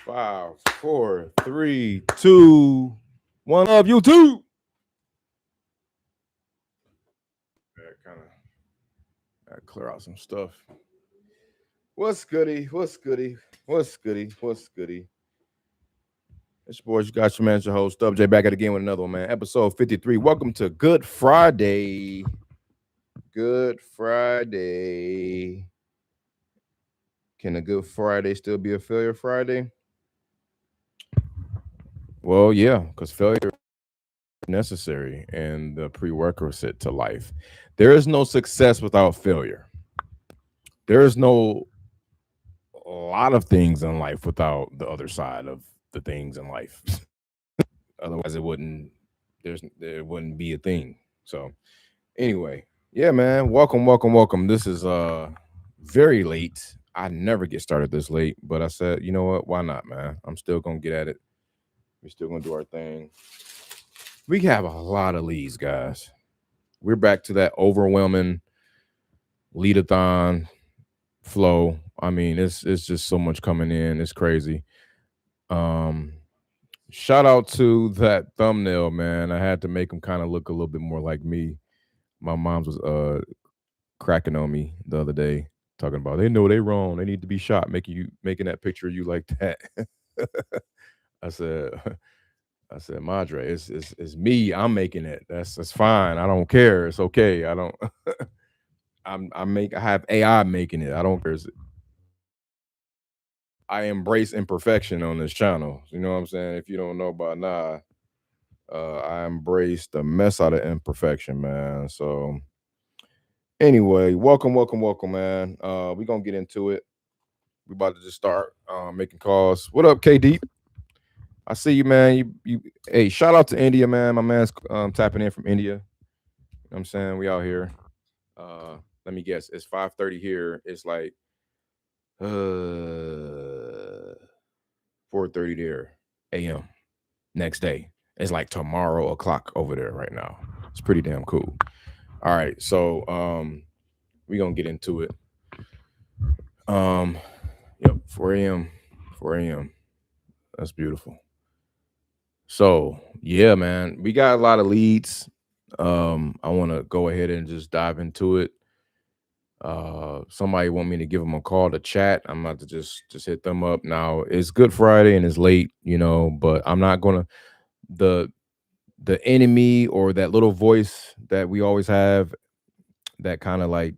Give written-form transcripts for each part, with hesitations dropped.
5, 4, 3, 2, 1. Love you too. Gotta clear out some stuff. What's goody? What's goody? What's goody? What's goody? It's your boys. You got your manager host, DubJ, back at it again with another one, man. Episode 53. Welcome to Good Friday. Good Friday. Can a Good Friday still be a failure Friday? Well, yeah, because failure is necessary and the prerequisite to life. There is no success without failure. There is no a lot of things in life without the other side of the things in life. Otherwise, there wouldn't be a thing. So anyway, yeah, man, welcome. This is very late. I never get started this late, but I said, you know what? Why not, man? I'm still gonna get at it. We're still gonna do our thing. We have a lot of leads, guys. We're back to that overwhelming Lead-O-Thon flow. I mean, it's just so much coming in. It's crazy. Shout out to that thumbnail, man. I had to make him kind of look a little bit more like me. My mom's was cracking on me the other day, talking about they know they wrong. They need to be shot, making that picture of you like that. I said, Madre, it's me. I'm making it. That's fine. I don't care. It's okay. I don't. I have AI making it. I don't care. I embrace imperfection on this channel. You know what I'm saying? If you don't know by now, I embrace the mess out of imperfection, man. So anyway, welcome, man. We're gonna get into it. We about to just start making calls. What up, KD? I see you, man. You hey, shout out to India, man. My man's tapping in from India. You know what I'm saying? We out here. Let me guess, it's 5:30 here. It's like 4:30 there AM next day. It's like tomorrow o'clock over there right now. It's pretty damn cool. All right, so we're gonna get into it. Yep, 4 a.m. 4 a.m. That's beautiful. So yeah, man, we got a lot of leads. I want to go ahead and just dive into it. Somebody want me to give them a call to chat. I'm about to just hit them up now. It's Good Friday and it's late, but I'm not gonna the enemy or that little voice that we always have that kind of like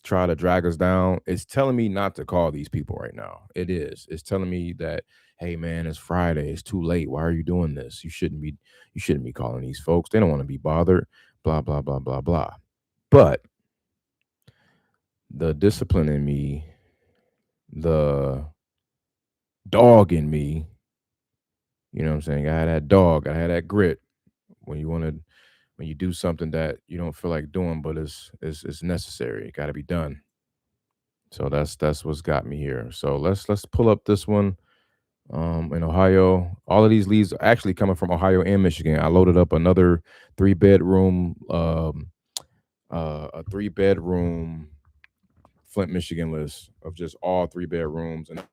try to drag us down. It's telling me not to call these people right now. It's telling me that, hey man, it's Friday, it's too late. Why are you doing this? You shouldn't be calling these folks. They don't want to be bothered, blah blah blah blah blah. But the discipline in me, the dog in me, you know what I'm saying? I had that dog, I had that grit. When you do something that you don't feel like doing, but it's necessary, it got to be done. So that's what's got me here. So let's pull up this one in Ohio. All of these leads are actually coming from Ohio and Michigan. I loaded up another 3-bedroom, a 3-bedroom Flint, Michigan list of just all 3 bedrooms and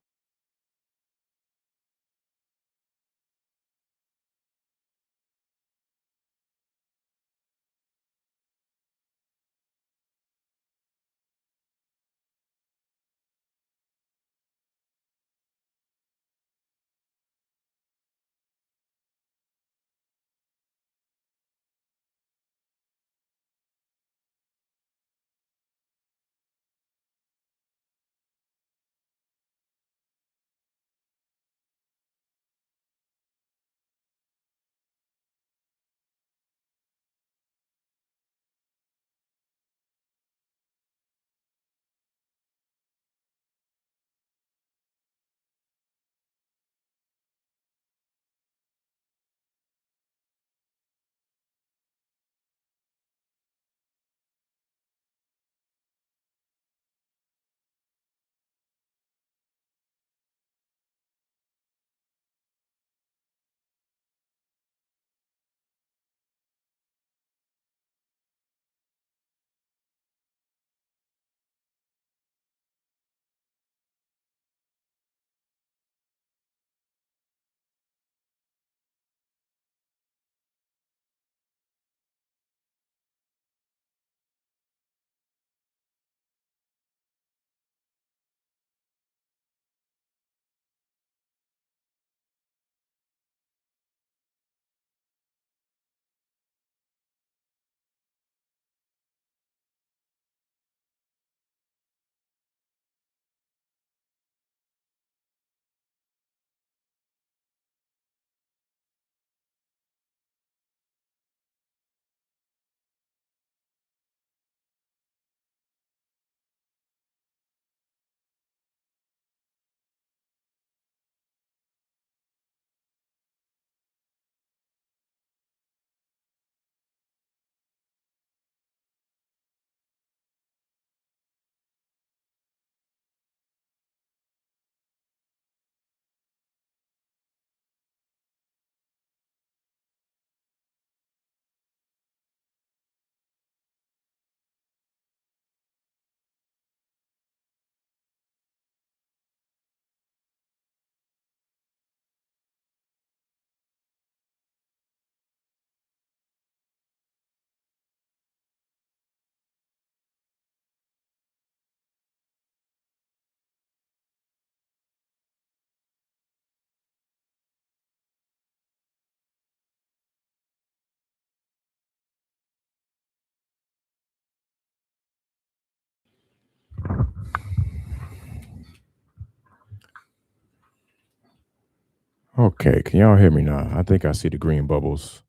Okay, can y'all hear me now? I think I see the green bubbles.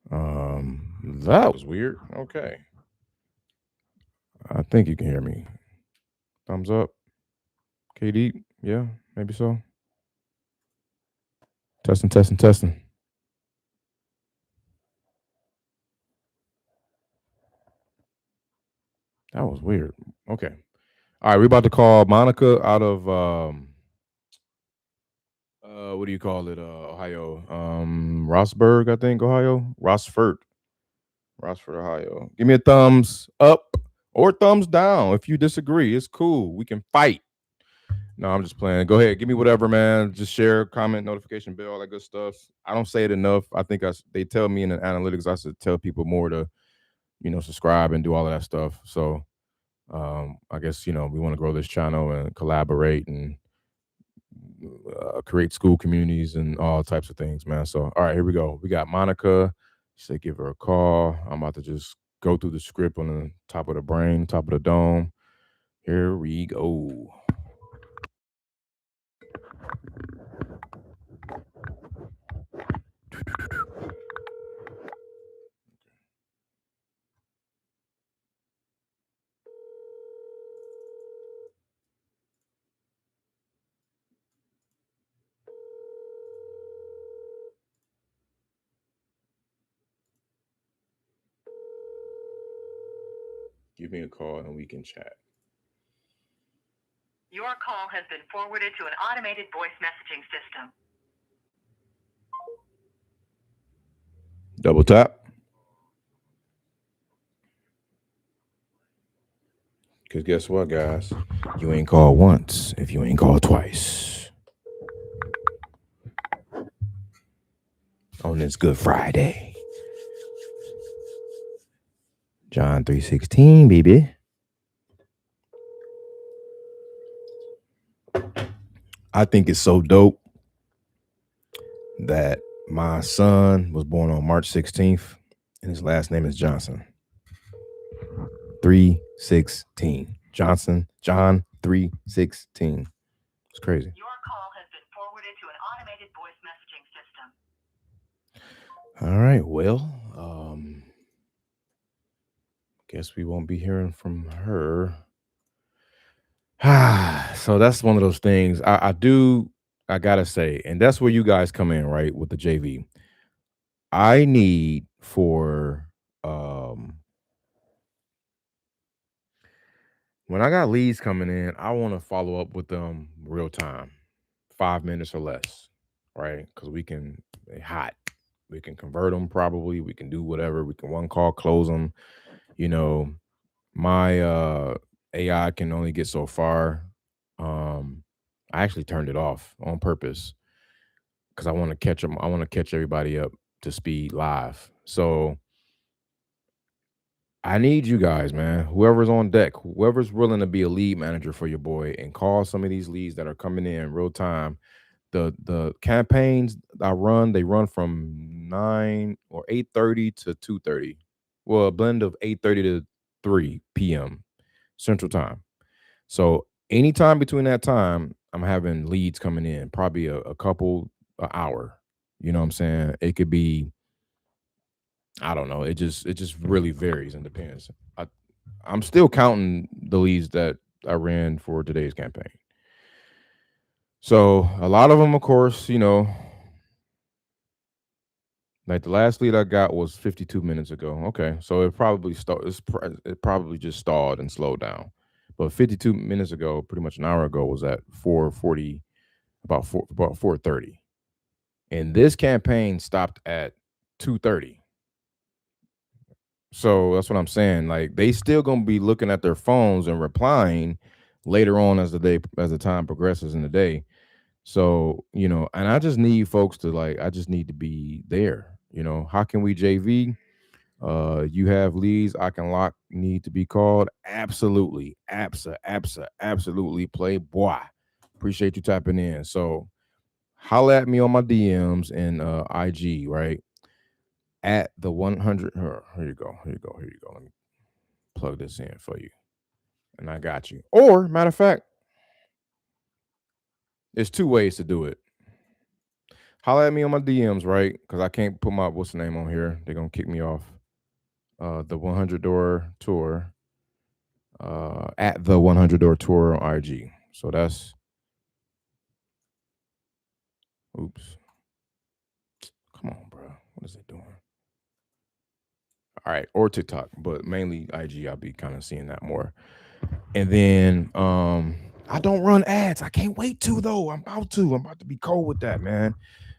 That was weird. Okay. I think you can hear me. Thumbs up. KD, yeah, maybe so. Testing, testing, testing. That was weird. Okay. All right, we're about to call Monica out of what do you call it? Ohio. Rossburg, I think, Ohio. Rossford, Ohio. Give me a thumbs up or thumbs down if you disagree. It's cool. We can fight. No, I'm just playing. Go ahead. Give me whatever, man. Just share, comment, notification bell, all that good stuff. I don't say it enough. I think they tell me in the analytics I should tell people more to, subscribe and do all of that stuff. So I guess, we want to grow this channel and collaborate and create school communities and all types of things, man. So, all right, here we go. We got Monica. She said, give her a call. I'm about to just go through the script on the top of the brain, top of the dome. Here we go. Give me a call and we can chat. Your call has been forwarded to an automated voice messaging system. Double tap. Because guess what, guys? You ain't called once if you ain't called twice. On this Good Friday. John 3:16, baby. I think it's so dope that my son was born on March 16th and his last name is Johnson. 3:16. Johnson, John 3:16. It's crazy. Your call has been forwarded to an automated voice messaging system. All right, well, guess we won't be hearing from her. So that's one of those things I gotta say, and that's where you guys come in, right, with the JV. I need for when I got leads coming in, I want to follow up with them real time, 5 minutes or less, right? Because they hot. We can convert them probably. We can do whatever. We can one call close them. My AI can only get so far. I actually turned it off on purpose because I want to catch them. I want to catch everybody up to speed live. So I need you guys, man. Whoever's on deck, whoever's willing to be a lead manager for your boy and call some of these leads that are coming in real time. The campaigns I run, they run from 9 or 8:30 to 2:30. Well, a blend of 8:30 to 3 p.m. Central Time. So anytime between that time, I'm having leads coming in, probably a couple an hour. You know what I'm saying? It could be, I don't know. It just really varies and depends. I'm still counting the leads that I ran for today's campaign. So a lot of them, of course, like the last lead I got was 52 minutes ago. Okay, so it probably it probably just stalled and slowed down. But 52 minutes ago, pretty much an hour ago, was at 4:40, about 4:30, and this campaign stopped at 2:30. So that's what I'm saying. Like they still gonna be looking at their phones and replying later on as the time progresses in the day. So, and I just need folks to I just need to be there. How can we JV? You have leads I can lock, need to be called. Absolutely. Absolutely play boy. Appreciate you tapping in. So holla at me on my DMs and IG, right? At the 100. Here you go. Let me plug this in for you. And I got you. Or matter of fact, there's two ways to do it. Holla at me on my DMs, right? Because I can't put my what's the name on here. They're gonna kick me off. The 100 Door Tour. At the 100 Door Tour on IG. So that's oops. Come on, bro. What is it doing? All right, or TikTok, but mainly IG. I'll be kind of seeing that more. And then I don't run ads. I can't wait to though. I'm about to be cold with that, man.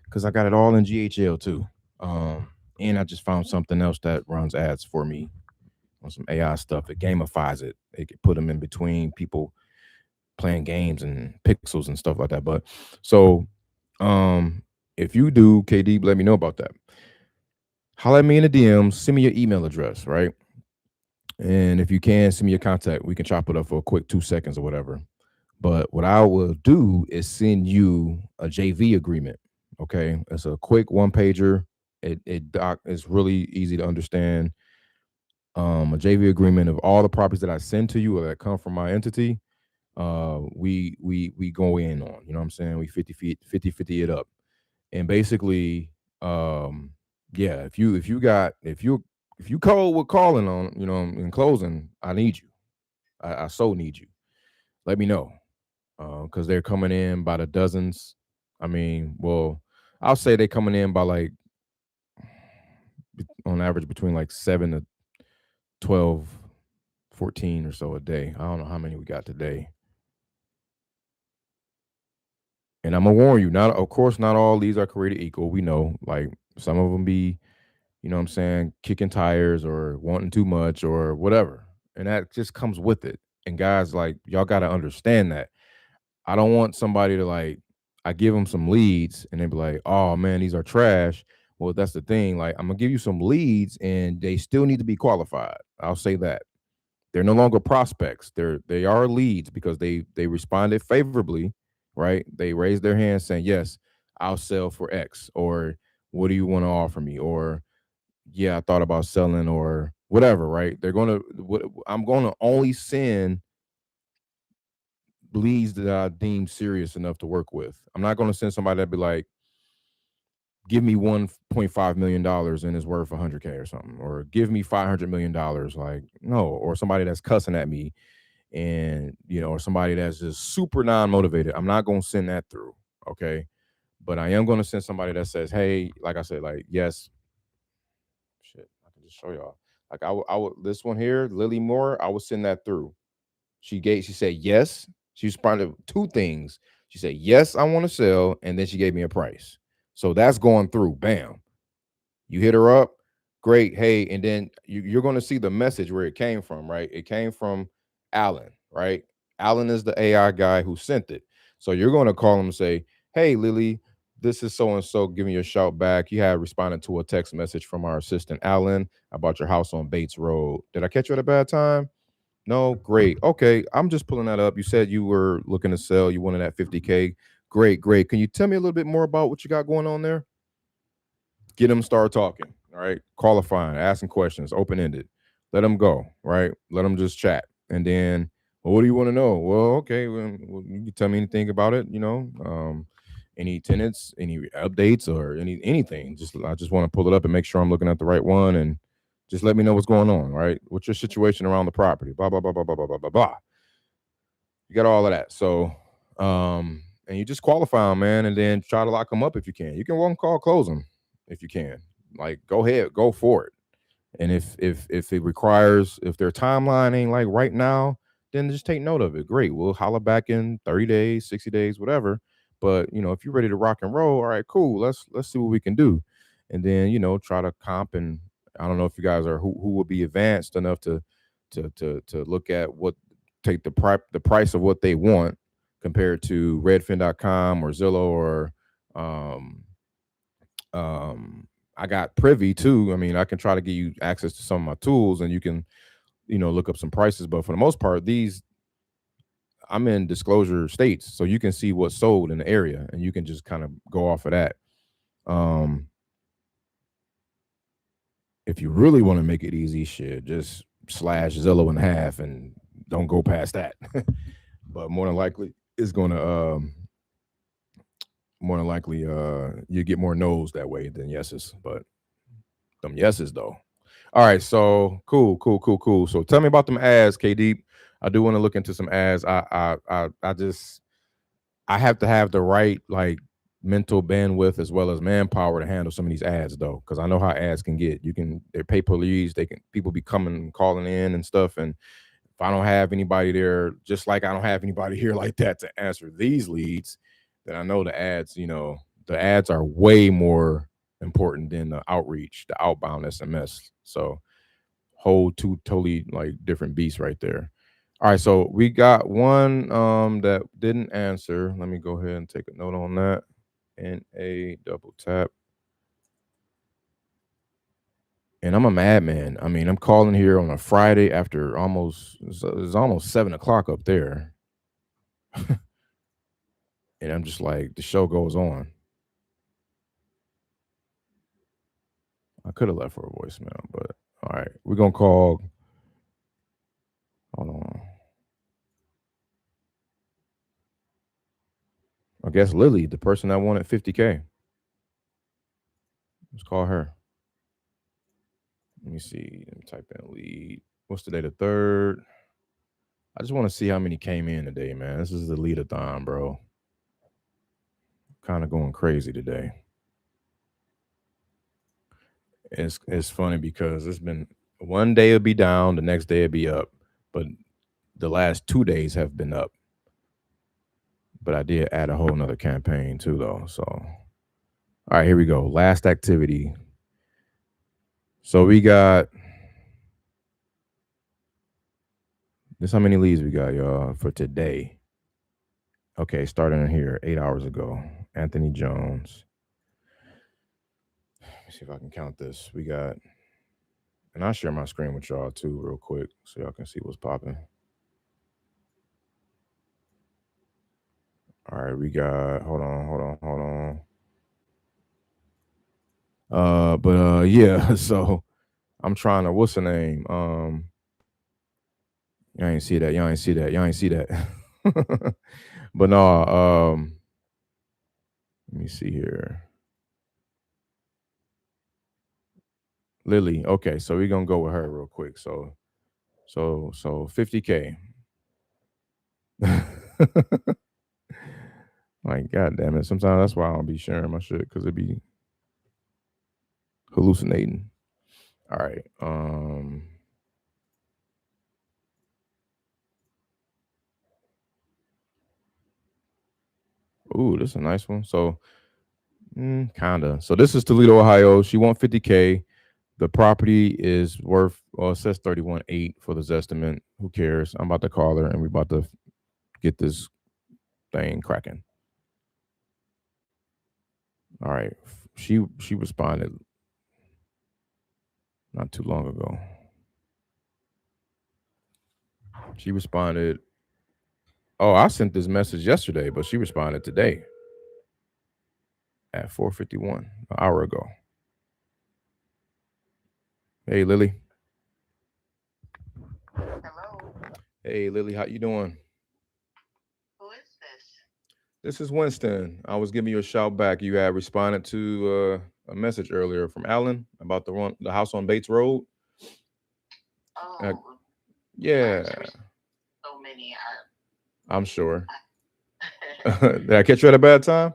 Because I got it all in GHL too. And I just found something else that runs ads for me on some AI stuff. It gamifies it. It could put them in between people playing games and pixels and stuff like that. But so if you do, KD, let me know about that. Holler at me in the DMs, send me your email address, right? And if you can, send me your contact. We can chop it up for a quick 2 seconds or whatever. But what I will do is send you a JV agreement. Okay. It's a quick one pager. It's really easy to understand. A JV agreement of all the properties that I send to you or that come from my entity. We go in on, you know what I'm saying? We 50 it up. And basically, yeah, if you call with calling on, you know, in closing, I need you. I so need you. Let me know. Because they're coming in by the dozens. I mean, well, I'll say they're coming in by like on average between like 7 to 12, 14 or so a day. I don't know how many we got today. And I'm gonna warn you, not of course, not all these are created equal. We know, like some of them be, you know what I'm saying, kicking tires or wanting too much or whatever. And that just comes with it. And guys, like, y'all gotta understand that. I don't want somebody to like, I give them some leads and they be like, oh man, these are trash. Well, that's the thing. Like, I'm gonna give you some leads and they still need to be qualified. I'll say that. They're no longer prospects. They are leads because they responded favorably, right? They raised their hand saying, yes, I'll sell for X, or what do you want to offer me? Or yeah, I thought about selling or whatever, right? I'm gonna only send leads that I deem serious enough to work with. I'm not gonna send somebody that be like, give me $1.5 million and it's worth 100K or something, or give me $500 million. Like, no, or somebody that's cussing at me and, you know, or somebody that's just super non-motivated. I'm not going to send that through. Okay. But I am going to send somebody that says, hey, like I said, like, yes, shit, I can just show y'all. Like I would, this one here, Lily Moore, I would send that through. She said, yes. She responded to two things. She said, yes, I want to sell. And then she gave me a price. So that's going through. Bam. You hit her up. Great. Hey, and then you're going to see the message where it came from, right? It came from Alan, right? Alan is the AI guy who sent it. So you're going to call him and say, hey, Lily, this is so and so giving you a shout back. You had responded to a text message from our assistant, Alan, about your house on Bates Road. Did I catch you at a bad time? No, great. Okay, I'm just pulling that up. You said you were looking to sell. You wanted that 50K. Great, great. Can you tell me a little bit more about what you got going on there? Get them start talking. All right, qualifying, asking questions, open ended. Let them go. Right, let them just chat, and then, well, what do you want to know? Well, okay, well, you can tell me anything about it. You know, any tenants, any updates, or anything. I just want to pull it up and make sure I'm looking at the right one, and just let me know what's going on. Right, what's your situation around the property? Blah blah blah blah blah blah blah blah blah. You got all of that. So, and you just qualify them, man, and then try to lock them up if you can. You can one call close them if you can. Like, go ahead, go for it. And if it requires, if their timeline ain't like right now, then just take note of it. Great, we'll holler back in 30 days, 60 days, whatever. But you know, if you're ready to rock and roll, all right, cool. Let's see what we can do, and then you know, try to comp. And I don't know if you guys are who will be advanced enough to look at what take the price of what they want compared to Redfin.com or Zillow or um I got Privy too. I mean, I can try to give you access to some of my tools and you can, you know, look up some prices. But for the most part, I'm in disclosure states, so you can see what's sold in the area and you can just kind of go off of that. If you really want to make it easy, shit, just slash Zillow in half and don't go past that. But more than likely, it's gonna more than likely you get more no's that way than yeses. But them yeses though. All right, so cool. So tell me about them ads, KD. I do want to look into some ads. I have to have the right like mental bandwidth as well as manpower to handle some of these ads though, because I know how ads can get. They're pay per leads. People be calling in and stuff, and if I don't have anybody there, just like I don't have anybody here like that to answer these leads, then I know the ads. The ads are way more important than the outreach, the outbound SMS. So whole two totally like different beasts right there. All right, so we got one that didn't answer. Let me go ahead and take a note on that. NA double tap. And I'm a madman. I mean, I'm calling here on a Friday after it's almost 7 o'clock up there. And I'm just like, the show goes on. I could have left her a voicemail, but all right, we're gonna call. Hold on. I guess Lily, the person that wanted 50K. Let's call her. Let me see. Let me type in lead. What's today? The 3rd. I just want to see how many came in today, man. This is the Lead-O-Thon, bro. Kind of going crazy today. It's funny because it's been one day it'll be down, the next day it'll be up, but the last 2 days have been up. But I did add a whole nother campaign too, though. So, all right, here we go. Last activity. So we got this. How many leads we got, y'all, for today? Okay, starting here 8 hours ago. Anthony Jones. Let me see if I can count this. We got, and I'll share my screen with y'all too, real quick, so y'all can see what's popping. All right, we got. Hold on. Yeah. So I'm trying to. What's the name? Y'all ain't see that. But no. Let me see here. Lily. Okay, so we're gonna go with her real quick. So 50K. Like, god damn it. Sometimes that's why I don't be sharing my shit, because it be hallucinating. All right. Ooh, this is a nice one. So kinda. So this is Toledo, Ohio. She wants 50K. The property is worth, well, it says 31.8 for the Zestimate. Who cares? I'm about to call her and we're about to get this thing cracking. All right. She responded not too long ago. She responded. Oh, I sent this message yesterday, but she responded today at 4:51, an hour ago. Hey, Lily. Hello. Hey, Lily, how you doing? Who is this? This is Winston. I was giving you a shout back. You had responded to a message earlier from Alan about the house on Bates Road. Oh, Yeah, so many. I'm sure. Did I catch you at a bad time?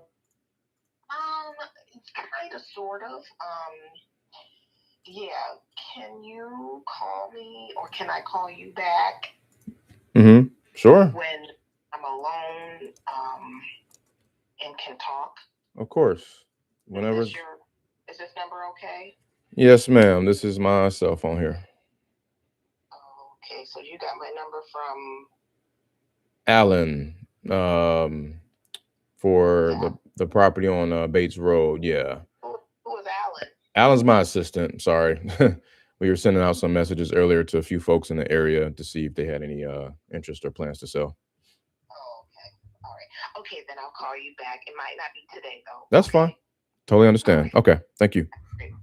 Kind of, sort of. Yeah. Can you call me, or can I call you back? Sure. When I'm alone, and can talk. Of course. Whenever. Is this number okay? Yes, ma'am. This is my cell phone here. Okay, so you got my number from Alan. For the property on Bates Road. Yeah. Who is Alan? Alan's my assistant. Sorry. We were sending out some messages earlier to a few folks in the area to see if they had any interest or plans to sell. Oh, okay. All right. Okay, then I'll call you back. It might not be today, though. That's fine. Totally understand. Right. Okay. Thank you. And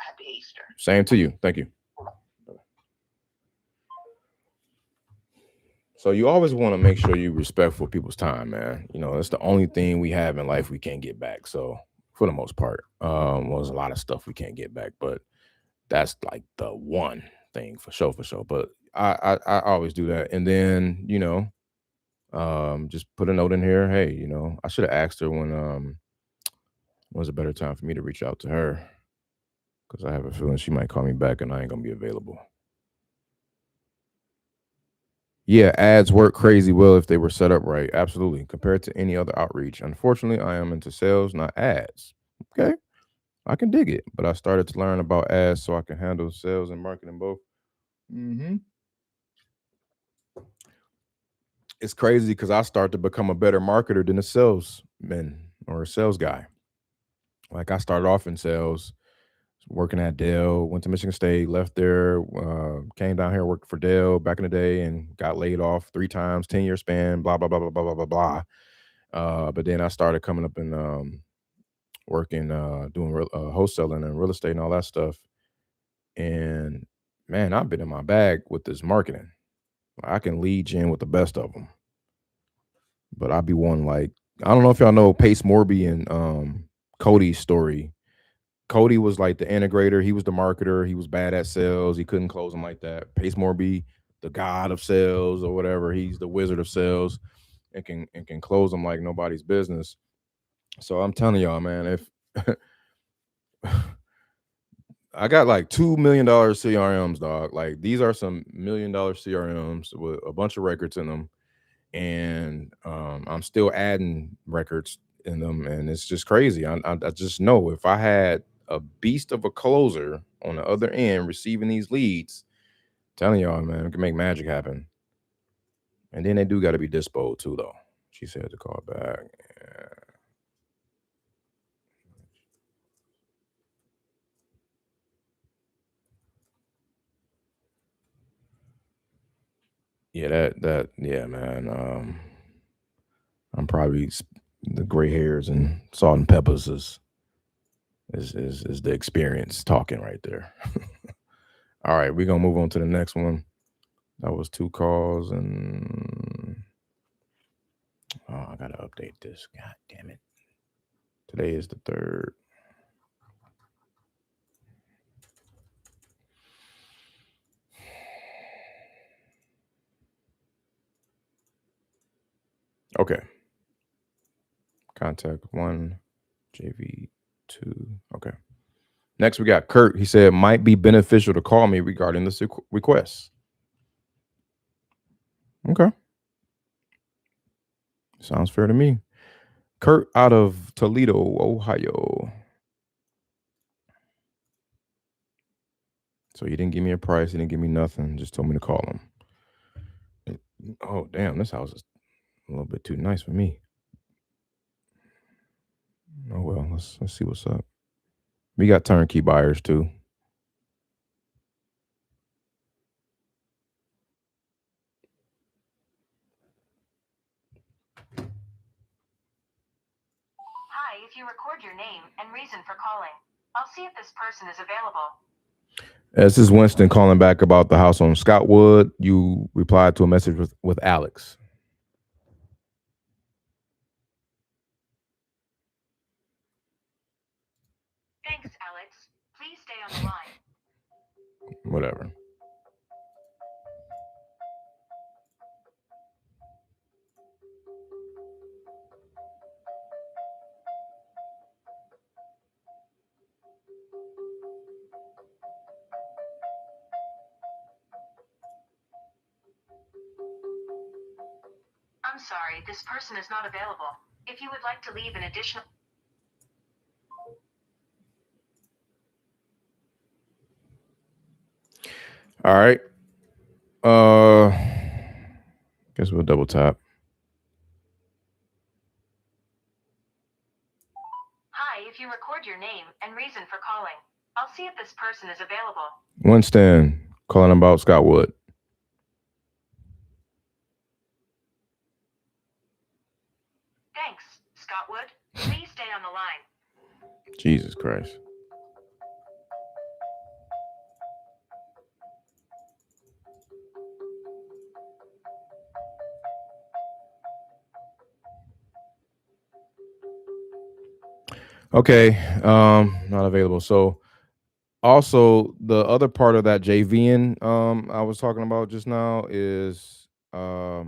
happy Easter. Same to you. Thank you. So you always want to make sure you respectful people's time, man. You know, that's the only thing we have in life we can't get back. So for the most part, well, there's a lot of stuff we can't get back, but that's like the one thing for sure, for sure. But I always do that. And then, you know, just put a note in here. Hey, you know, I should have asked her when was a better time for me to reach out to her, because I have a feeling she might call me back and I ain't gonna be available. Yeah, ads work crazy well if they were set up right. Absolutely. Compared to any other outreach. Unfortunately, I am into sales, not ads. Okay. I can dig it, but I started to learn about ads so I can handle sales and marketing both. hmm It's crazy because I start to become a better marketer than a salesman or a sales guy. Like I started off in sales, working at Dell, went to Michigan State, left there, came down here, worked for Dell back in the day, and got laid off 3 times, 10-year span, blah, blah, blah, blah, blah, blah, blah, blah. But then I started coming up and working, doing wholesaling and real estate and all that stuff. And man, I've been in my bag with this marketing. I can lead gen with the best of them. But I'd be one like, I don't know if y'all know Pace Morby and Cody's story. Cody was like the integrator. He was the marketer. He was bad at sales. He couldn't close them like that. Pace Morby, the god of sales or whatever. He's the wizard of sales and can close them like nobody's business. So I'm telling y'all, man, if I got like $2 million CRMs, dog. Like these are some $1 million CRMs with a bunch of records in them. And I'm still adding records in them. And it's just crazy. I just know if I had a beast of a closer on the other end receiving these leads, telling y'all, man, we can make magic happen. And then they do got to be dispo too, though. She said to call back. Yeah, yeah, man. I'm probably the gray hairs and salt and peppers is the experience talking right there. All right, we're gonna move on to the next one. That was 2 calls, and I gotta update this. God damn it! Today is the 3rd. Okay. Contact 1, JV 2. Okay. Next, we got Kurt. He said, might be beneficial to call me regarding this request. Okay. Sounds fair to me. Kurt out of Toledo, Ohio. So he didn't give me a price. He didn't give me nothing. Just told me to call him. Oh, damn. This house is a little bit too nice for me. Oh, well. Let's see what's up. We got turnkey buyers, too. Hi, if you record your name and reason for calling, I'll see if this person is available. This is Winston calling back about the house on Scottwood. You replied to a message with Alex. Thanks, Alex. Please stay on the line. Whatever. I'm sorry, this person is not available. If you would like to leave an additional... All right. Guess we'll double tap. Hi, if you record your name and reason for calling, I'll see if this person is available. Winston calling about Scottwood. Thanks, Scottwood. Please stay on the line. Jesus Christ. Okay, not available. So also the other part of that JVing I was talking about just now is hit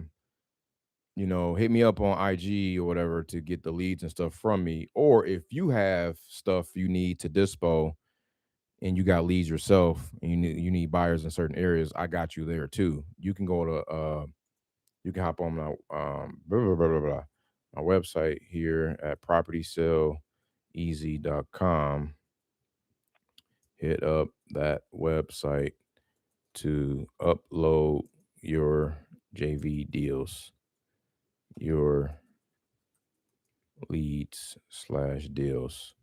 me up on IG or whatever to get the leads and stuff from me. Or if you have stuff you need to dispo and you got leads yourself and you need buyers in certain areas, I got you there too. You can go to you can hop on my my website here at propertysaleeasy.com. Hit up that website to upload your JV deals, your leads/deals.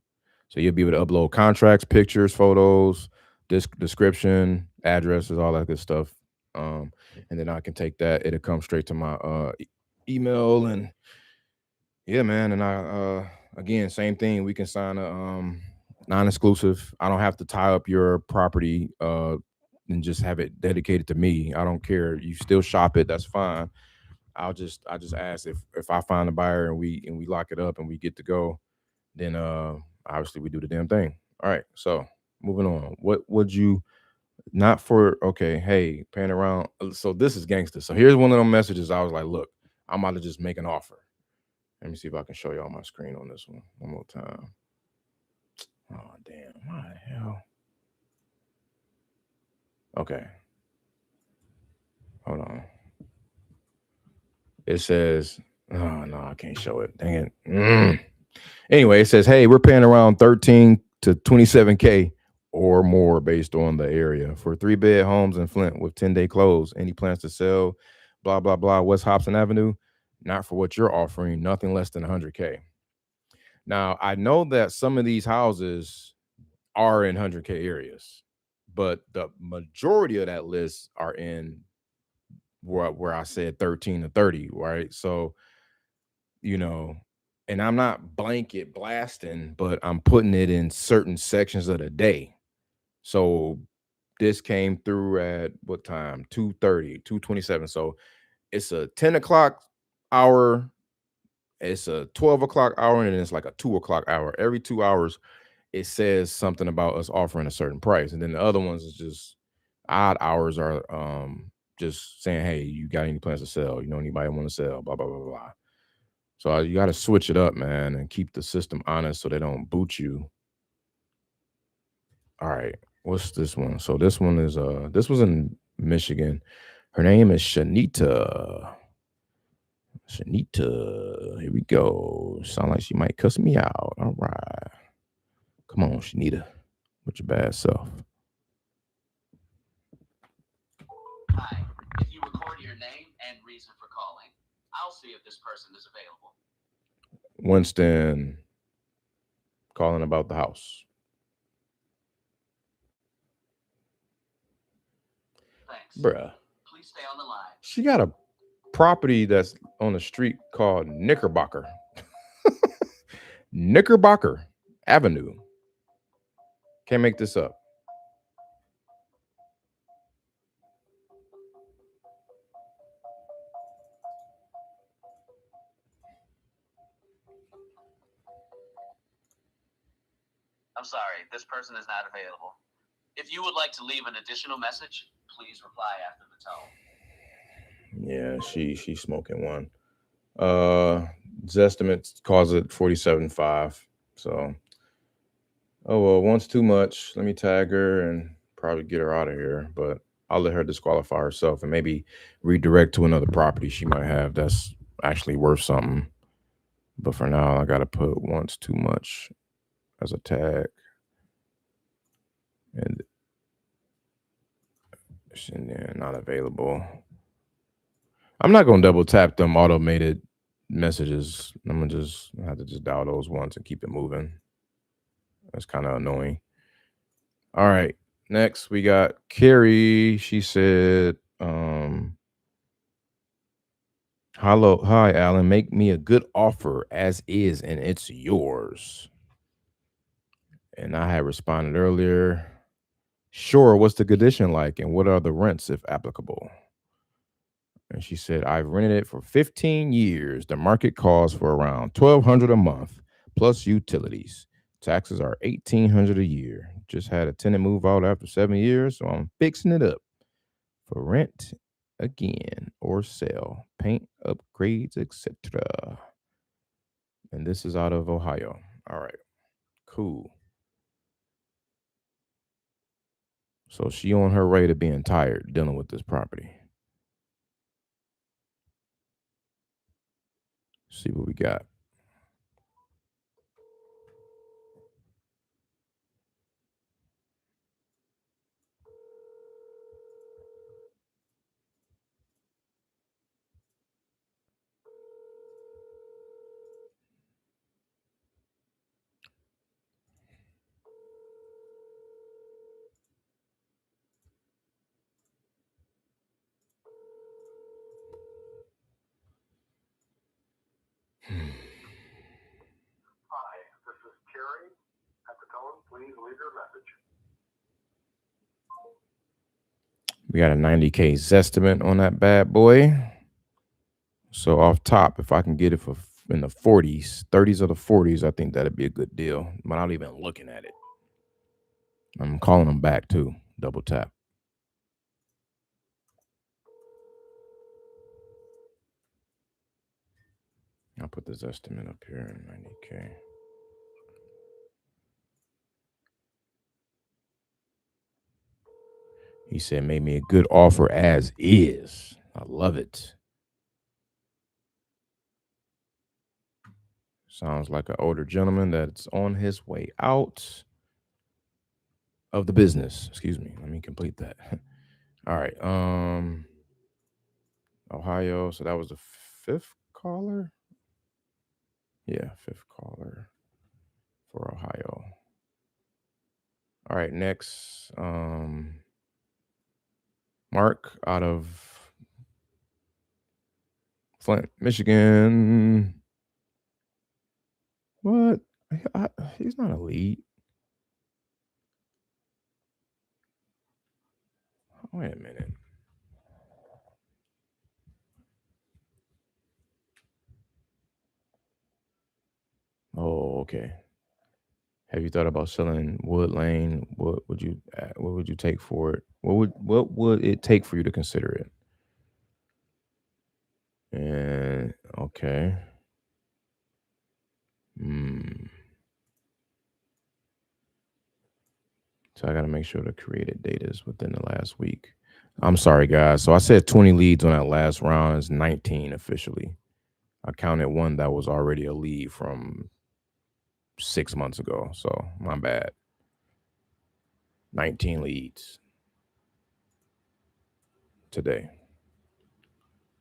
So you'll be able to upload contracts, pictures, photos, description, addresses, all that good stuff. And then I can take that. It'll come straight to my email. And yeah, man. And I again, same thing. We can sign a non-exclusive. I don't have to tie up your property and just have it dedicated to me. I don't care. You still shop it. That's fine. I just ask if I find a buyer and we lock it up and we get to go, then obviously we do the damn thing. All right. So moving on. What would you not for okay, hey, pan around. So this is gangster. So here's one of them messages. I was like, look, I'm about to just make an offer. Let me see if I can show you on my screen on this one more time. Oh damn, why the hell? Okay. Hold on. It says, oh no, I can't show it. Dang it. Anyway, it says, hey, we're paying around 13 to 27K or more based on the area for 3-bed homes in Flint with 10-day close. Any plans to sell, blah, blah, blah, West Hobson Avenue? Not for what you're offering, nothing less than 100K. Now, I know that some of these houses are in 100K areas, but the majority of that list are in where I said 13 to 30, right? So, and I'm not blanket blasting, but I'm putting it in certain sections of the day. So this came through at what time? 2:30, 2:27. So it's a 10 o'clock hour, it's a 12 o'clock hour, and then it's like a 2 o'clock hour. Every 2 hours, it says something about us offering a certain price. And then the other ones is just odd hours are just saying, hey, you got any plans to sell? Anybody want to sell? Blah, blah, blah, blah. So you got to switch it up, man, and keep the system honest so they don't boot you. All right. What's this one? So this one is this was in Michigan. Her name is Shanita. Here we go. Sound like she might cuss me out. All right. Come on, Shanita. With your bad self. Hi. If you record your name and reason for calling, I'll see if this person is available. Winston calling about the house. Thanks. Bruh. Please stay on the line. She got a property that's on the street called Knickerbocker. Knickerbocker Avenue. Can't make this up. I'm sorry, this person is not available. If you would like to leave an additional message, please reply after the tone. Yeah, she's smoking one. Zestimate calls it 47.5. So, oh well, once too much. Let me tag her and probably get her out of here. But I'll let her disqualify herself and maybe redirect to another property she might have that's actually worth something. But for now, I gotta put once too much as a tag. And then not available. I'm not gonna double tap them automated messages. I'm gonna just have to just dial those once and keep it moving. That's kind of annoying. All right. Next we got Carrie. She said, hello, hi Alan, make me a good offer as is and it's yours. And I had responded earlier. Sure, what's the condition like and what are the rents if applicable? And she said, I've rented it for 15 years. The market calls for around $1,200 a month plus utilities. Taxes are $1,800 a year. Just had a tenant move out after 7 years, so I'm fixing it up for rent again or sell, paint upgrades, etc. And this is out of Ohio. All right, cool. So she on her way to being tired dealing with this property. See what we got. Hi, this is Terry. At the tone, please leave your message. We got a 90K estimate on that bad boy. So off top, if I can get it for in the 40s, 30s or the 40s, I think that'd be a good deal. Without even looking at it. I'm calling them back too. Double tap. I'll put this estimate up here in 90K. He said, made me a good offer as is. I love it. Sounds like an older gentleman that's on his way out of the business. Excuse me. Let me complete that. All right. Ohio. So that was the fifth caller. Yeah, fifth caller for Ohio. All right, next. Mark out of Flint, Michigan. What? He's not a lead. Wait a minute. Oh, okay. Have you thought about selling Wood Lane? What would you take for it? What would it take for you to consider it? And okay. So I got to make sure the created data is within the last week. I'm sorry, guys. So I said 20 leads on that last round. It's 19 officially. I counted one that was already a lead from 6 months ago. So my bad. 19 leads today.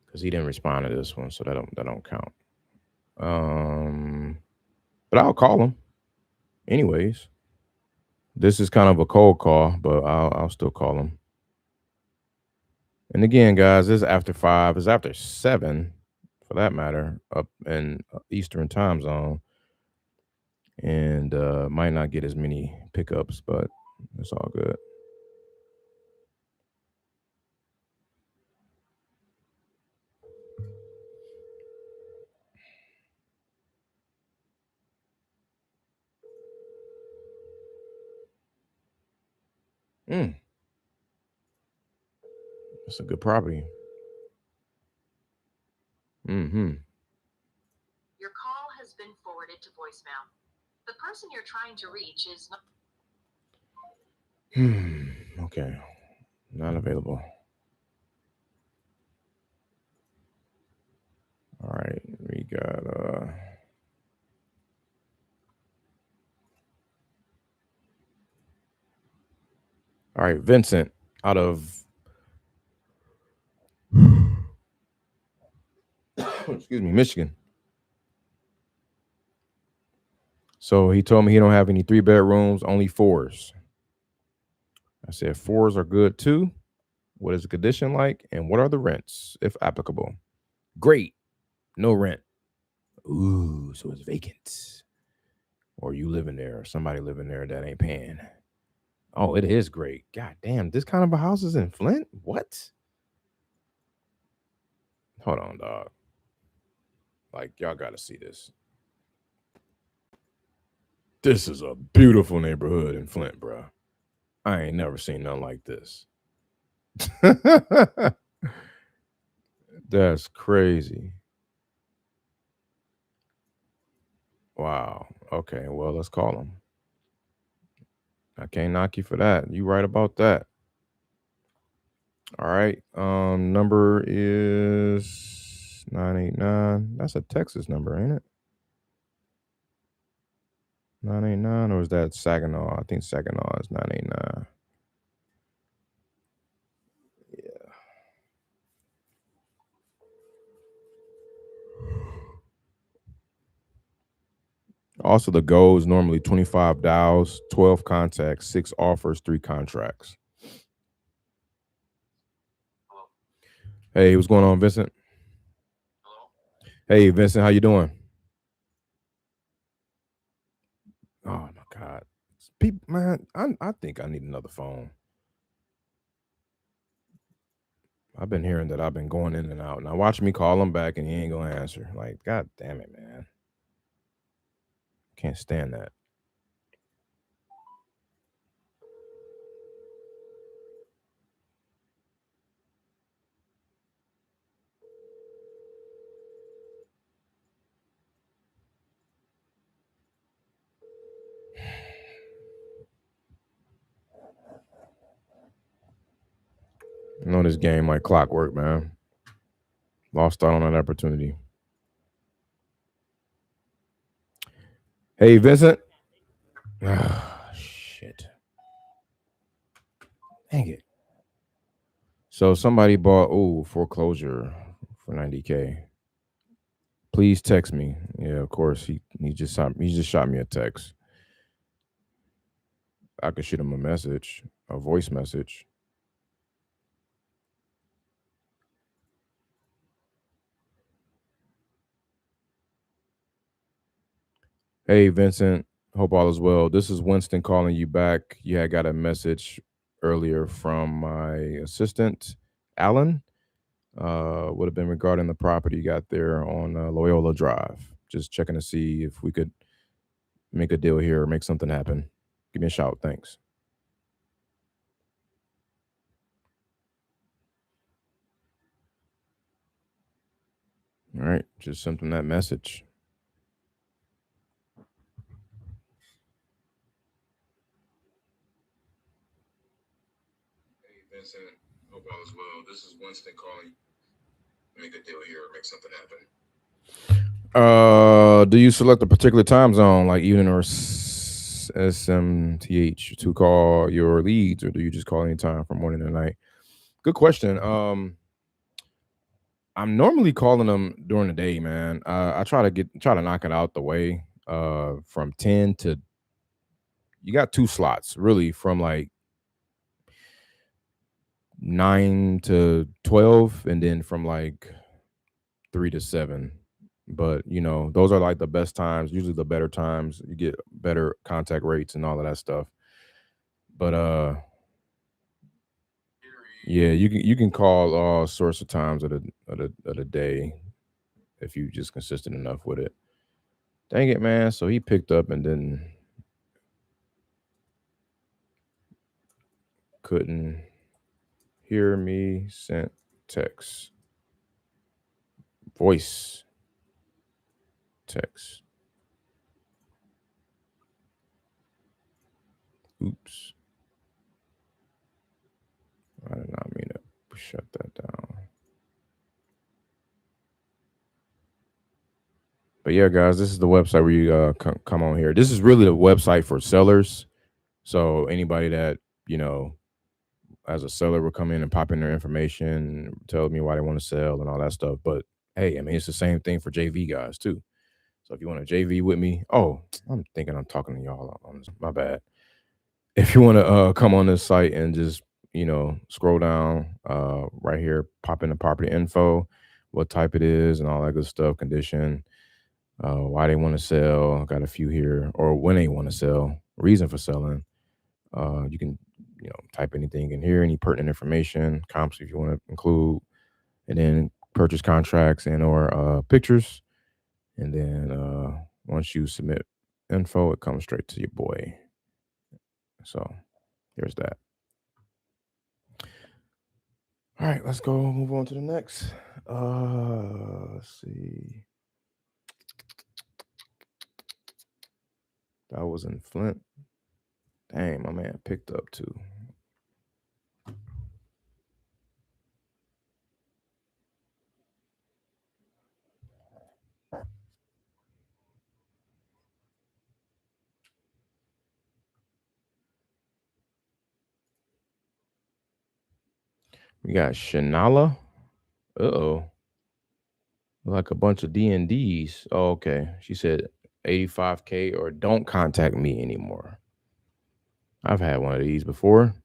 Because he didn't respond to this one, so that don't count. But I'll call him. Anyways. This is kind of a cold call, but I'll still call him. And again, guys, this is after 5. It's after 7, for that matter, up in Eastern time zone. And might not get as many pickups, but it's all good. That's a good property. Your call has been forwarded to voicemail. The person you're trying to reach is not. Okay. Not available. All right. We got all right, Vincent out of excuse me, Michigan. So he told me he don't have any 3-bedrooms, only 4s. I said 4s are good too. What is the condition like? And what are the rents, if applicable? Great. No rent. Ooh, so it's vacant. Or you living there, or somebody living there that ain't paying. Oh, it is great. God damn, this kind of a house is in Flint? What? Hold on, dog. Like, y'all gotta see this. This is a beautiful neighborhood in Flint, bro. I ain't never seen nothing like this. That's crazy. Wow. Okay, well, let's call him. I can't knock you for that. You right about that. All right. Number is 989. That's a Texas number, ain't it? 989, or is that Saginaw? I think Saginaw is 989. Yeah. Also, the goal is normally 25 dials, 12 contacts, 6 offers, 3 contracts. Hello? Hey, what's going on, Vincent? Hello? Hey, Vincent, how you doing? Oh my God, people, man, I think I need another phone. I've been hearing that I've been going in and out. Now watch me call him back and he ain't gonna answer. Like, God damn it, man. Can't stand that. I know this game like clockwork, man. Lost out on that opportunity. Hey, Vincent. Ah, shit. Dang it. So somebody bought foreclosure for $90K. Please text me. Yeah, of course. He just shot me a text. I could shoot him a message, a voice message. Hey, Vincent. Hope all is well. This is Winston calling you back. You had got a message earlier from my assistant, Alan. Would have been regarding the property you got there on Loyola Drive. Just checking to see if we could make a deal here or make something happen. Give me a shout. Thanks. All right. Just sent him that message. Hey, Vincent. Hope all is well. This is Winston calling. Make a deal here or make something happen. Do you select a particular time zone, like evening or SMTH, to call your leads, or do you just call any time from morning to night? Good question. I'm normally calling them during the day, man. I try to knock it out the way. From 10 to, you got 2 slots really, from like 9 to 12, and then from like 3 to 7. But those are like the best times, usually the better times. You get better contact rates and all of that stuff. But yeah, you can call all sorts of times of the day if you just consistent enough with it. Dang it, man. So he picked up and then couldn't hear me, sent text. Voice text. Oops. I did not mean to shut that down. But yeah, guys, this is the website where you come on here. This is really the website for sellers. So anybody that, as a seller will come in and pop in their information, tell me why they want to sell and all that stuff. But hey, I mean, it's the same thing for JV guys too. So if you want to JV with me, I'm thinking I'm talking to y'all on this. My bad. If you want to come on this site and just, scroll down right here, pop in the property info, what type it is and all that good stuff, condition, why they want to sell. Got a few here, or when they want to sell, reason for selling. You can, type anything in here, any pertinent information, comps if you want to include, and then purchase contracts and or pictures. And then once you submit info, it comes straight to your boy. So there's that. All right, let's go move on to the next. Let's see. That was in Flint. Dang, my man picked up too. We got Shanala. Uh-oh. Like a bunch of D&Ds. Oh, okay. She said 85K or don't contact me anymore. I've had one of these before.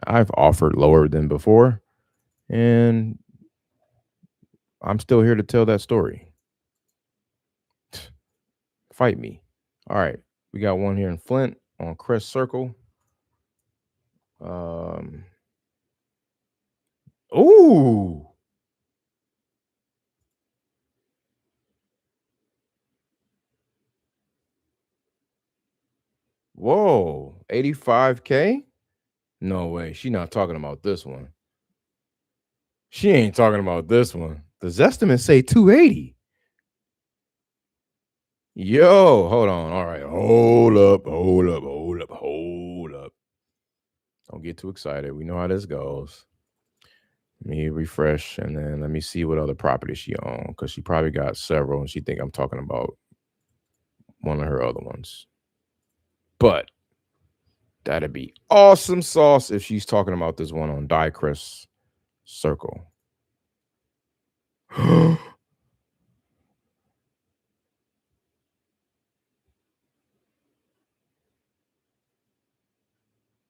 I've offered lower than before. And I'm still here to tell that story. Fight me. All right. We got one here in Flint on Crest Circle. Ooh. Whoa. 85K? No way. She not talking about this one. She ain't talking about this one. The Zestimates say 280. Yo, hold on. All right. Hold up. Don't get too excited. We know how this goes. Let me refresh and then let me see what other property she owns, because she probably got several and she think I'm talking about one of her other ones. But that'd be awesome sauce if she's talking about this one on Crest Circle.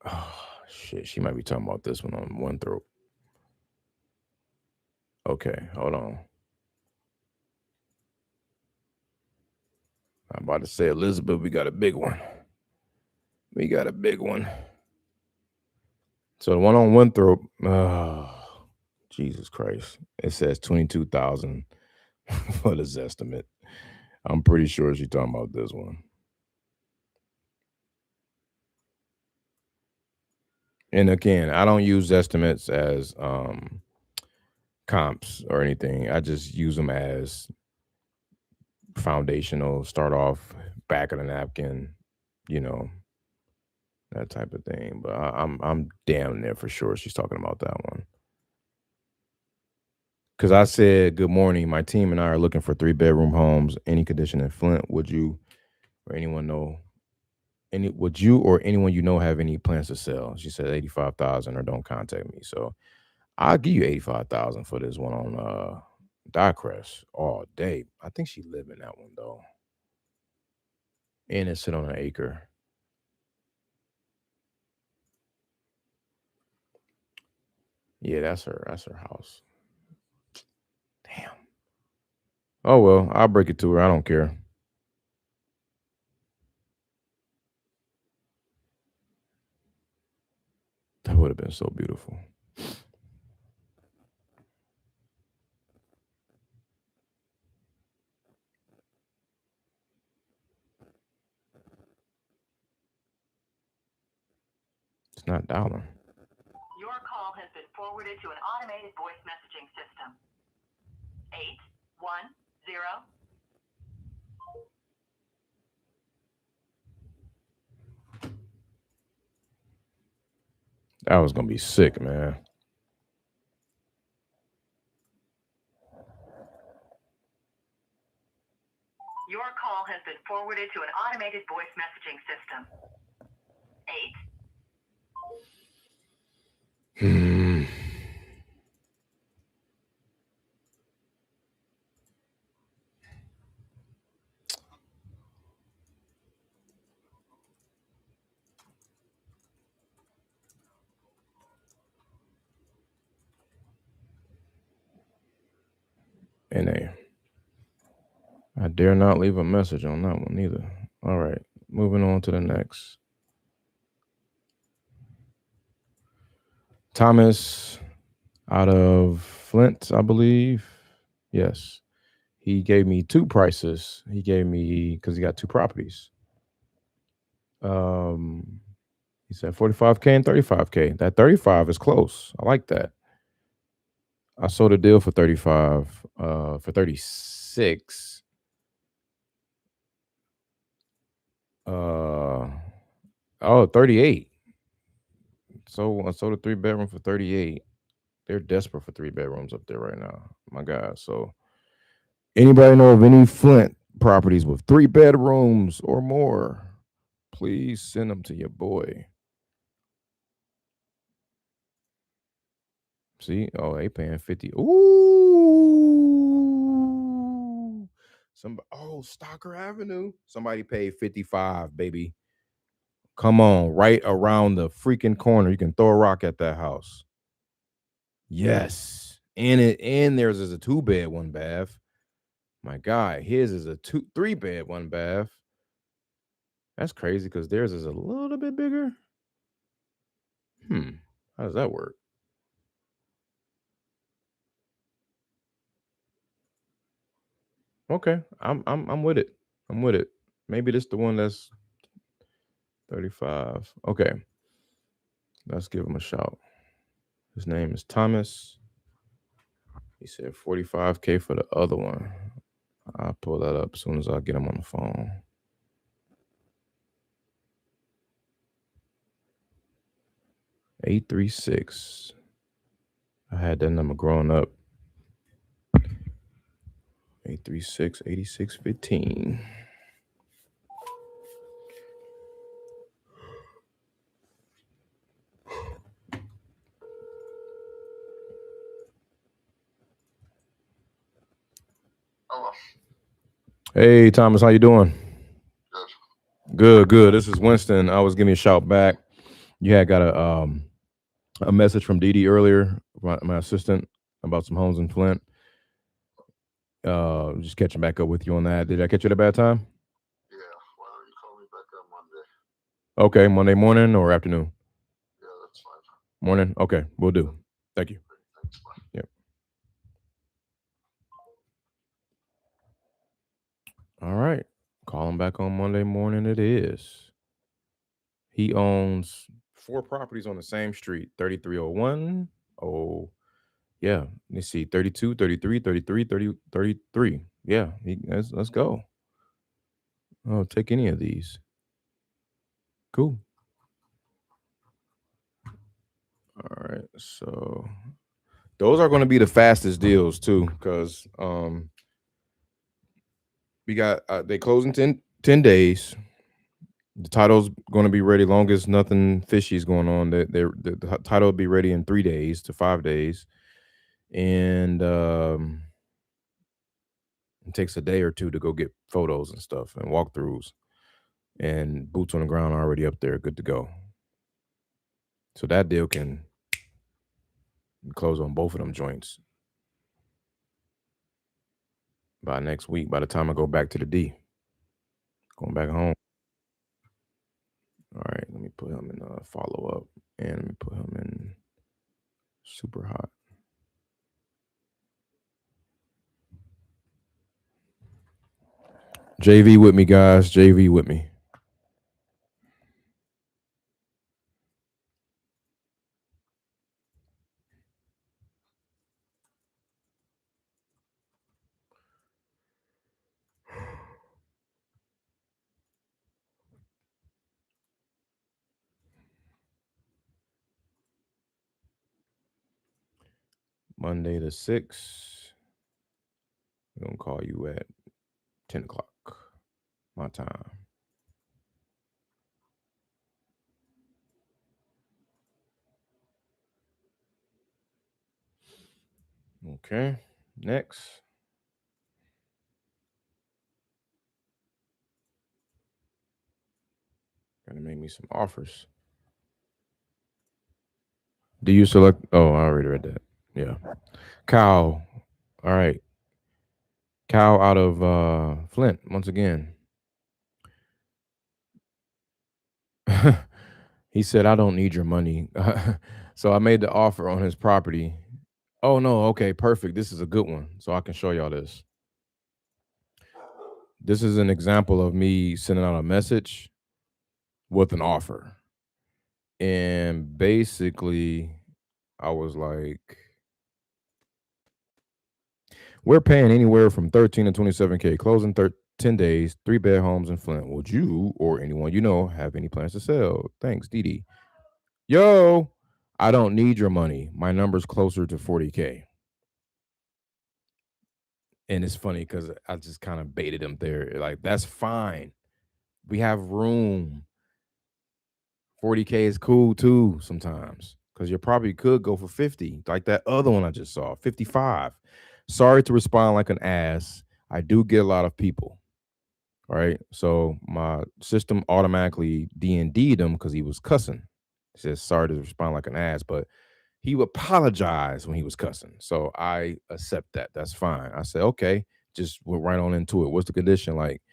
Oh, shit. She might be talking about this one on Winthrop. Okay, hold on. I'm about to say, Elizabeth, we got a big one. So the one on Winthrop, Jesus Christ. It says 22,000 for this estimate. I'm pretty sure she's talking about this one. And again, I don't use estimates as comps or anything. I just use them as foundational, start off, back of the napkin, that type of thing. But I'm damn near for sure she's talking about that one. Because I said, good morning. My team and I are looking for 3-bedroom homes, any condition in Flint. Would you or anyone have any plans to sell? She said 85,000 or don't contact me. So I'll give you 85,000 for this one on Crest all day. I think she live in that one though. And it's sit on an acre. Yeah, that's her house. Damn. Oh well, I'll break it to her. I don't care. That would have been so beautiful. It's not dialing. Your call has been forwarded to an automated voice messaging system. 810. That was gonna be sick, man. Your call has been forwarded to an automated voice messaging system. 8. NA. I dare not leave a message on that one either. All right, moving on to the next. Thomas out of Flint, I believe. Yes. He gave me 2 prices. He gave me, because he got 2 properties. He said 45K and 35K. That 35 is close. I like that. I sold a deal for 35, for 36. Oh, 38. So I sold a 3-bedroom for 38. They're desperate for 3 bedrooms up there right now. My God. So anybody know of any Flint properties with 3 bedrooms or more? Please send them to your boy. See? Oh, they paying 50. Ooh. Stocker Avenue. Somebody paid 55, baby. Come on, right around the freaking corner. You can throw a rock at that house. Yes. And theirs is a 2-bed, 1 bath. My God, his is a 3-bed, 1 bath. That's crazy because theirs is a little bit bigger. How does that work? Okay, I'm with it. I'm with it. Maybe this the one that's 35. Okay, let's give him a shout. His name is Thomas. He said 45K for the other one. I'll pull that up as soon as I get him on the phone. 836. I had that number growing up. 836-8615. Hello. Hey Thomas, how you doing? Good. Good. This is Winston. I was giving you a shout back. You had got a message from Dee Dee earlier, my assistant, about some homes in Flint. Just catching back up with you on that. Did I catch you at a bad time? Yeah. Why don't you call me back on Monday? Okay, Monday morning or afternoon? Yeah, that's fine. Morning? Okay, we'll do. Thank you. Thanks. Bye. Yep. All right. Call him back on Monday morning. It is. He owns 4 properties on the same street, 3301. Oh, yeah. Let's see, 32, 33, 33, 30, 33. Yeah, let's go. I'll take any of these. Cool. All right. So those are going to be the fastest deals too, because we got they close in 10 days. The title's going to be ready long as nothing fishy is going on. The title will be ready in 3 days to 5 days. And it takes a day or 2 to go get photos and stuff and walkthroughs. And boots on the ground are already up there, good to go. So that deal can close on both of them joints by next week, by the time I go back to the D. Going back home. All right, let me put him in follow-up, and let me put him in super hot. JV with me, guys. JV with me. Monday the 6th. We're going to call you at 10 o'clock my time. Okay, next. Gotta make me some offers. Do you select? Oh, I already read that. Yeah. Kyle. All right. Kyle out of Flint once again. He said, I don't need your money. So I made the offer on his property. Oh, no. Okay, perfect. This is a good one. So I can show y'all this. This is an example of me sending out a message with an offer. And basically, I was like, we're paying anywhere from 13 to 27K, closing 10 days, 3-bed homes in Flint. Would you or anyone you know have any plans to sell? Thanks, Dee. Yo, I don't need your money. My number's closer to 40K. And it's funny because I just kind of baited him there. Like, that's fine. We have room. 40K is cool too sometimes because you probably could go for 50, like that other one I just saw, 55. Sorry to respond like an ass. I do get a lot of people. All right. So my system automatically D&D'd him because he was cussing. He says, sorry to respond like an ass, but he would apologize when he was cussing. So I accept that. That's fine. I said, okay, just went right on into it. What's the condition like?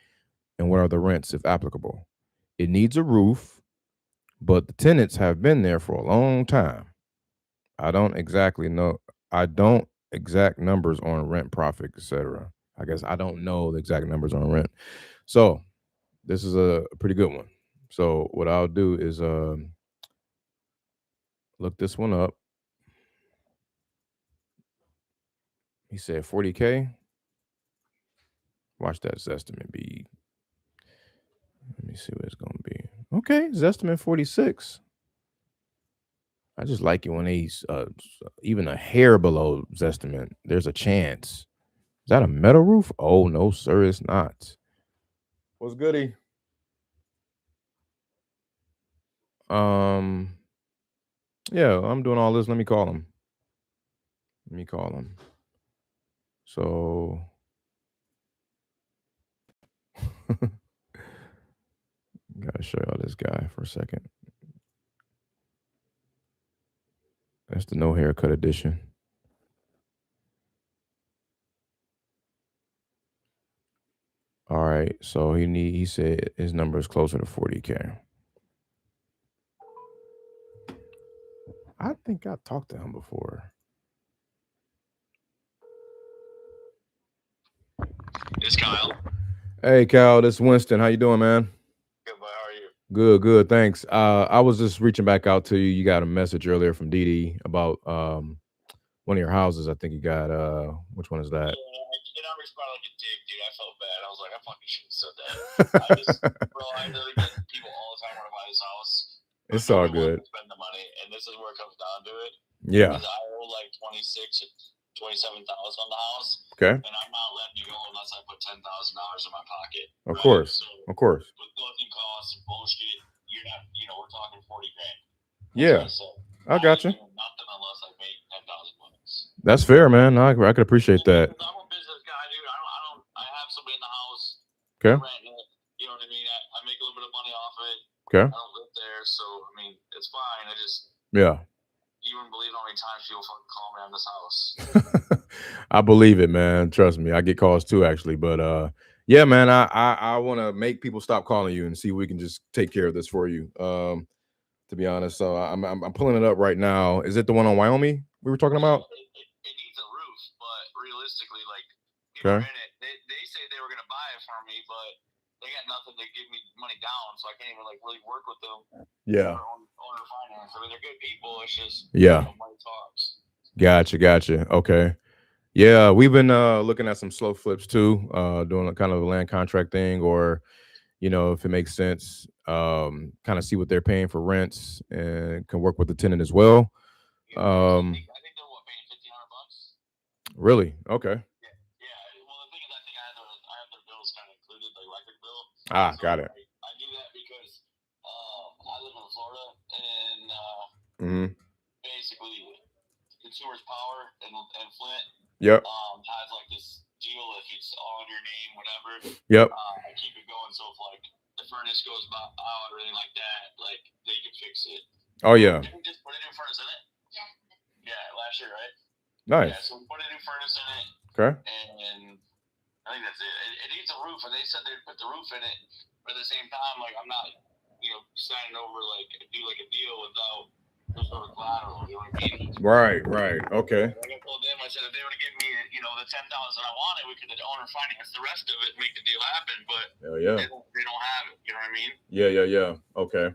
And what are the rents if applicable? It needs a roof, but the tenants have been there for a long time. I don't exactly know. I don't exact numbers on rent, profit, etc. I guess I don't know the exact numbers on rent. So this is a pretty good one. So what I'll do is look this one up. He said 40K. Watch that Zestimate be. Let me see what it's going to be. Okay, Zestimate 46. I just like it when he's even a hair below Zestimate. There's a chance. Is that a metal roof? Oh, no, sir, it's not. What's goody? Yeah, I'm doing all this. Let me call him. So gotta show y'all this guy for a second. That's the no haircut edition. All right, so he said his number is closer to 40K. I think I talked to him before. It's Kyle. Hey, Cal, this is Winston. How you doing, man? Good, boy. How are you? Good, thanks. I was just reaching back out to you. You got a message earlier from Dee about one of your houses. I think you got which one is that? Yeah, I responded like a dick, dude. I felt bad. I was like, I fucking should have said that. I literally get people all the time want to buy this house. It's all good. Spend the money, and this is where it comes down to it. Yeah. Because I owe like 26 or 27,000 on the house. Okay. And I'm not letting you go unless I put $10,000 in my pocket. Of course. So, of course. With closing costs and bullshit, you're not. We're talking 40 grand. Yeah. I got you. Nothing unless I make 10,000 bucks. That's fair, man. I could appreciate that. I'm a business guy, dude. I have somebody in the house. Okay. Renting it, you know what I mean? I make a little bit of money off of it. Okay. I don't live there, so I mean, it's fine. Yeah. You wouldn't believe how many times people fucking call me on this house. I believe it, man. Trust me. I get calls too, actually. But yeah, man, I want to make people stop calling you and see if we can just take care of this for you. To be honest, so I'm pulling it up right now. Is it the one on Wyoming we were talking about? It needs a roof, but realistically, like people in it, they say they were gonna buy it for me, but they got nothing to give me money down, so I can't even like really work with them. Yeah. Owner finance. I mean, they're good people. It's just money talks. Gotcha. Okay. Yeah, we've been looking at some slow flips too, doing a kind of a land contract thing, or if it makes sense, kind of see what they're paying for rents and can work with the tenant as well. I think they're paying $1,500. Really? Okay. Yeah. Well, the thing is, I think I have their bills kind of included, the electric bill. Got it. I do that because I live in Florida, and basically, Consumers Power and Flint. Yep. Has like this deal if it's on your name, whatever. Yep. I keep it going, so if like the furnace goes out or anything like that, like they can fix it. Oh yeah. Did we just put a new furnace in it? Yeah, last year, right? Nice. Yeah, so we put a new furnace in it. Okay. And I think that's it. It needs a roof, and they said they'd put the roof in it. But at the same time, like I'm not, signing over like do like a deal without some sort of collateral. You know what I mean? Right. Okay. Like I told them, I said if they were to give me, the 10,000 I wanted, we could owner finance the rest of it, and make the deal happen. But hell yeah, they don't have it. You know what I mean? Yeah. Okay.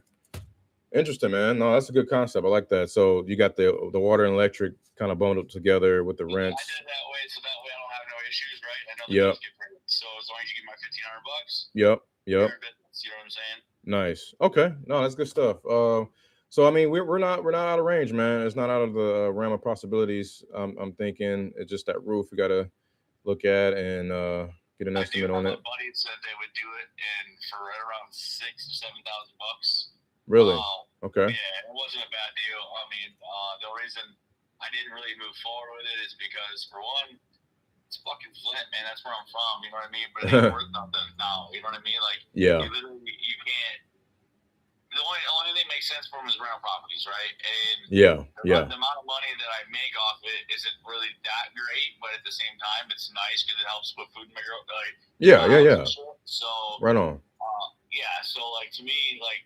Interesting, man. No, that's a good concept. I like that. So you got the water and electric kind of bundled together with the Yeah, I rents. did it that way, so that way I don't have no issues, right? I know the Yep. bills get paid. So as long as you give my $1,500, Yep. you're in business, you know what I'm saying? Nice. Okay. No, that's good stuff. So I mean, we're not out of range, man. It's not out of the realm of possibilities. I'm thinking it's just that roof we gotta look at and get an I do estimate have on a it. buddy that said they would do it and for right around $6,000 to $7,000. Really? Okay. Yeah, it wasn't a bad deal. I mean, the reason I didn't really move forward with it is because, for one, it's fucking Flint, man. That's where I'm from. You know what I mean? But it ain't worth nothing now. You know what I mean? Like, Yeah. you can't. The only thing that makes sense for them is rental properties, right? And Yeah. the amount of money that I make off it isn't really that great, but at the same time, it's nice because it helps put food in my girl. Like, Yeah. So Right on. yeah. So like to me, like,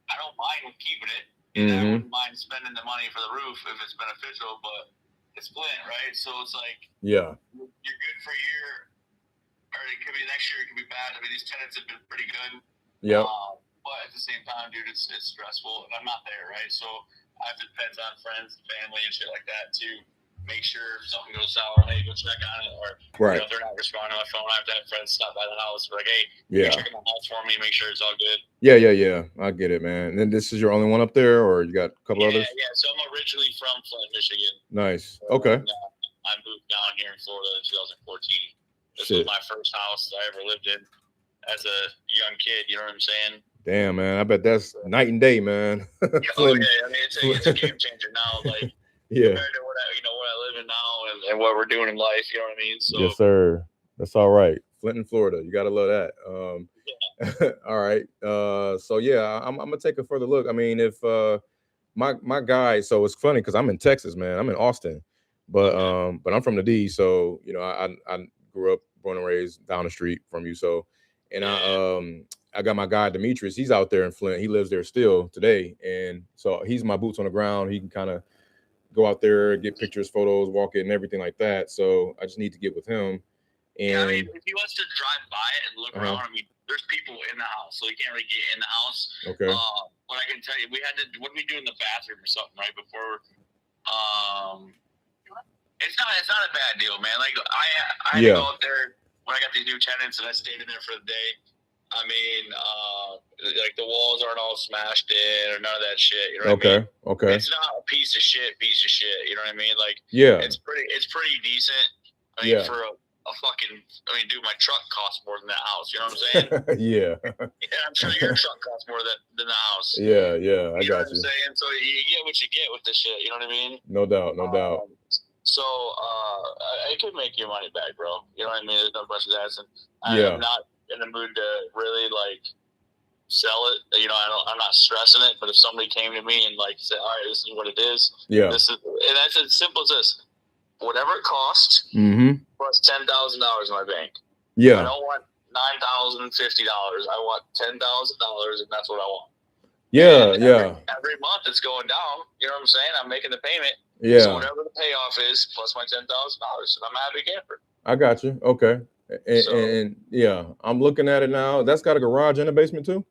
I don't mind keeping it, and I wouldn't mind spending the money for the roof if it's beneficial, but it's Flint, right? So it's like, Yeah. you're good for a year, or it could be next year, it could be bad. I mean, these tenants have been pretty good. Yeah. But at the same time, dude, it's stressful, and I'm not there, right? So I have to depend on friends, family, and shit like that to make sure if something goes sour, hey, go check on it, or Right. if they're not responding on my phone, I have to have friends stop by the house, like, hey, Yeah. check on the house for me, make sure it's all good. Yeah. I get it, man. And then this is your only one up there, or you got a couple others? Yeah. So I'm originally from Flint, Michigan. Nice. Okay. And, I moved down here in Florida in 2014. This Shit. was my first house I ever lived in as a young kid. You know what I'm saying? Damn, man. I bet that's night and day, man. I mean, it's a game changer now. Like, Yeah. compared to what I live in now and what we're doing in life. You know what I mean? So Yes, sir. That's all right. Flint and Florida. You gotta love that. All right. So yeah, I'm gonna take a further look. I mean, if my guy, so it's funny because I'm in Texas, man. I'm in Austin, but I'm from the D. So you know, I grew up, born and raised down the street from you. So, and I got my guy Demetrius. He's out there in Flint. He lives there still today, and so he's my boots on the ground. He can kind of go out there, get pictures, photos, walk it, and everything like that. So I just need to get with him. And yeah, I mean, if he wants to drive by it and look around, I mean, there's people in the house, so he can't really get in the house. Okay. But I can tell you, what did we do in the bathroom or something right before? It's not a bad deal, man. Like I had to go out there when I got these new tenants, and I stayed in there for the day. I mean, like the walls aren't all smashed in or none of that shit. You know what I mean? Okay. It's not a piece of shit. You know what I mean? Like, it's pretty decent. I mean, for a fucking, dude, my truck costs more than that house. You know what I'm saying? Yeah. Yeah, I'm sure your truck costs more than the house. Yeah, I you know got what I'm saying? So you get what you get with this shit. You know what I mean? No doubt. So it could make your money back, bro. You know what I mean? There's no questions asked. I'm not in the mood to really like sell it. You know, I'm not stressing it. But if somebody came to me and like said, "All right, this is what it is," and that's as simple as this: whatever it costs, plus $10,000 in my bank. Yeah, I don't want $9,050. I want $10,000, and that's what I want. Yeah. Every month it's going down. You know what I'm saying? I'm making the payment. Yeah. So whatever the payoff is, plus my $10,000, and I'm a happy camper. I got you. Okay. And yeah, I'm looking at it now. That's got a garage and a basement too?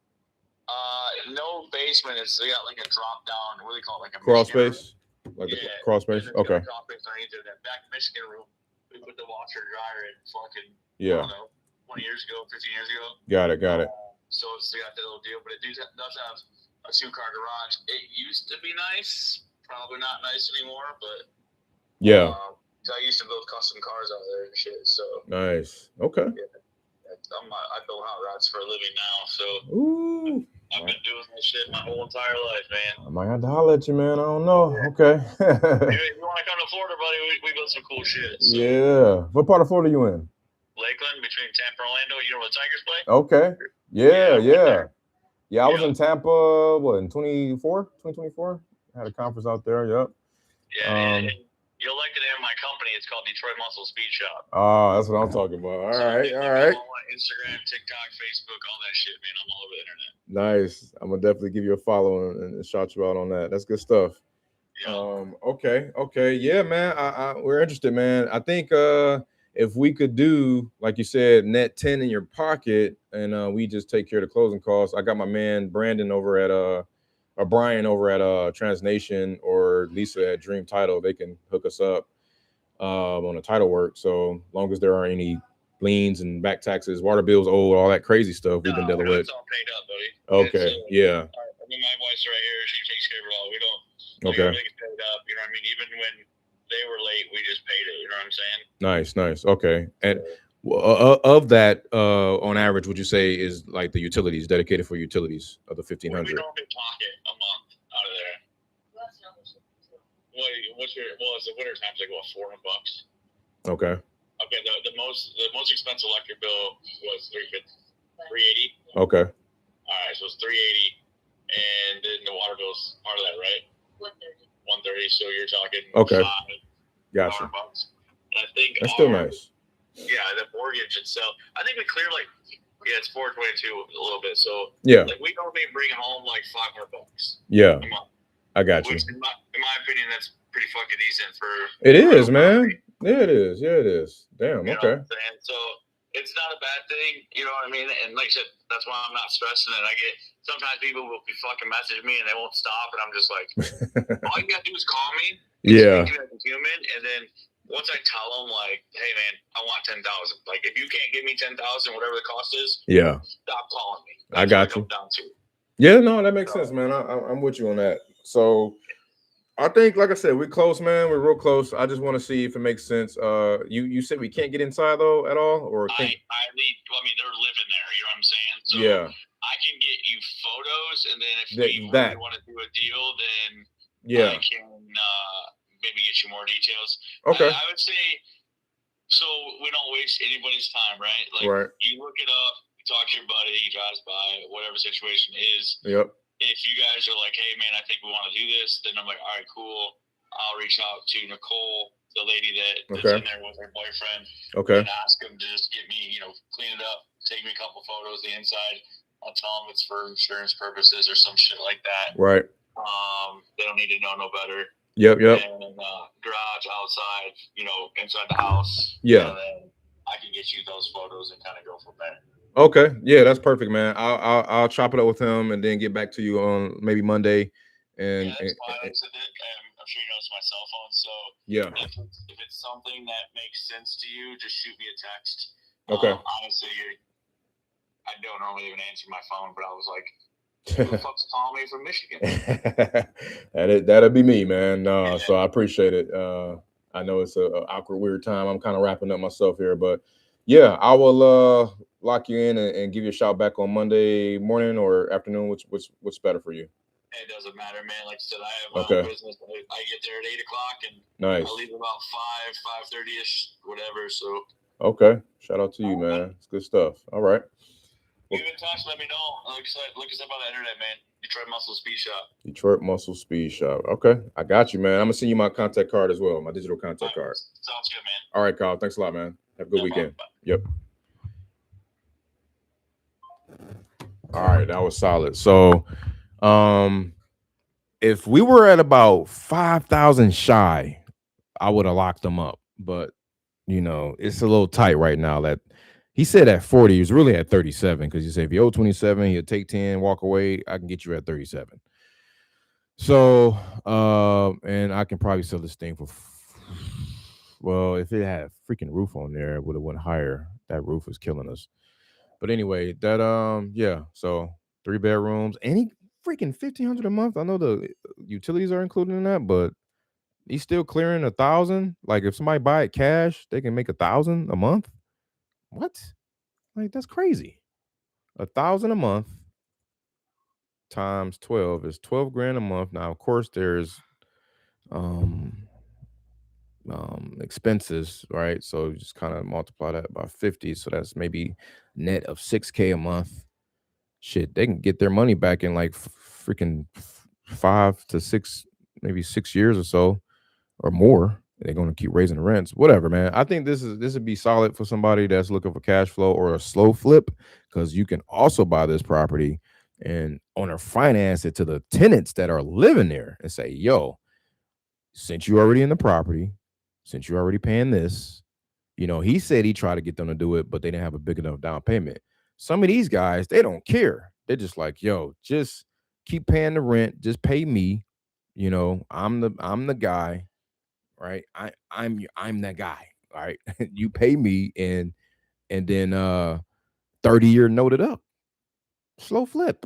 No basement. We got like a drop down. What do they call it? Like a crawl space? Like the crawl space? Okay. Crawl space underneath it. That back Michigan room, we put the washer and dryer in fucking, I don't know, 20 years ago, 15 years ago. Got it. So it's got that little deal, but it does have a 2-car garage. It used to be nice. Probably not nice anymore, but I used to build custom cars out there and shit. So nice. Okay. I build hot rods for a living now, so I've been doing that shit my whole entire life, man. I might have to holler at you, man. I don't know. Okay. If you want to come to Florida, buddy, we built some cool shit. So. Yeah. What part of Florida are you in? Lakeland, between Tampa and Orlando. You know where the Tigers play? Okay. Yeah, I was in Tampa, in 2024? I had a conference out there, Yeah, you'll like the name of my company. It's called Detroit Muscle Speed Shop. Oh, that's what I'm talking about. All right. Instagram, TikTok, Facebook, all that shit, man. I'm all over the internet. Nice. I'm going to definitely give you a follow and shout you out on that. That's good stuff. Yeah. Okay. Yeah, man. We're interested, man. I think if we could do, like you said, net 10 in your pocket, and we just take care of the closing costs. I got my man Brandon over at or Brian over at Transnation, or Lisa at Dream Title. They can hook us up on the title work. So long as there aren't any liens and back taxes, water bills owed, all that crazy stuff we've been dealing with. It's all paid up, buddy. Okay, yeah. I mean, my wife's right here. She takes care of it all. We don't. Okay. Everything's paid up. You know what I mean? Even when they were late, we just paid it. You know what I'm saying? Nice. Okay. And of that, on average, would you say is like the utilities, dedicated for utilities of the 1,500? We don't pocket a month out of there. What's your? Well, it's the winter time. It's like what, $400? Okay. Okay. The most expensive electric bill was $380. Okay. All right, so it's $380, and then the water bill's part of that, right? $130. So you're talking okay. Gotcha. $500. And I think that's still nice. Yeah, the mortgage itself. I think we clear like it's $422 a little bit. So yeah, like we don't even bring home like $500. Yeah, I got you. Which in my opinion, that's pretty fucking decent for. It is, man. Yeah, it is. Yeah, it is. Damn. You okay. know what I'm saying? So it's not a bad thing, you know what I mean? And like I said, that's why I'm not stressing it. I get sometimes people will be fucking message me and they won't stop, and I'm just like, all you gotta do is call me. Yeah. Speak to me like a human, and then once I tell them like, hey man, I want 10,000. Like if you can't give me 10,000, whatever the cost is, yeah, stop calling me. That's I got you. Down to. Yeah, no, that makes sense, man. I'm with you on that. So I think, like I said, we're close, man. We're real close. I just want to see if it makes sense. You said we can't get inside though at all, or I mean, they're living there. You know what I'm saying? So yeah, I can get you photos, and then if you really want to do a deal, then yeah, I can maybe get you more details. Okay. I would say so we don't waste anybody's time, right? Like right. You look it up, you talk to your buddy, he drives by, whatever situation is. Yep. If you guys are like, hey man, I think we want to do this, then I'm like, all right, cool. I'll reach out to Nicole, the lady that's in there with her boyfriend. Okay. And ask him to just get me, clean it up, take me a couple photos of the inside. I'll tell them it's for insurance purposes or some shit like that. Right. They don't need to know no better. Yep. And garage outside, inside the house. Yeah. And then I can get you those photos and kind of go from there. Okay. Yeah, that's perfect, man. I'll chop it up with him and then get back to you on maybe Monday. And yeah, that's fine. I'm sure you know it's my cell phone. So yeah, if it's something that makes sense to you, just shoot me a text. Okay. Honestly, I don't normally even answer my phone, but I was like, who the fuck's calling me from Michigan? That'll be me, man. So I appreciate it. I know it's a awkward, weird time. I'm kind of wrapping up myself here, but yeah, I will lock you in and give you a shout back on Monday morning or afternoon. What's better for you? It doesn't matter, man. Like I said, I have my own business. I get there at 8 o'clock and nice. I leave about 5:30ish, whatever. So okay, shout out to you, man. It's good stuff. All right. Keep in touch. Let me know. Like I said, look us up on the internet, man. Detroit Muscle Speed Shop. Detroit Muscle Speed Shop. Okay, I got you, man. I'm gonna send you my contact card as well, my digital contact card. Sounds good, man. All right, Kyle. Thanks a lot, man. Have a good weekend. Yep. All right, that was solid. So, if we were at about 5,000 shy, I would have locked them up. But it's a little tight right now. That he said at 40, he was really at 37 because he said if you owe 27, he'll take 10, walk away. I can get you at 37. So, and I can probably sell this thing for. Well, if it had a freaking roof on there, it would have went higher. That roof is killing us. But anyway, that yeah. So 3 bedrooms, any freaking $1,500 a month. I know the utilities are included in that, but he's still clearing 1,000. Like if somebody buy it cash, they can make 1,000 a month. What? Like that's crazy. 1,000 a month times 12 is 12 grand a month. Now, of course, there's expenses, right? So just kind of multiply that by 50. So that's maybe net of $6K a month. Shit, they can get their money back in like freaking 5 to 6, maybe 6 years or so or more. They're going to keep raising the rents, whatever, man. I think this would be solid for somebody that's looking for cash flow or a slow flip, because you can also buy this property and owner finance it to the tenants that are living there and say, yo, since you're already in the property, since you're already paying this, You know, he said he tried to get them to do it, but they didn't have a big enough down payment. Some of these guys, they don't care. They're just like, yo, just keep paying the rent, just pay me. You know, I'm the guy, right? I'm that guy, all right? You pay me and then 30-year noted up. Slow flip.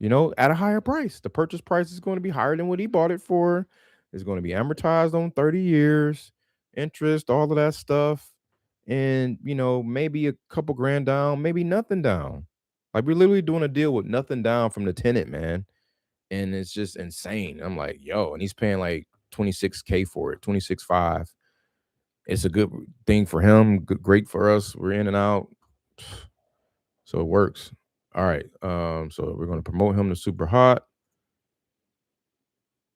You know, at a higher price. The purchase price is going to be higher than what he bought it for. It's going to be amortized on 30 years, interest, all of that stuff. And, you know, maybe a couple grand down, maybe nothing down. Like, we're literally doing a deal with nothing down from the tenant, man. And it's just insane. I'm like, yo, and he's paying like 26K for it, 26.5. It's a good thing for him, great for us. We're in and out. So it works. All right. So we're gonna promote him to super hot.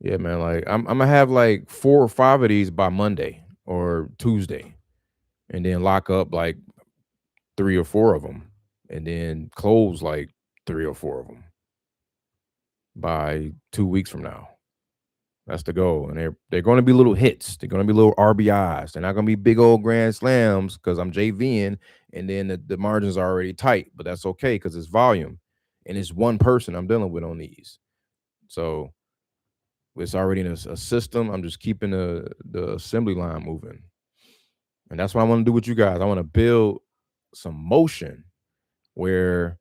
Yeah, man. Like I'm gonna have like 4 or 5 of these by Monday or Tuesday, and then lock up like 3 or 4 of them, and then close like 3 or 4 of them by 2 weeks from now. That's the goal. And they're going to be little hits. They're going to be little RBIs. They're not going to be big old grand slams because I'm JVing, and then the margins are already tight. But that's okay because it's volume, and it's one person I'm dealing with on these. So it's already in a system. I'm just keeping the assembly line moving. And that's what I want to do with you guys. I want to build some motion where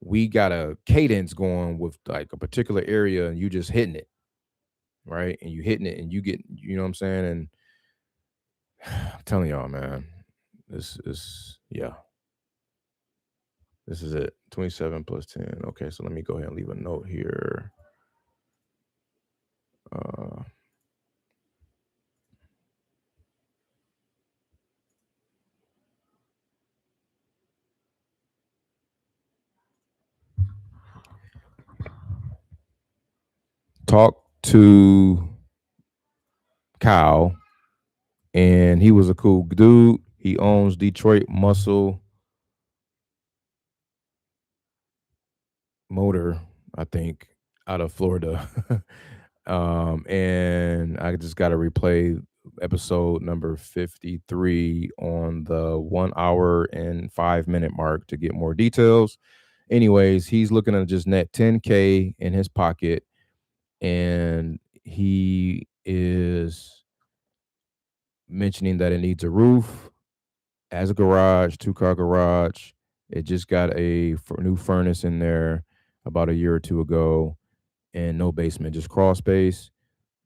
we got a cadence going with like a particular area and you just hitting it. Right. And you hitting it and you get, you know what I'm saying? And I'm telling y'all, man, this is, yeah. This is it. 27 plus 10. Okay. So let me go ahead and leave a note here. Talk to Kyle, and he was a cool dude. He owns Detroit Muscle Motor, I think, out of Florida. And I just got to replay episode number 53 on the 1 hour and 5 minute mark to get more details. Anyways, he's looking at just net 10K in his pocket, and he is mentioning that it needs a roof, as a garage, 2-car garage. It just got a new furnace in there about a year or 2 ago, and no basement, just crawl space.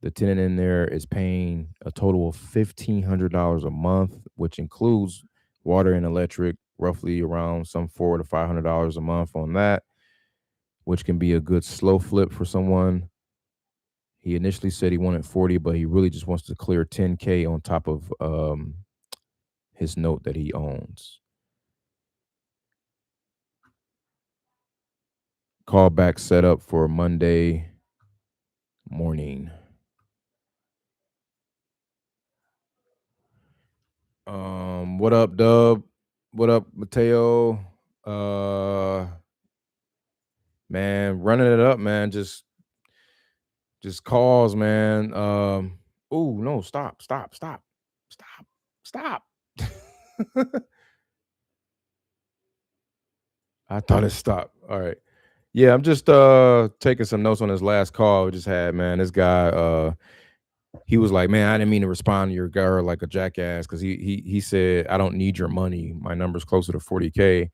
The tenant in there is paying a total of $1,500 a month, which includes water and electric, roughly around some $400 to $500 a month on that, which can be a good slow flip for someone. He initially said he wanted 40, but he really just wants to clear 10K on top of his note that he owns. Callback set up for Monday morning. What up, Dub? What up, Mateo? Man, running it up, man. Just calls, man. Oh no, stop. I thought it stopped. All right. Yeah, I'm just taking some notes on this last call we just had, man. This guy, he was like, man, I didn't mean to respond to your girl like a jackass, because he said, I don't need your money. My number's closer to 40K.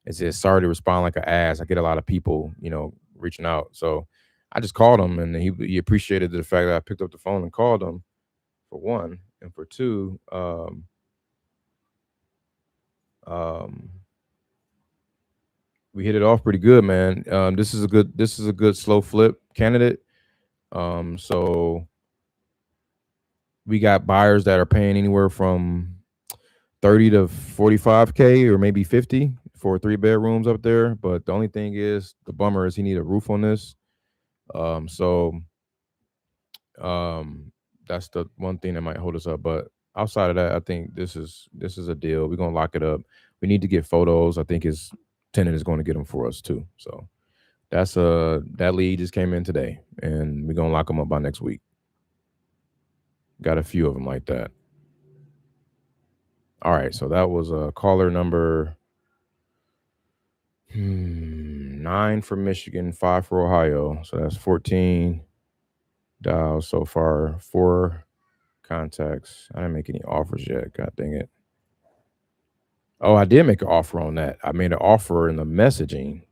It says, sorry to respond like an ass. I get a lot of people, you know, reaching out. So I just called him, and he appreciated the fact that I picked up the phone and called him, for one. And for two, we hit it off pretty good, man. This is a good slow flip candidate. So we got buyers that are paying anywhere from 30 to 45K or maybe 50 for 3 bedrooms up there. But the only thing is, the bummer is he need a roof on this. That's the one thing that might hold us up. But outside of that, I think this is a deal. We're gonna lock it up. We need to get photos. I think his tenant is going to get them for us too. So that's that lead just came in today, and we're gonna lock them up by next week. Got a few of them like that. All right, so that was a caller number 9 for Michigan, 5 for Ohio. So that's 14 dials so far, 4 contacts. I didn't make any offers yet. God dang it. Oh, I did make an offer on that. I made an offer in the messaging.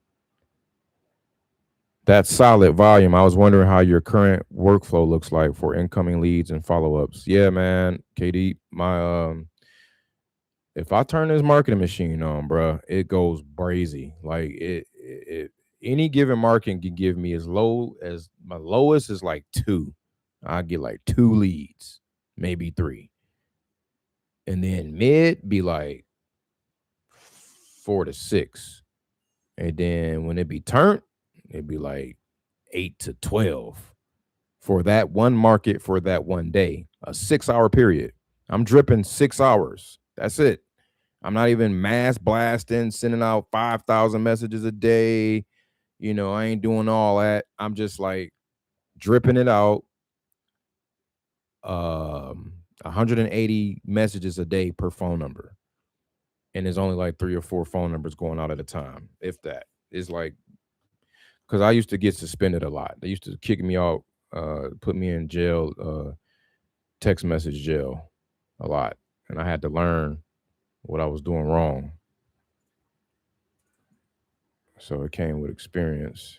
That's solid volume. I was wondering how your current workflow looks like for incoming leads and follow-ups. Yeah, man, KD, my if I turn this marketing machine on, bro, it goes brazy. Like it any given market can give me as low as my lowest is like 2. I get like 2 leads, maybe 3. And then mid be like 4 to 6. And then when it be turned, it'd be like 8 to 12 for that one market for that one day, a 6-hour period. I'm dripping 6 hours. That's it. I'm not even mass blasting, sending out 5,000 messages a day. You know, I ain't doing all that. I'm just like dripping it out. 180 messages a day per phone number. And there's only like 3 or 4 phone numbers going out at a time, if that. It's like, because I used to get suspended a lot. They used to kick me out, put me in jail, text message jail a lot. And I had to learn what I was doing wrong. So it came with experience.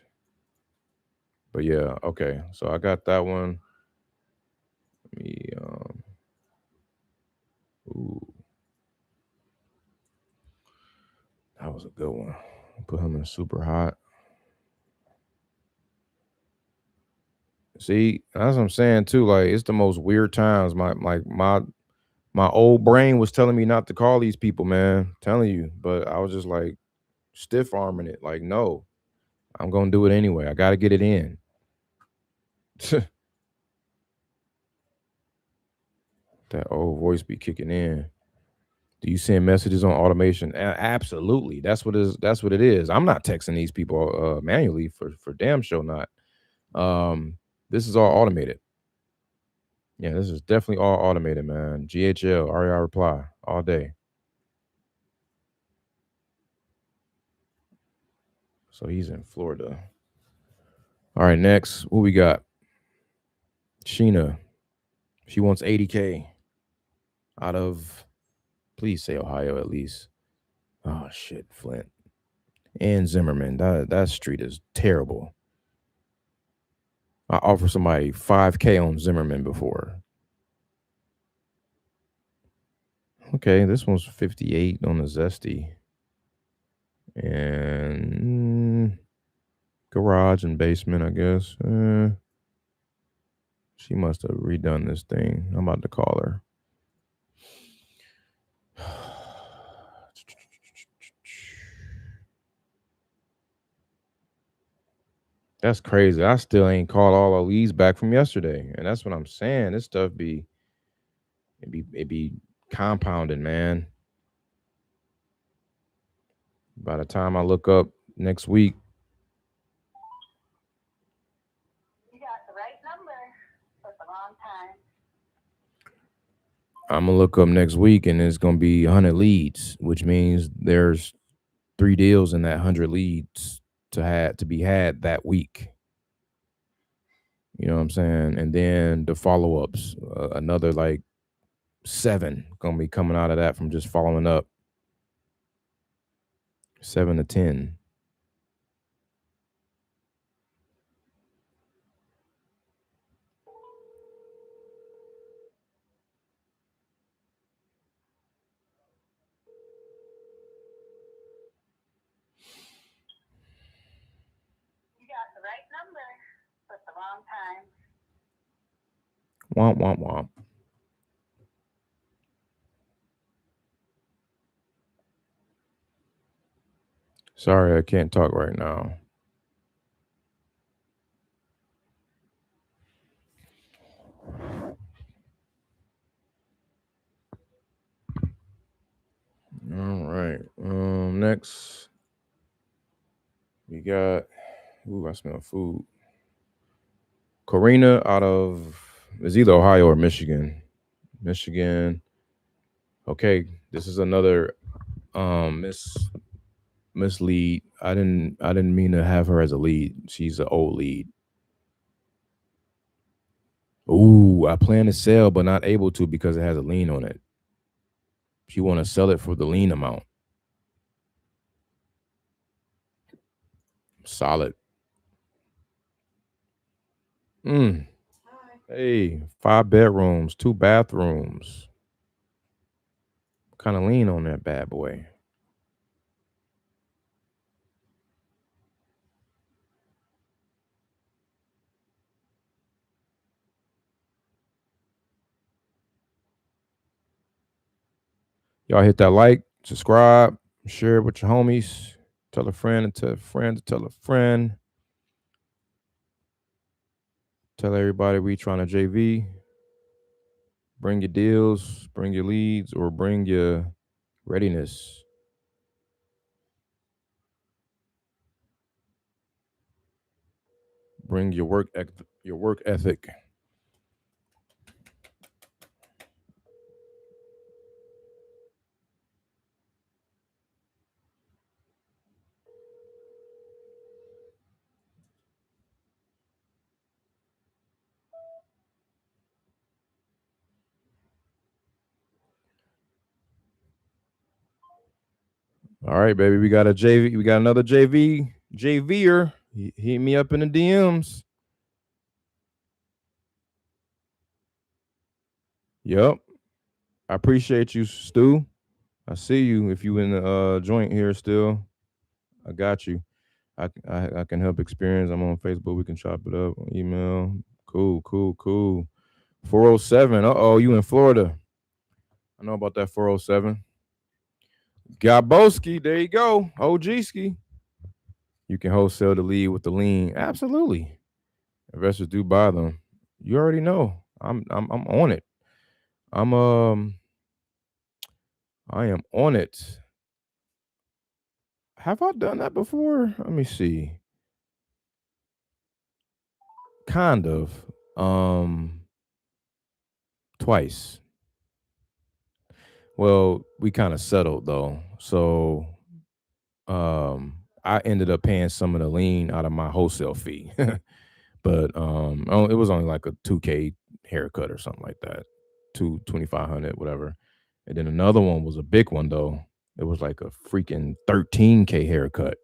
But yeah, okay. So I got that one. Let me ooh. That was a good one. Put him in super hot. See, that's what I'm saying too. Like it's the most weird times. My old brain was telling me not to call these people, man. I'm telling you. But I was just like stiff arming it. Like, no, I'm gonna do it anyway. I gotta get it in. That old voice be kicking in. Do you send messages on automation? Absolutely. That's what it is. I'm not texting these people manually for damn sure not. This is all automated. Yeah, this is definitely all automated, man. GHL, REI reply all day. So he's in Florida. All right, next, what we got? Sheena. She wants 80K out of, please say Ohio at least. Oh shit, Flint. And Zimmerman. That street is terrible. I offered somebody 5K on Zimmerman before. Okay, this one's 58 on the Zesty. And garage and basement, I guess. She must have redone this thing. I'm about to call her. That's crazy. I still ain't called all the leads back from yesterday. And that's what I'm saying. This stuff be compounding, man. By the time I look up next week. You got the right number for the long time. I'm gonna look up next week and it's gonna be 100 leads, which means there's 3 deals in that 100 leads to be had that week. You know what I'm saying? And then the follow-ups, another like 7 gonna be coming out of that from just following up. 7 to 10. You got the right number but the wrong time. Womp, womp, womp. Sorry, I can't talk right now. All right. Next we got. Ooh, I smell food. Karina out of, it's either Ohio or Michigan. Michigan. Okay, this is another Miss Lead. I didn't mean to have her as a lead. She's an old lead. Ooh, I plan to sell but not able to because it has a lien on it. She want to sell it for the lien amount. Solid. Hey, 5 bedrooms, 2 bathrooms. What kind of lien on that bad boy? Y'all hit that like, subscribe, share it with your homies. Tell a friend and tell a friend to tell a friend. Tell everybody we trying to JV. Bring your deals, bring your leads, or bring your readiness. Bring your work ethic. All right, baby. We got a JV. We got another JVer. Hit me up in the DMs. Yep. I appreciate you, Stu. I see you. If you in the joint here still, I got you. I can help experience. I'm on Facebook. We can chop it up on email. Cool. 407. Uh-oh, you in Florida. I know about that 407. Gaboski, there you go. OG ski. You can wholesale the lead with the lien. Absolutely. Investors do buy them. You already know. I'm on it. I am on it. Have I done that before? Let me see. Kind of. Twice. Well, we kind of settled though. So I ended up paying some of the lien out of my wholesale fee. But it was only like a 2K haircut or something like that. 2,500, whatever. And then another one was a big one though. It was like a freaking 13K haircut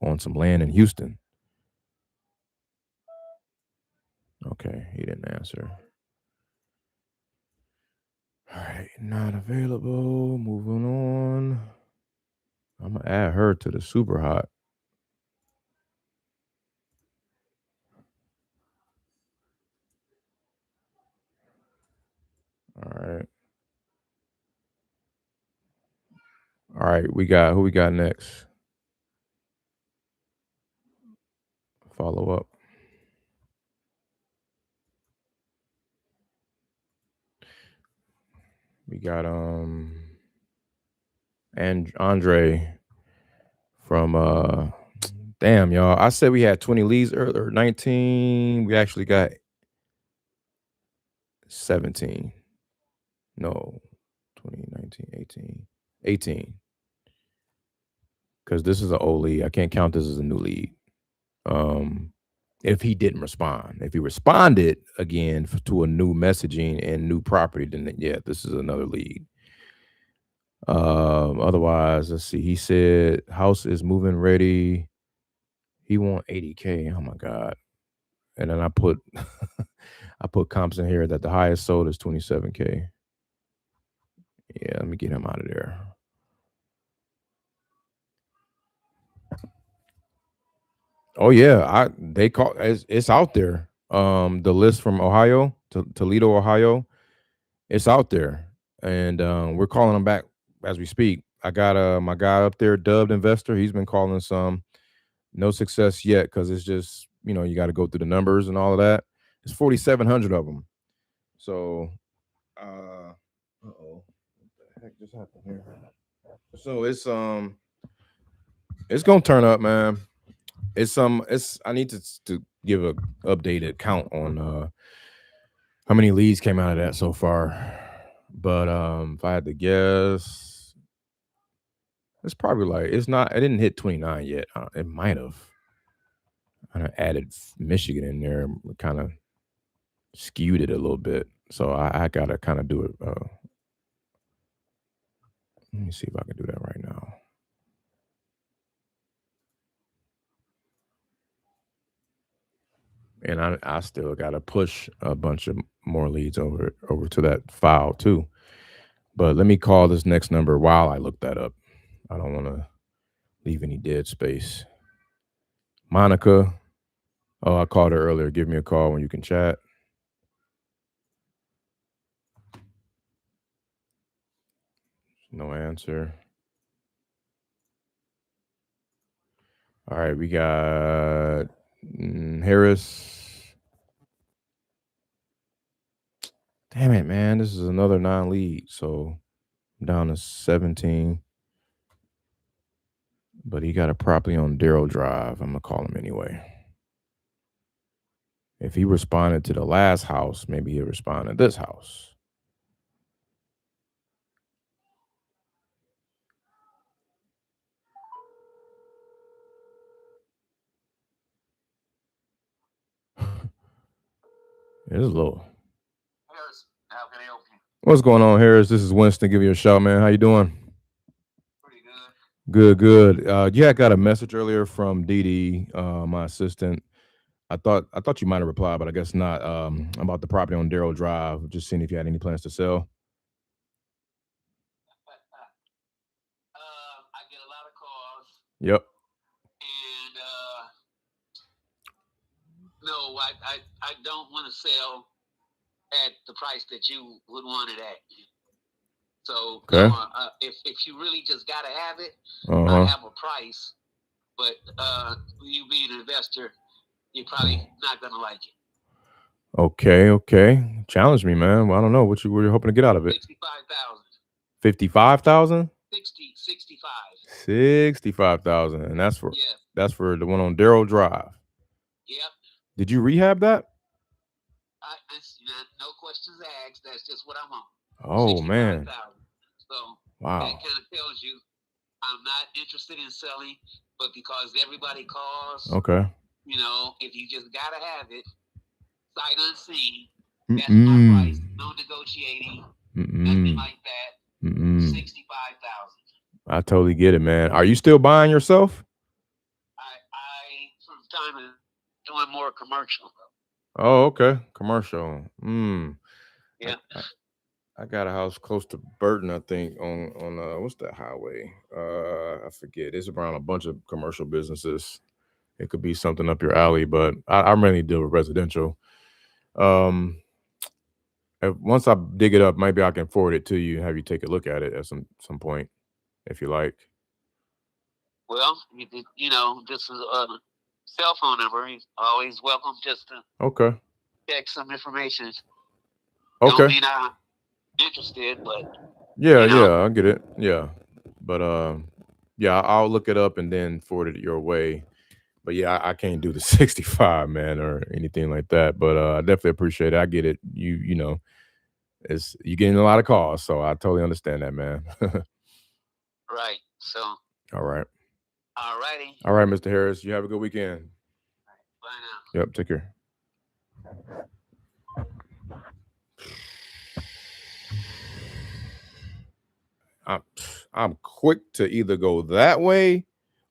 on some land in Houston. Okay, he didn't answer. All right, not available. Moving on. I'm gonna add her to the super hot. All right, we got who we got next? Follow up. We got and Andre from damn y'all. I said we had 20 leads earlier, 19. We actually got 17. No, 20, 19, 18. 18. Because this is an old lead. I can't count this as a new lead. If he didn't respond. If he responded again to a new messaging and new property, then yeah, this is another lead. Otherwise, let's see. He said house is moving ready. He want 80K. Oh my God. And then I put I put comps in here that the highest sold is 27K. Yeah, let me get him out of there. Oh yeah, they call it's out there. The list from Ohio to Toledo, Ohio, it's out there, and we're calling them back as we speak. I got my guy up there, dubbed investor. He's been calling some. No success yet because it's just you got to go through the numbers and all of that. It's 4,700 of them. So, uh-oh, what the heck just happened here? So it's gonna turn up, man. I need to give a updated count on how many leads came out of that so far. But if I had to guess, it's probably like it didn't hit 29 yet. It might have. I added Michigan in there, kind of skewed it a little bit. So I gotta kind of do it. Let me see if I can do that right now. And I still gotta push a bunch of more leads over to that file too. But let me call this next number while I look that up. I don't want to leave any dead space. Monica. Oh, I called her earlier. Give me a call when you can chat. No answer. All right, we got Harris. Damn it, man. This is another non-lead. So I'm down to 17. But he got a property on Darrell Drive. I'm going to call him anyway. If he responded to the last house, maybe he'll respond to this house. It is low. Harris, how can I help you? What's going on, Harris? This is Winston. Give you a shout, man. How you doing? Pretty good. Good. Yeah, I got a message earlier from Dee Dee, my assistant. I thought you might have replied, but I guess not. About the property on Darrell Drive. Just seeing if you had any plans to sell. I get a lot of calls. Yep. And no, I don't want to sell at the price that you would want it at. So Okay. no, if you really just gotta have it, Uh-huh. I have a price. But you being an investor, you're probably not gonna like it. Okay. Challenge me, man. Well, I don't know what you were hoping to get out of it. 65,000. 55,000? 65. 65,000, and that's for the one on Darrell Drive. Yep. Did you rehab that? No questions asked. That's just what I'm on. Oh man. So wow. That kind of tells you I'm not interested in selling, but because everybody calls, okay. You know, if you just gotta have it, sight unseen. That's my price. No negotiating. Nothing like that. 65,000. I totally get it, man. Are you still buying yourself? I from time to doing more commercial. Oh, okay. Commercial. Yeah. I got a house close to Burton, I think, on what's that highway? I forget. It's around a bunch of commercial businesses. It could be something up your alley, but I mainly deal with residential. Once I dig it up, maybe I can forward it to you and have you take a look at it at some point, if you like. Well, you know, this is a cell phone number. He's always welcome just to check some information. Okay. Don't mean I'm interested, but yeah, I get it. Yeah, but yeah, I'll look it up and then forward it your way. But yeah, I can't do the 65, man, or anything like that. But I definitely appreciate it. I get it. You know, you're getting a lot of calls, so I totally understand that, man. Right. So. All right. All righty. All right, Mr. Harris. You have a good weekend. Bye now. Yep. Take care. I'm quick to either go that way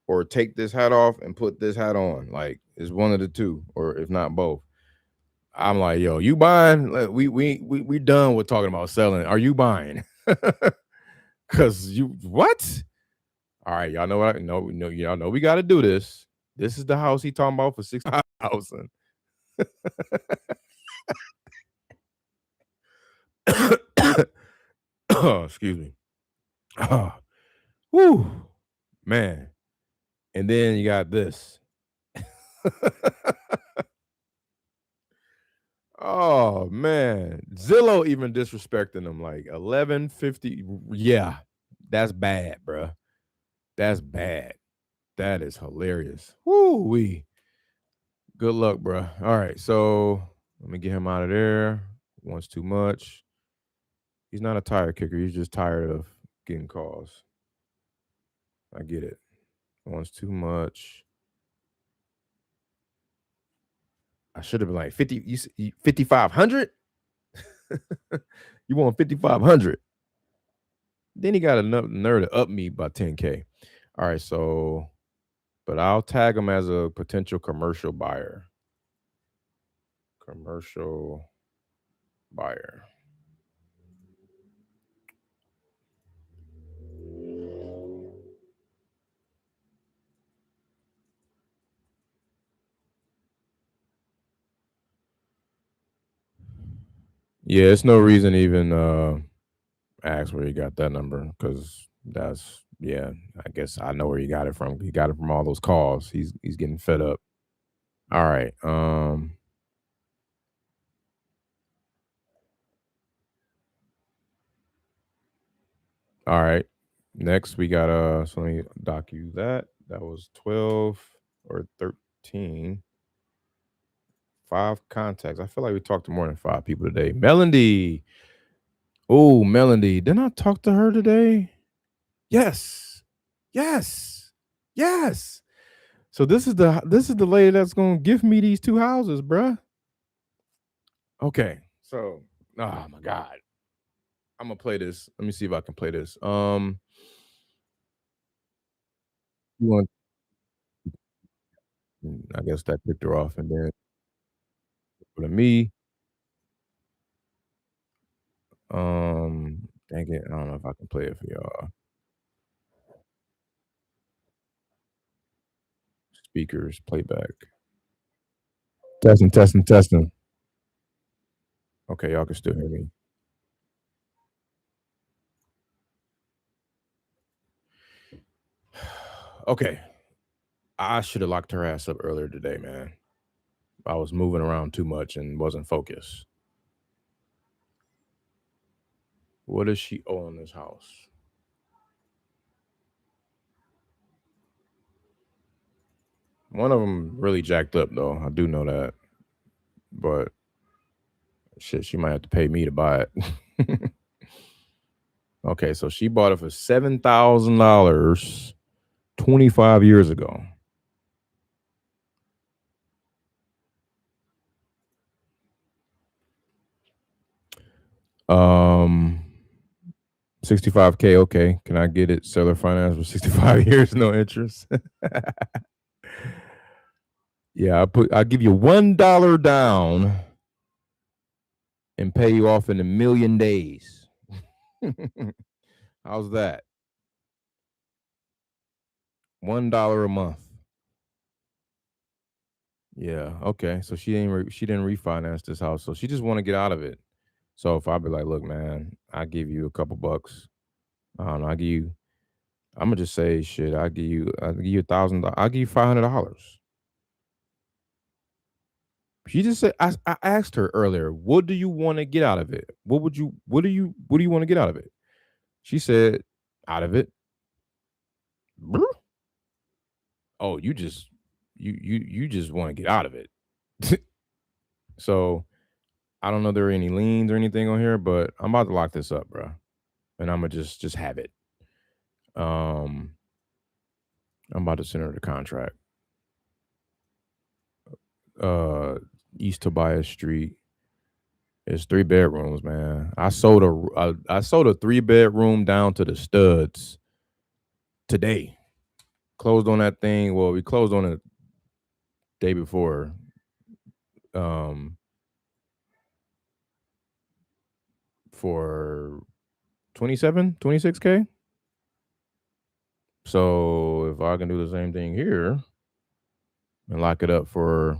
or take this hat off and put this hat on. Like it's one of the two, or if not both. I'm like, yo, you buying? We done with talking about selling. Are you buying? Cause you what? All right, y'all know what? No, y'all know we got to do this. This is the house he talking about for 65,000. Oh, excuse me. Oh, whoo, man. And then you got this. Oh man, Zillow even disrespecting them like 1150. Yeah, that's bad, bro. That's bad. That is hilarious. Woo-wee. Good luck, bro. All right, so let me get him out of there. Once too much. He's not a tire kicker. He's just tired of getting calls. I get it. Wants too much. I should have been like 5,500. You want 5,500? Then he got a nerve to up me by 10K. All right, so, but I'll tag him as a potential commercial buyer. Commercial buyer. Yeah, it's no reason to even ask where he got that number, because that's, yeah, I guess I know where he got it from. He got it from all those calls. He's getting fed up. All right. All right. Next we got so let me dock you that. That was 12 or 13. 5 contacts. I feel like we talked to more than 5 people today. Melody. Oh, Melody. Didn't I talk to her today? Yes. Yes. Yes. So this is the lady that's gonna give me these 2 houses, bruh. Okay. So, oh my God. I'm gonna play this. Let me see if I can play this. You want, I guess that picked her off, and then for me, dang it, I don't know if I can play it for y'all. Speakers, playback. Testing. Okay, y'all can still hear me. Okay. I should have locked her ass up earlier today, man. I was moving around too much and wasn't focused. What does she owe on this house? One of them really jacked up, though. I do know that. But shit, she might have to pay me to buy it. Okay, so she bought it for $7,000 25 years ago. Um, 65K. Okay, can I get it? Seller finance for 65 years, no interest. Yeah, I'll give you $1 down and pay you off in 1,000,000 days. How's that? $1 a month. Yeah. Okay. So she didn't refinance this house, so she just want to get out of it. So if I be like, look, man, I give you a couple bucks. I don't know. I'm gonna just say shit. I'll give you $1,000. I'll give you $500. She just said, I asked her earlier, what do you want to get out of it? What do you want to get out of it? She said, out of it. Oh, you just want to get out of it. So I don't know if there are any liens or anything on here, but I'm about to lock this up, bro. And I'm gonna just have it. I'm about to send her the contract. East Tobias Street. It's 3 bedrooms, man. I sold a 3-bedroom down to the studs today. Closed on that thing. Well, we closed on it day before. For 26K. So if I can do the same thing here and lock it up for,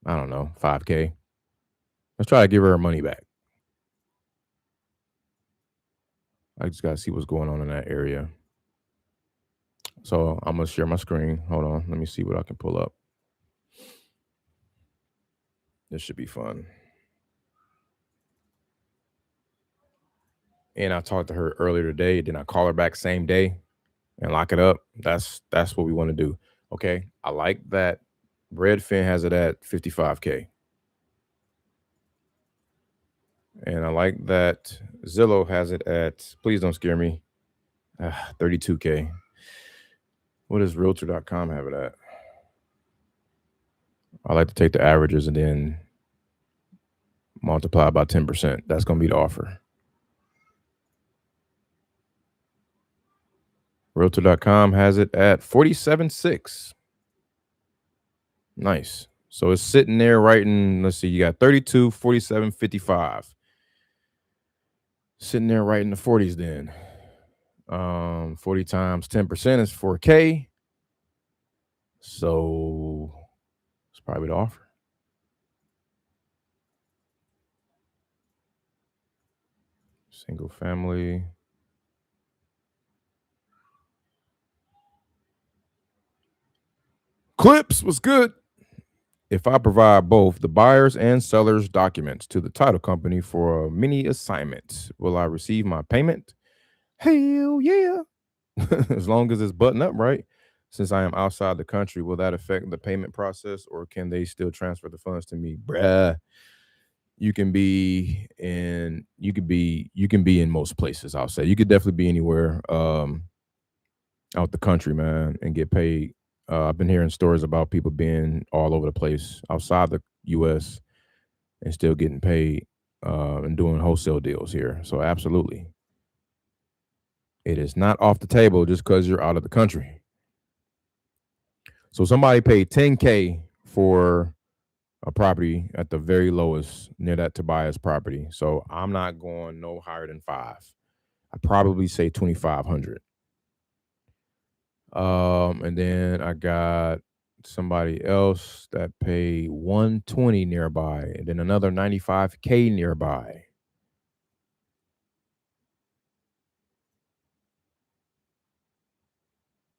I don't know, 5K. Let's try to give her her money back. I just gotta see what's going on in that area. So I'm gonna share my screen. Hold on, let me see what I can pull up. This should be fun. And I talked to her earlier today. Then I call her back same day and lock it up. That's what we want to do. Okay, I like that. Redfin has it at 55K. And I like that Zillow has it at, please don't scare me, 32K. What does Realtor.com have it at? I like to take the averages and then multiply by 10%. That's going to be the offer. Realtor.com has it at 47.6. Nice. So it's sitting there right in, let's see, you got 32, 47, 55. Sitting there right in the 40s then. 40 times 10% is 4K. So it's probably the offer. Single family. Clips was good. If I provide both the buyer's and seller's documents to the title company for a mini assignment, will I receive my payment? Hell yeah. As long as it's buttoned up right. Since I am outside the country, will that affect the payment process, or can they still transfer the funds to me? Bruh. You can be in most places, I'll say. You could definitely be anywhere out the country, man, and get paid. I've been hearing stories about people being all over the place outside the US and still getting paid and doing wholesale deals here. So absolutely. It is not off the table just because you're out of the country. So somebody paid 10K for a property at the very lowest near that Tobias property. So I'm not going no higher than 5. I probably say 2,500. And then I got somebody else that paid 120 nearby, and then another 95K nearby.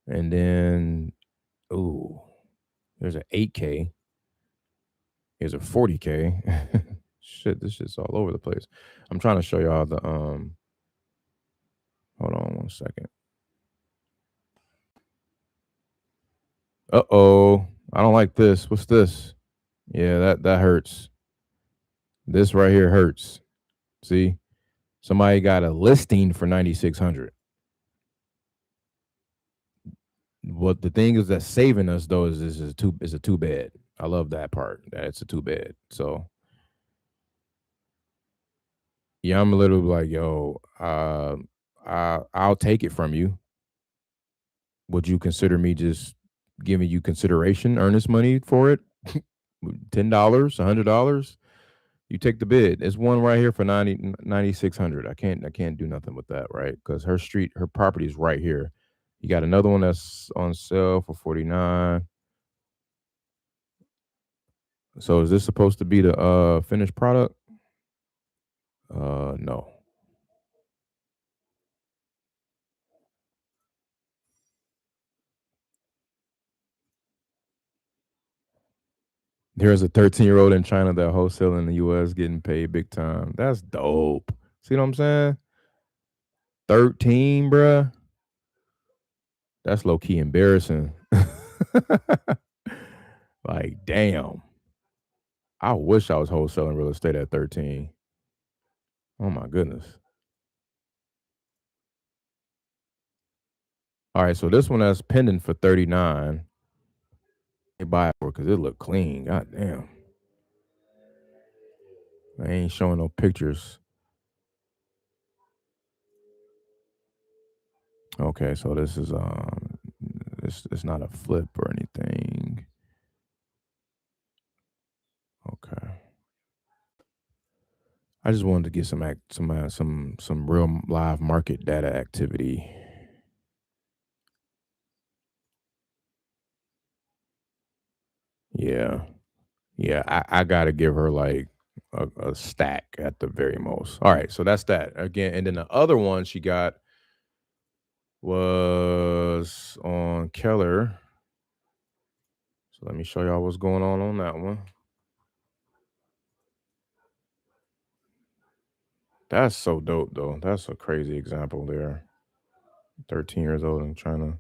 And then, ooh, there's an 8K. Here's a 40K. Shit, this shit's all over the place. I'm trying to show y'all the hold on one second. Uh-oh. I don't like this. What's this? Yeah, that hurts. This right here hurts. See? Somebody got a listing for 9,600. What the thing is that's saving us though is a two bed. I love that part. That it's a 2-bed. So yeah, I'm a little like, yo, I'll take it from you. Would you consider me just giving you consideration, earnest money for it? $10, $100? You take the bid. There's one right here for 9,600. I can't do nothing with that, right? Because her property is right here. You got another one that's on sale for 49. So is this supposed to be the finished product? No. There's a 13-year-old in China that wholesale in the US getting paid big time. That's dope. See what I'm saying? 13, bruh. That's low-key embarrassing. Like, damn. I wish I was wholesaling real estate at 13. Oh my goodness. All right, so this one that's pending for 39. They buy it for because it look clean. God damn. I ain't showing no pictures. Okay, so this is it's not a flip or anything. Okay. I just wanted to get some real live market data activity. Yeah. I gotta give her like a stack at the very most. All right, so that's that again. And then the other one she got was on Keller. So let me show y'all what's going on that one. That's so dope though. That's a crazy example there. 13 years old in China.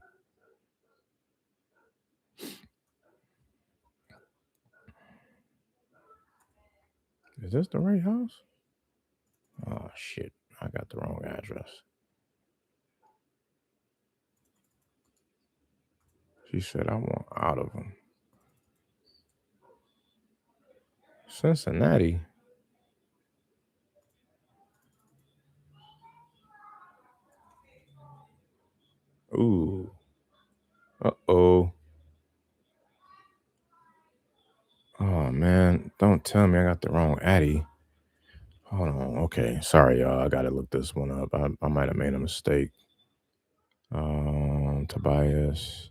Is this the right house? Oh shit, I got the wrong address. She said I want out of them. Cincinnati. Ooh. Uh-oh. Oh man, don't tell me I got the wrong Addy. Hold on. Okay. Sorry, y'all. I gotta look this one up. I might have made a mistake. Tobias.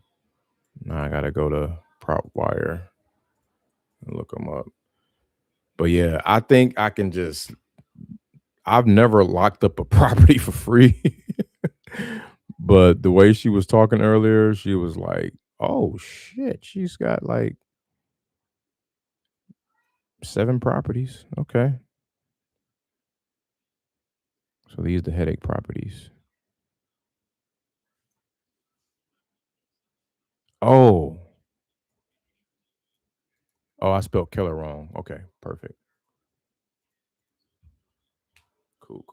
Now I gotta go to PropWire and look them up. But yeah, I think I can just. I've never locked up a property for free. But the way she was talking earlier, she was like, "Oh shit, she's got like 7 properties." Okay. So these are the headache properties. Oh. Oh, I spelled killer wrong. Okay, perfect. Cool.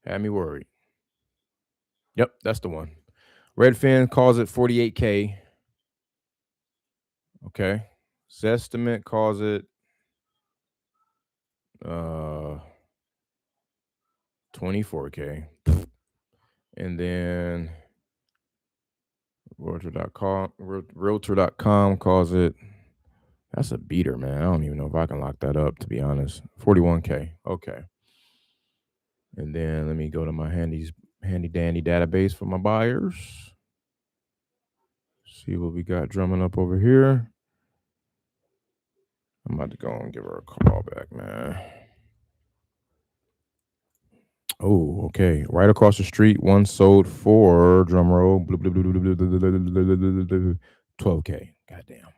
Had me worried. Yep, that's the one. Redfin calls it 48K. Okay. Zestimate calls it 24K. And then Realtor.com calls it. That's a beater, man. I don't even know if I can lock that up, to be honest. 41K. Okay. And then let me go to my handy dandy database for my buyers. See what we got drumming up over here. I'm about to go and give her a call back, man. Oh, okay. Right across the street, one sold for, drum roll, 12K. Goddamn.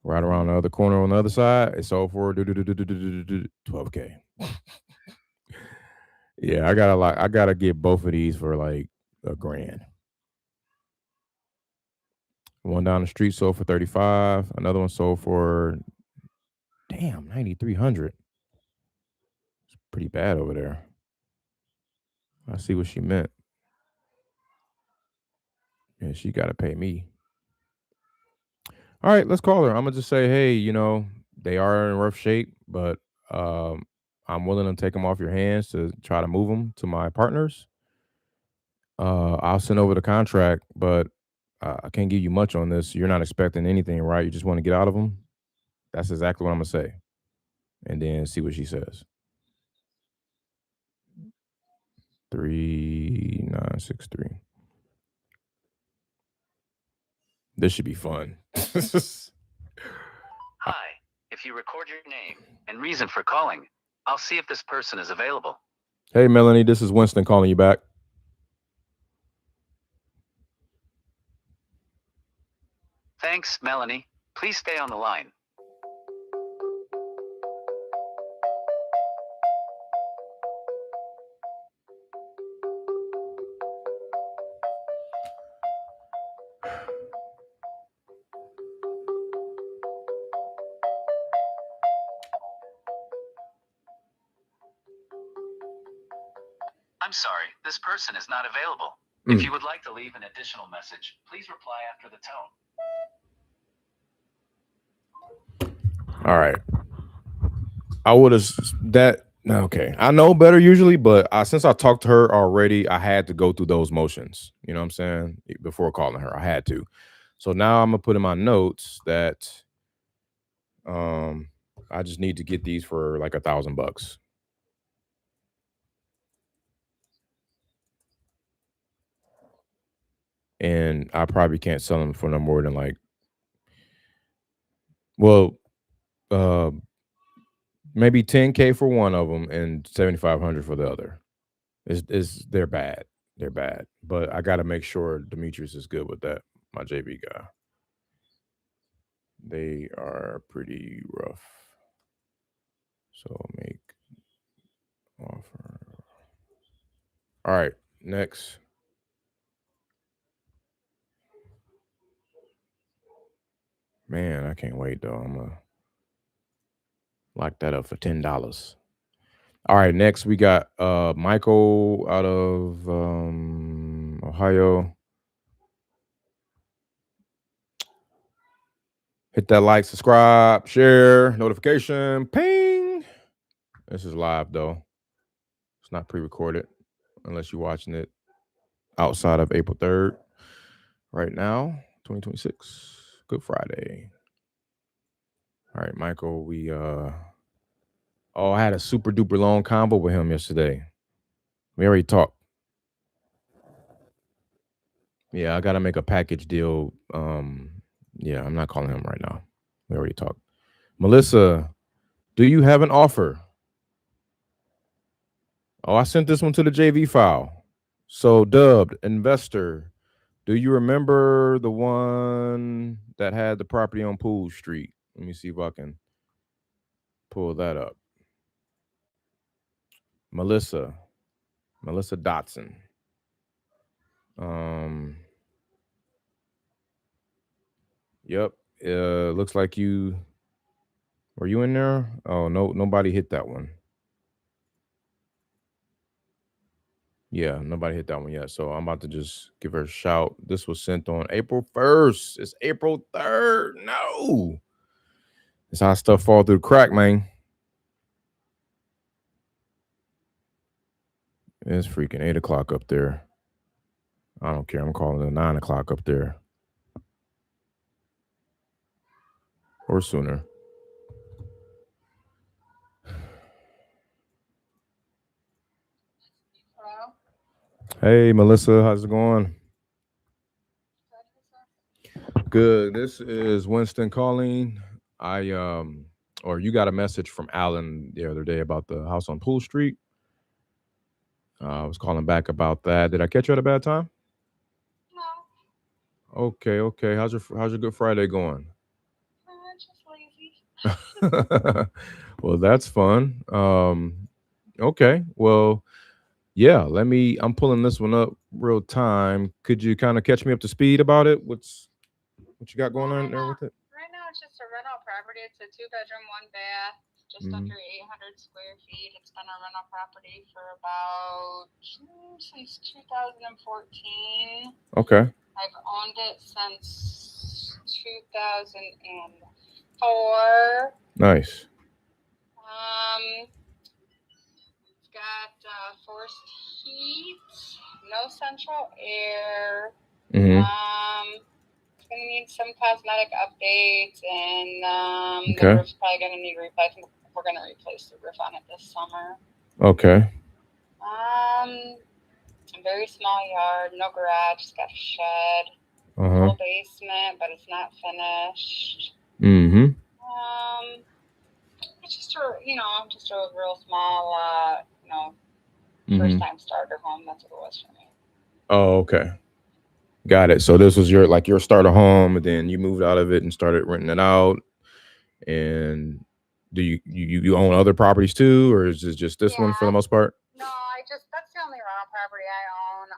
Right around the other corner on the other side, it sold for 12K. Yeah, I gotta get both of these for like $1,000. One down the street sold for 35. Another one sold for 9,300. It's pretty bad over there. I see what she meant. And she got to pay me. All right, let's call her. I'm gonna just say, hey, they are in rough shape, but I'm willing to take them off your hands to try to move them to my partners. I'll send over the contract, but I can't give you much on this. You're not expecting anything, right? You just want to get out of them. That's exactly what I'm gonna say, and then see what she says. 3963. This should be fun. Hi. If you record your name and reason for calling, I'll see if this person is available. Hey, Melanie, this is Winston calling you back. Thanks, Melanie. Please stay on the line. I'm sorry, this person is not available. If you would like to leave an additional message, please reply after the tone. All right. I would have that. Okay. I know better usually, but since I talked to her already, I had to go through those motions. You know what I'm saying? Before calling her, I had to. So now I'm going to put in my notes that I just need to get these for like $1,000. And I probably can't sell them for no more than like, maybe 10K for one of them and 7,500 for the other. They're bad. They're bad. But I got to make sure Demetrius is good with that, my JV guy. They are pretty rough. So make offer. All right, next. Man, I can't wait though. I'm gonna lock that up for $10. All right, next we got Michael out of Ohio. Hit that like, subscribe, share, notification, ping. This is live though. It's not pre-recorded unless you're watching it outside of April 3rd. Right now, 2026, Good Friday. All right, Michael, we I had a super duper long combo with him yesterday. We already talked. Yeah, I gotta make a package deal. Yeah, I'm not calling him right now. We already talked. Melissa, do you have an offer? Oh, I sent this one to the JV file. So, dubbed investor, do you remember the one that had the property on Pool Street? Let me see if I can pull that up. Melissa Dotson. Yep. Looks like you were you in there? Oh no, nobody hit that one. Yeah, nobody hit that one yet. So I'm about to just give her a shout. This was sent on April 1st. It's April 3rd. No. It's how stuff fall through the crack, man. It's freaking 8 o'clock up there. I don't care. I'm calling it 9 o'clock up there. Or sooner. Hello? Hey, Melissa. How's it going? Good. This is Winston calling. Or you got a message from Alan the other day about the house on Pool Street. I was calling back about that. Did I catch you at a bad time? No. Okay. How's your Good Friday going? Just lazy. Well, that's fun. Okay. Well, yeah, I'm pulling this one up real time. Could you kind of catch me up to speed about it? What you got going on there with it? Right now, it's just a rental property. It's a 2-bedroom, 1-bath, just under 800 square feet. It's been a rental property for about since 2014. Okay. I've owned it since 2004. Nice. It's got forced heat, no central air. It's gonna need some cosmetic updates, and the roof's probably gonna need replacement. We're gonna replace the roof on it this summer. Okay. A very small yard, no garage. It's got a shed, full basement, but it's not finished. It's just a real small, first time starter home. That's what it was for me. Oh, okay. Got it. So this was your starter home, and then you moved out of it and started renting it out. And do you own other properties too, or is it just this one for the most part? No, that's the only rental property I own.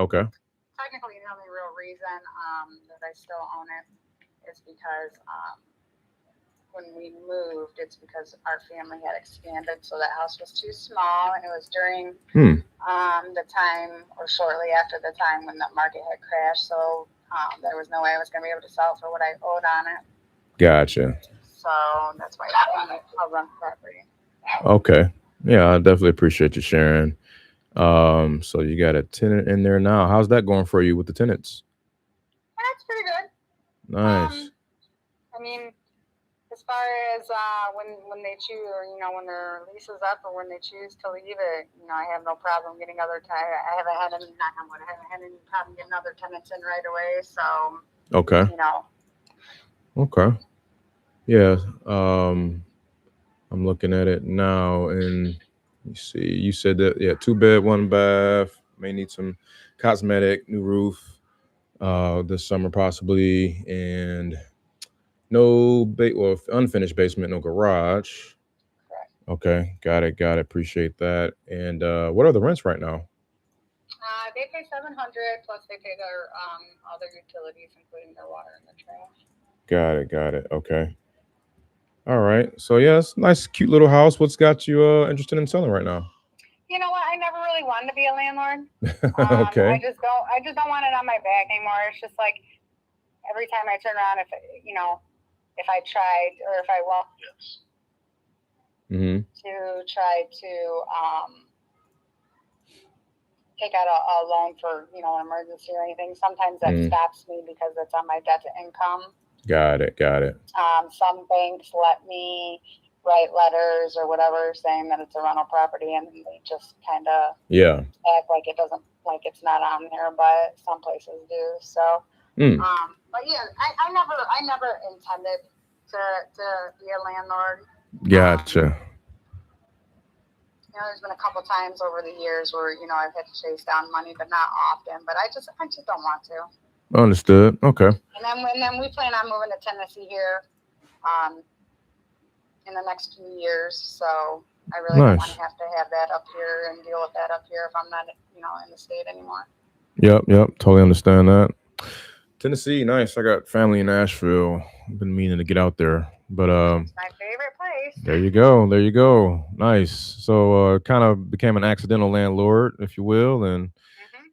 Okay. Technically, the only real reason that I still own it is because when we moved, it's because our family had expanded, so that house was too small, and it was during the time or shortly after the time when the market had crashed. So there was no way I was going to be able to sell for what I owed on it. Gotcha. So that's why I'll run property. Okay. Yeah, I definitely appreciate you sharing. So you got a tenant in there now. How's that going for you with the tenants? That's pretty good. Nice. I mean, as far as when they choose, or when their lease is up, or when they choose to leave it, I have no problem getting other tenants. I haven't had any problem getting other tenants in right away. So okay. Okay. Yeah. I'm looking at it now, and you see, you said that 2-bed, 1-bath, may need some cosmetic, new roof this summer possibly, and unfinished basement, no garage. Okay, got it. Appreciate that. And what are the rents right now? They pay $700 plus they pay their other utilities, including their water and the trash. Got it. Okay. All right. So yeah, it's a nice, cute little house. What's got you interested in selling right now? You know what? I never really wanted to be a landlord. Okay. I just don't want it on my back anymore. It's just like every time I turn around, if I tried or if I want Mm-hmm. to try to take out a loan for an emergency or anything, sometimes that stops me because it's on my debt to income. Got it. Some banks let me write letters or whatever saying that it's a rental property, and they just kind of act like it's not on there, but some places do. So, but yeah, I never intended to be a landlord. Gotcha. There's been a couple times over the years where I've had to chase down money, but not often. But I just don't want to. Understood. Okay. And then we plan on moving to Tennessee here, in the next few years. So I really don't want to have that up here and deal with that up here if I'm not, in the state anymore. Yep. Totally understand that. Tennessee, nice. I got family in Nashville. I've been meaning to get out there, but it's my favorite place. There you go. Nice. So kind of became an accidental landlord, if you will, and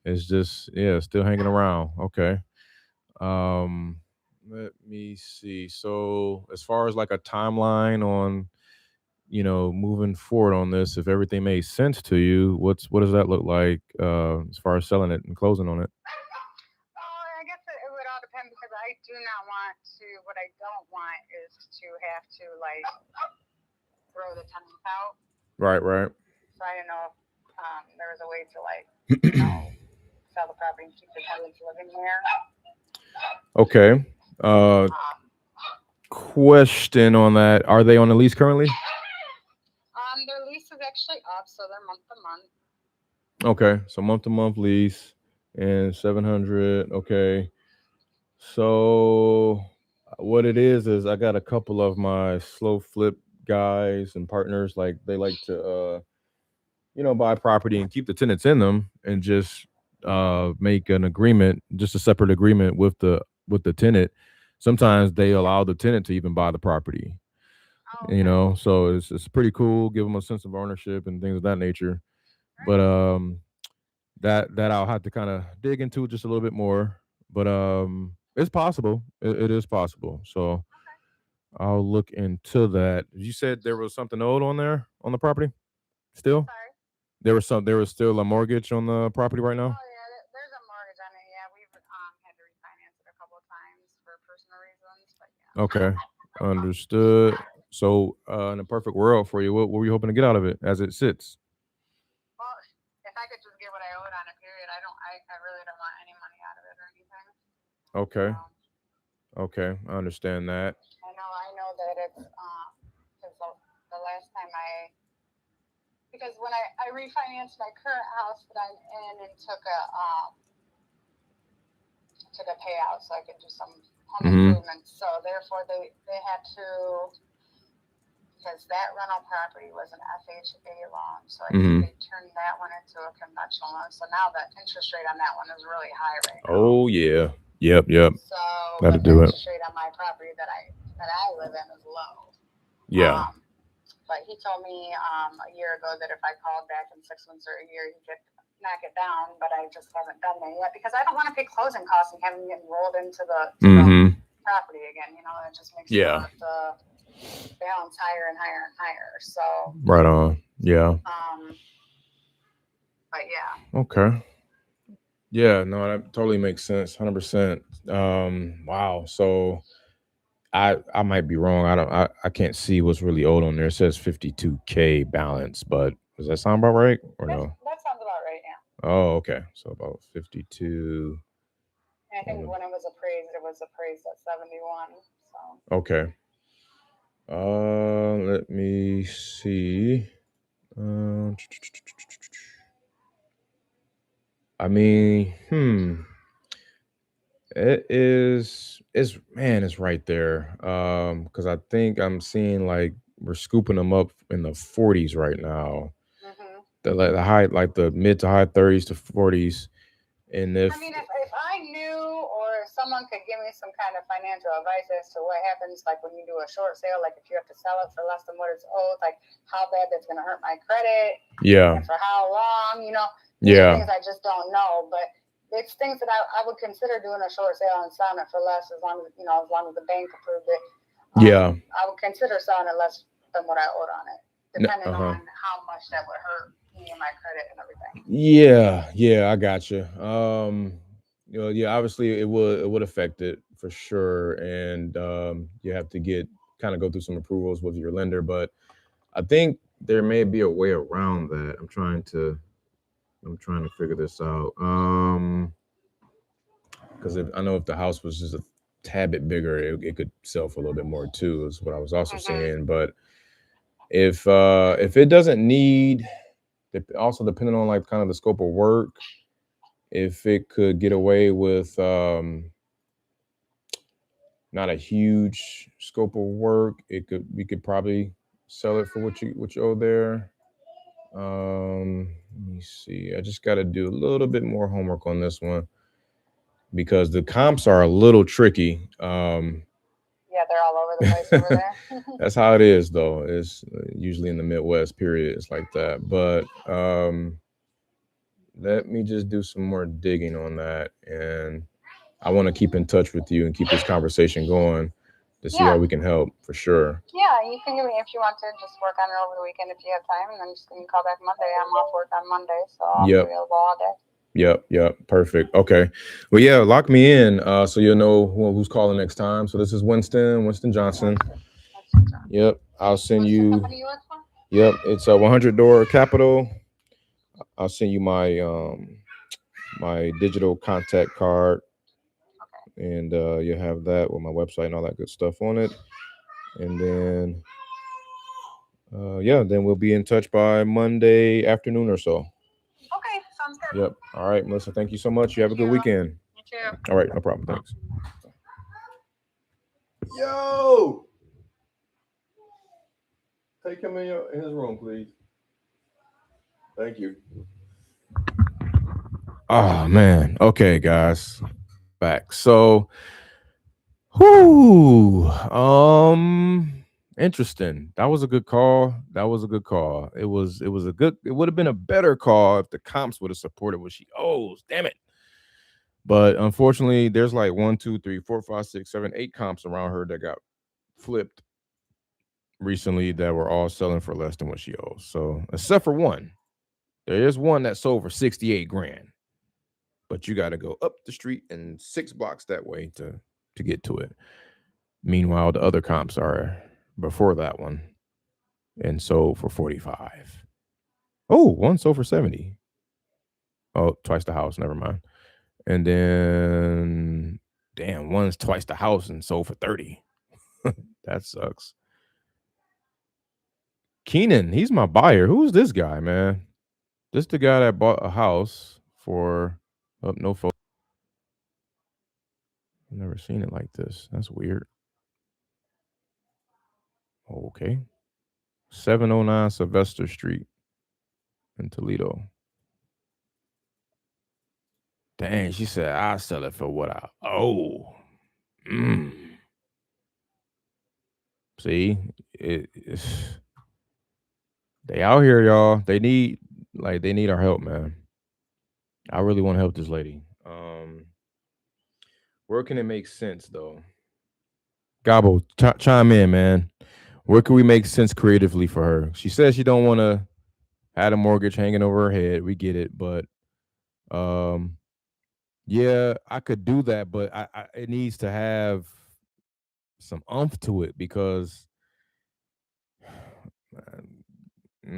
it's just still hanging around. Okay. Let me see. So as far as like a timeline on moving forward on this, if everything made sense to you, what does that look like as far as selling it and closing on it? I guess it would all depend, because I do not want to. What I don't want is to have to like throw the tenants out. Right. So I didn't know if there was a way to like sell the property and keep the tenants living there. Okay. Question on that: are they on the lease currently? Their lease is actually up, so they're month to month. Okay, so month to month lease and 700. Okay, so what it is I got a couple of my slow flip guys and partners, like they like to buy property and keep the tenants in them and just make an agreement, just a separate agreement with the tenant. Sometimes they allow the tenant to even buy the property. So it's pretty cool, give them a sense of ownership and things of that nature. But that I'll have to kind of dig into just a little bit more, but it's possible. It is possible. So I'll look into that. You said there was something owed on the property still? Sorry? There was still a mortgage on the property right now? Oh yeah, there's a mortgage on it. Yeah, we've had to refinance it a couple of times for personal reasons, but yeah. Okay, understood. So in a perfect world for you, what were you hoping to get out of it as it sits? Well, if I could just get what I owed on it, period, I really don't want any money out of it or anything. Okay. Okay, I understand that. I know that it's because the last time because when I refinanced my current house that I'm in and took a payout so I could do some home improvements. So therefore they had to, because that rental property was an FHA loan, so I think they turned that one into a conventional loan. So now the interest rate on that one is really high right now. Oh yeah. Yep. So That'll the do it. interest rate on my property that I live in is low. Yeah. But he told me a year ago that if I called back in 6 months or a year, he could knock it down. But I just haven't done that yet because I don't want to pay closing costs and having it rolled into the property again. It just makes the balance higher and higher and higher. So right on. Yeah. But yeah. Okay. Yeah, no, that totally makes sense. 100%. Wow. So I might be wrong. I can't see what's really owed on there. It says 52K balance, but does that sound about right or no? That sounds about right, yeah. Oh, okay. So about 52. And I think when it was appraised at 71. So okay. Let me see. I mean, it's right there. Because I think I'm seeing like we're scooping them up in the 40s right now. The high, like the mid to high 30s to 40s. And if I knew or someone could give me some kind of financial advice as to what happens, like when you do a short sale, like if you have to sell it for less than what it's owed, like how bad that's going to hurt my credit, and for how long, you know, these are things I just don't know, but it's things that I would consider doing a short sale and selling it for less, as long as, you know, as long as the bank approved it. I would consider selling it less than what I owed on it, depending on how much that would hurt me and my credit and everything. Yeah, I got you. You know, yeah, obviously it would affect it for sure, and you have to kind of go through some approvals with your lender, but I think there may be a way around that. I'm trying to figure this out. Because I know if the house was just a tad bit bigger, it could sell for a little bit more too, is what I was also saying. But if it doesn't need, also depending on like kind of the scope of work, if it could get away with not a huge scope of work, we could probably sell it for what you owe there. Let me see. I just got to do a little bit more homework on this one because the comps are a little tricky. Yeah, they're all over the place over there. That's how it is, though. It's usually in the Midwest, period. It's like that. But let me just do some more digging on that. And I want to keep in touch with you and keep this conversation going to see how we can help, for sure. Yeah, you can give me, if you want to, just work on it over the weekend if you have time, and then just give me a call back Monday. I'm off work on Monday, so I'll be available all day. Yep. Perfect. Okay. Well, yeah, lock me in so you'll know who's calling next time. So this is Winston Johnson. Yep. I'll send you. Company you work for? Yep. It's a 100 Door Capital. I'll send you my my digital contact card, and you'll have that with my website and all that good stuff on it. And then, then we'll be in touch by Monday afternoon or so. Okay, sounds good. Yep. All right, Melissa, thank you so much. You have a good weekend. You too. All right, no problem. Thanks. Yo! Take him in his room, please. Thank you. Oh, man. Okay, guys. Back. So, interesting. That was a good call. It would have been a better call if the comps would have supported what she owes. Damn it. But unfortunately, there's like 1, 2, 3, 4, 5, 6, 7, 8 comps around her that got flipped recently that were all selling for less than what she owes. So except for one, there is one that sold for 68 grand. But you got to go up the street and 6 blocks that way to get to it. Meanwhile, the other comps are before that one and sold for 45. Oh, one sold for 70. Oh, twice the house. Never mind. And then, damn, one's twice the house and sold for 30. That sucks. Keenan, he's my buyer. Who's this guy, man? This the guy that bought a house for no photo. I've never seen it like this. That's weird. Okay. 709 Sylvester Street in Toledo. Dang, she said, I'll sell it for what I owe. See, they out here, y'all. They need our help, man. I really want to help this lady. Where can it make sense, though? Gabo, chime in, man. Where can we make sense creatively for her? She says she don't want to have a mortgage hanging over her head. We get it, but yeah, I could do that, but it needs to have some oomph to it because I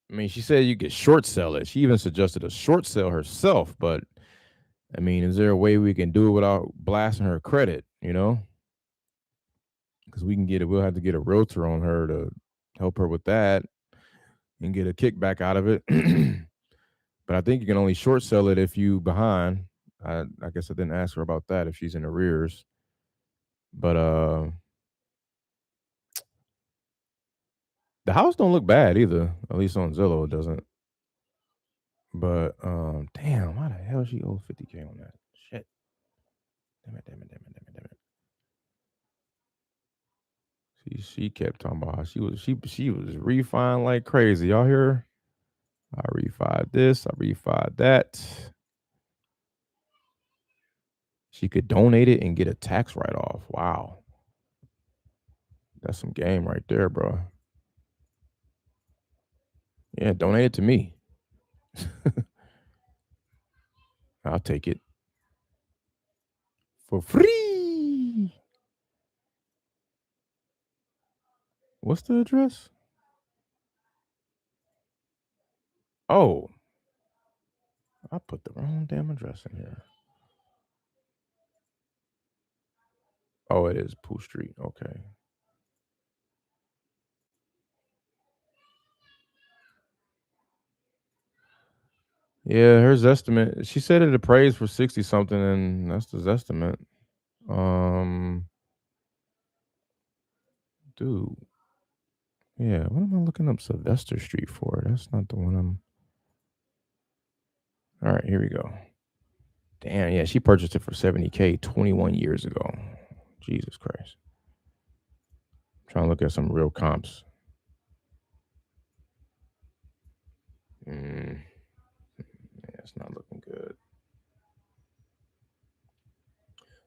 mean, she said you could short sell it. She even suggested a short sale herself, but I mean, is there a way we can do it without blasting her credit, you know? Because we'll have to get a realtor on her to help her with that and get a kickback out of it. But I think you can only short sell it if you behind. I guess I didn't ask her about that if she's in arrears. But the house don't look bad either. At least on Zillow it doesn't. But damn, why the hell she owes 50K on that? Shit. Damn it. She kept talking about how she was refining like crazy. Y'all hear her? I refied this, I refied that. She could donate it and get a tax write-off. Wow. That's some game right there, bro. Yeah, donate it to me. I'll take it for free. What's the address? Oh, I put the wrong damn address in here. Oh, it is Pooh Street. Okay. Yeah, her estimate. She said it appraised for 60 something, and that's the estimate. Dude. Yeah, what am I looking up Sylvester Street for? That's not the one I'm. All right, here we go. Damn, yeah, she purchased it for 70K 21 years ago. Jesus Christ. I'm trying to look at some real comps. Yeah, it's not looking good.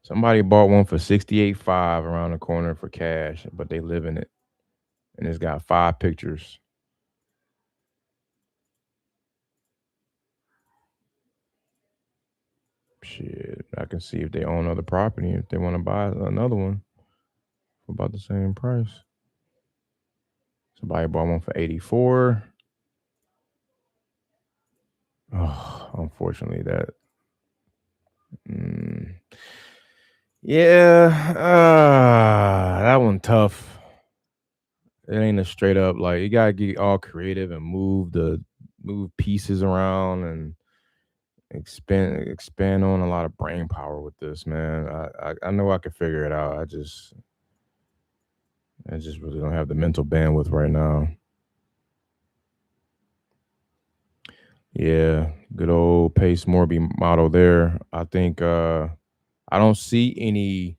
Somebody bought one for 68.5 around the corner for cash, but they live in it. And it's got 5 pictures. Shit, I can see if they own other property, if they want to buy another one for about the same price. Somebody bought one for 84. Oh, unfortunately, that. Yeah, that one tough. It ain't a straight up like you gotta get all creative and move pieces around and expand on a lot of brain power with this, man. I know I can figure it out. I just really don't have the mental bandwidth right now. Yeah, good old Pace Morby model there. I think I don't see any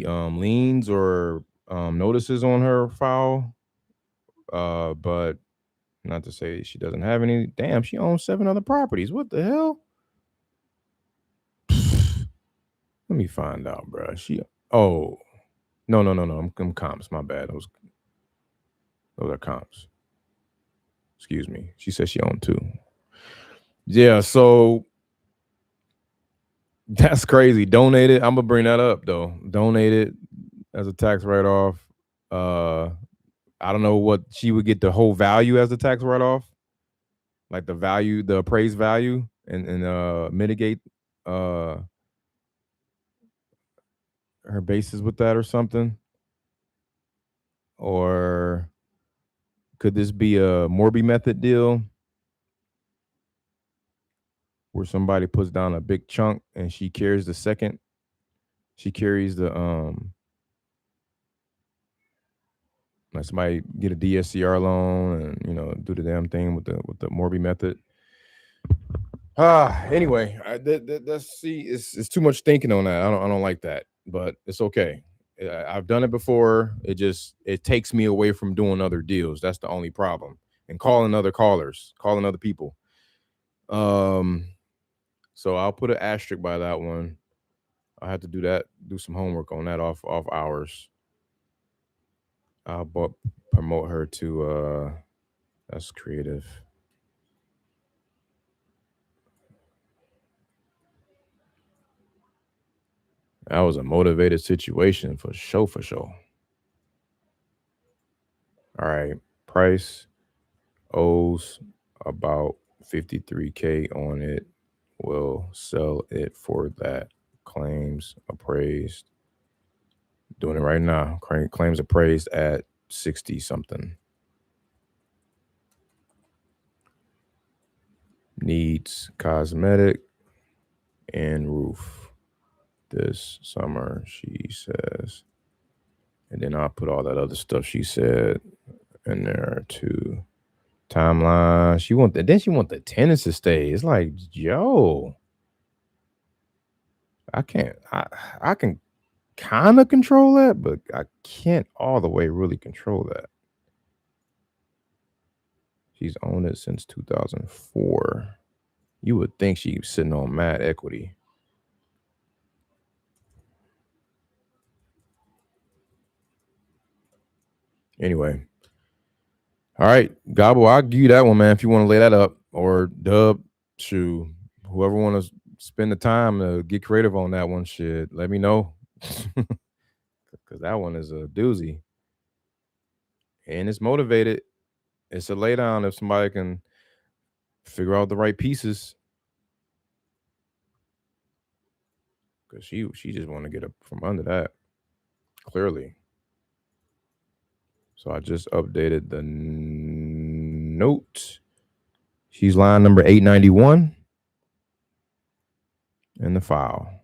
liens or notices on her file. But not to say she doesn't have any. Damn, she owns 7 other properties. What the hell? Let me find out, bro. No. I'm comps. My bad. Those are comps. Excuse me. She said she owned 2. Yeah, so that's crazy. Donate it. I'm gonna bring that up though. Donate it as a tax write-off. I don't know what she would get the whole value as a tax write-off, like the appraised value, and mitigate her basis with that or something. Or could this be a Morby method deal where somebody puts down a big chunk and she carries the second? She carries the like somebody get a DSCR loan and do the damn thing with the Morby method. Anyway, that's it's too much thinking on that. I don't like that, but it's okay. I've done it before. It takes me away from doing other deals. That's the only problem. And calling other people. So I'll put an asterisk by that one. I have to do some homework on that off hours. I'll promote her to that's creative. That was a motivated situation for sure. All right. Price owes about 53K on it. Will sell it for that. Claims appraised. Doing it right now. Claims appraised at 60 something. Needs cosmetic and roof this summer, she says. And then I'll put all that other stuff she said in there too. Timeline. She want the tenants to stay. It's like, yo, I can kind of control that, but I can't all the way really control that. She's owned it since 2004. You would think she's sitting on mad equity. Anyway. All right, Gobble, I'll give you that one, man, if you want to lay that up. Or Dub, shoe, whoever want to spend the time to get creative on that one, shit, let me know. Because that one is a doozy. And it's motivated. It's a lay down if somebody can figure out the right pieces. Because she just want to get up from under that, clearly. So I just updated the note. She's line number 891 in the file.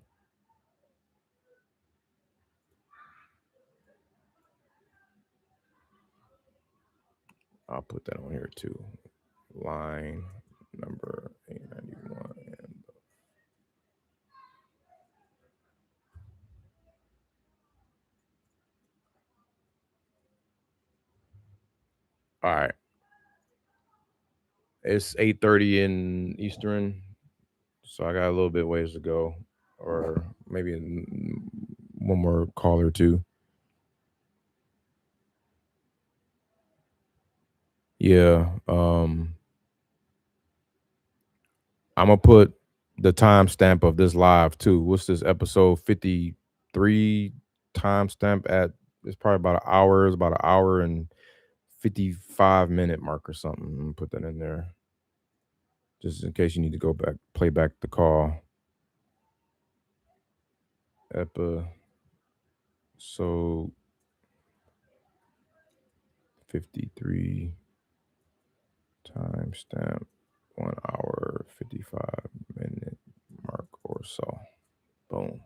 I'll put that on here too. Line number 891. All right. It's 8:30 in Eastern, so I got a little bit ways to go, or maybe one more call or two. Yeah. I'm gonna put the timestamp of this live too. What's this episode 53 timestamp at? It's probably about an hour. It's about an hour and 55-minute mark or something. I'm gonna put that in there, just in case you need to go back, play back the call. So 53 timestamp 1 hour 55-minute mark or so. Boom.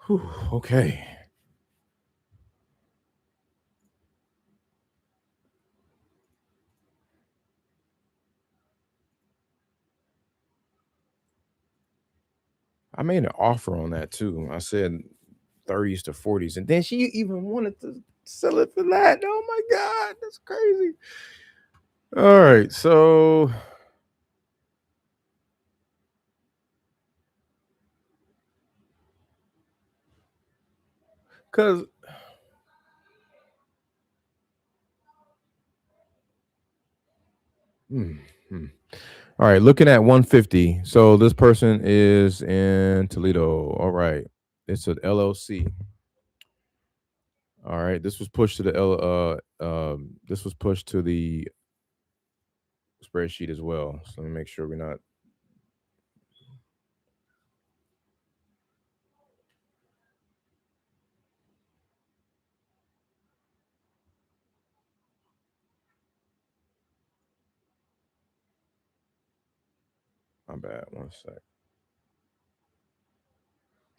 Whew, okay. I made an offer on that too. I said 30s to 40s, and then she even wanted to sell it for that. Oh my God, that's crazy. All right, so because all right, looking at 150. So this person is in Toledo. All right, it's an LLC. All right, this was pushed to the this was pushed to the spreadsheet as well. So let me make sure we're not. My bad. One sec.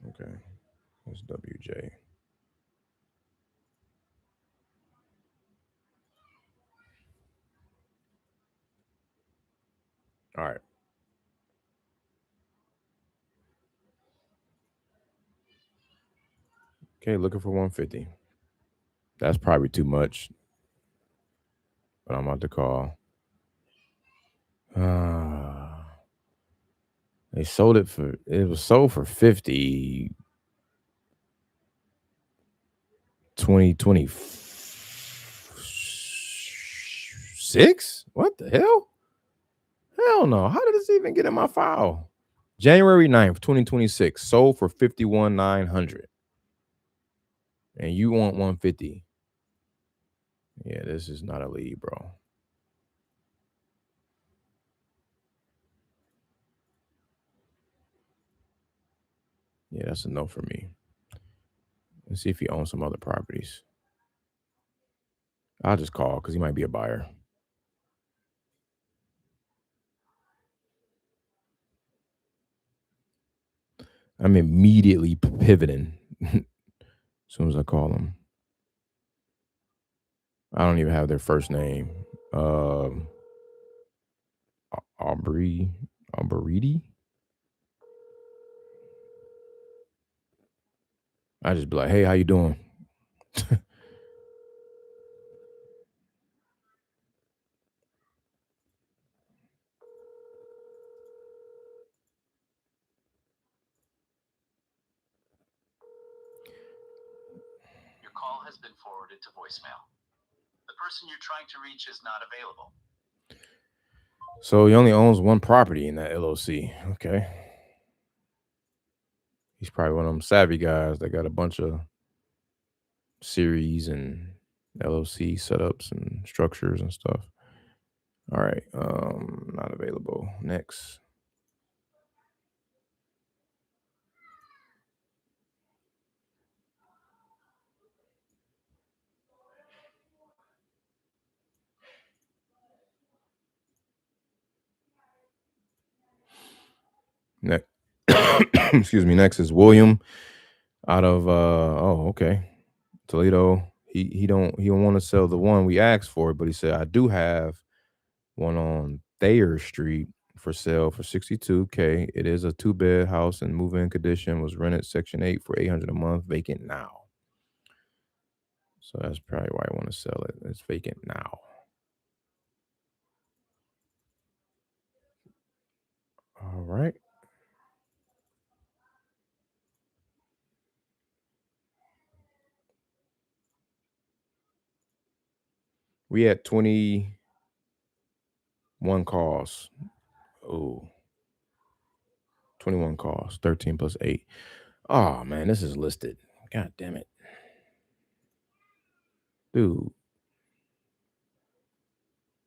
Okay, it's WJ. All right. Okay, looking for 150. That's probably too much, but I'm about to call. They sold it for. It was sold for 50. 2026? What the hell? Hell no. How did this even get in my file? January 9th, 2026. Sold for 51,900. And you want 150. Yeah, this is not a lead, bro. Yeah, that's a no for me. Let's see if he owns some other properties. I'll just call because he might be a buyer. I'm immediately pivoting as soon as I call him. I don't even have their first name. Aubrey. I just be like, hey, how you doing? Your call has been forwarded to voicemail. The person you're trying to reach is not available. So he only owns one property in that LLC. Okay. He's probably one of them savvy guys that got a bunch of series and LLC setups and structures and stuff. All right. Not available. Next. Next. Excuse me. Next is William out of okay. Toledo. He don't want to sell the one we asked for, but he said I do have one on Thayer Street for sale for $62K. It is a 2-bed house in move-in condition. Was rented Section 8 for $800 a month. Vacant now. So that's probably why I want to sell it. It's vacant now. All right. We had 21 calls. Oh, 21 calls, 13 plus 8. Oh, man, this is listed. God damn it. Dude.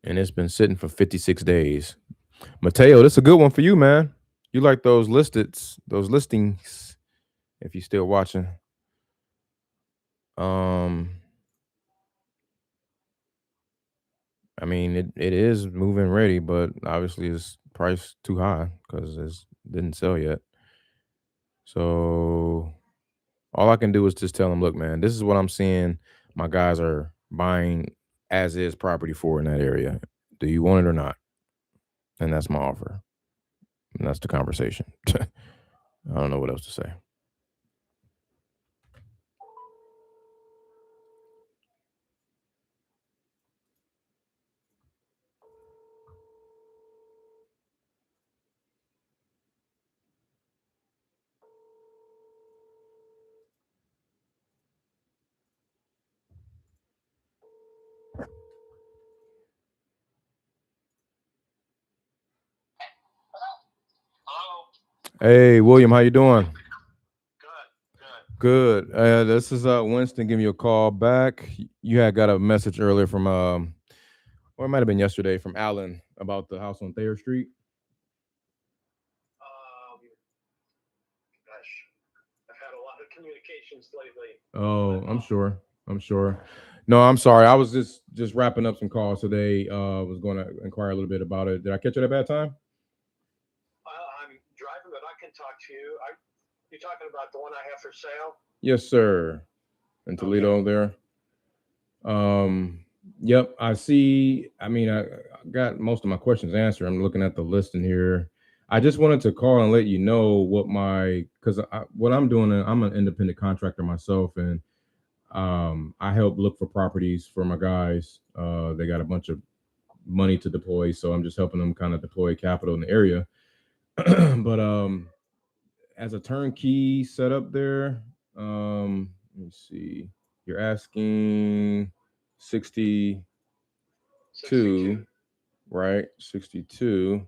And it's been sitting for 56 days. Mateo, this is a good one for you, man. You like those listings, if you're still watching. I mean, it is move-in ready, but obviously it's priced too high because it didn't sell yet. So all I can do is just tell them, look, man, this is what I'm seeing my guys are buying as is property for in that area. Do you want it or not? And that's my offer. And that's the conversation. I don't know what else to say. Hello. Hey, William, how you doing? Good. Good. This is Winston giving you a call back. You had got a message earlier from or it might have been yesterday from Alan about the house on Thayer Street. Gosh, I've had a lot of communications lately. Oh, I'm sure. No, I'm sorry. I was just wrapping up some calls today. Was going to inquire a little bit about it. Did I catch you at a bad time? I'm driving, but I can talk to you. You talking about the one I have for sale? Yes, sir. In Toledo there. Yep, I see. I mean, I got most of my questions answered. I'm looking at the listing here. I just wanted to call and let you know what what I'm doing. I'm an independent contractor myself, and I help look for properties for my guys. They got a bunch of money to deploy, so I'm just helping them kind of deploy capital in the area. But as a turnkey setup there, let me see. You're asking 62, right? 62,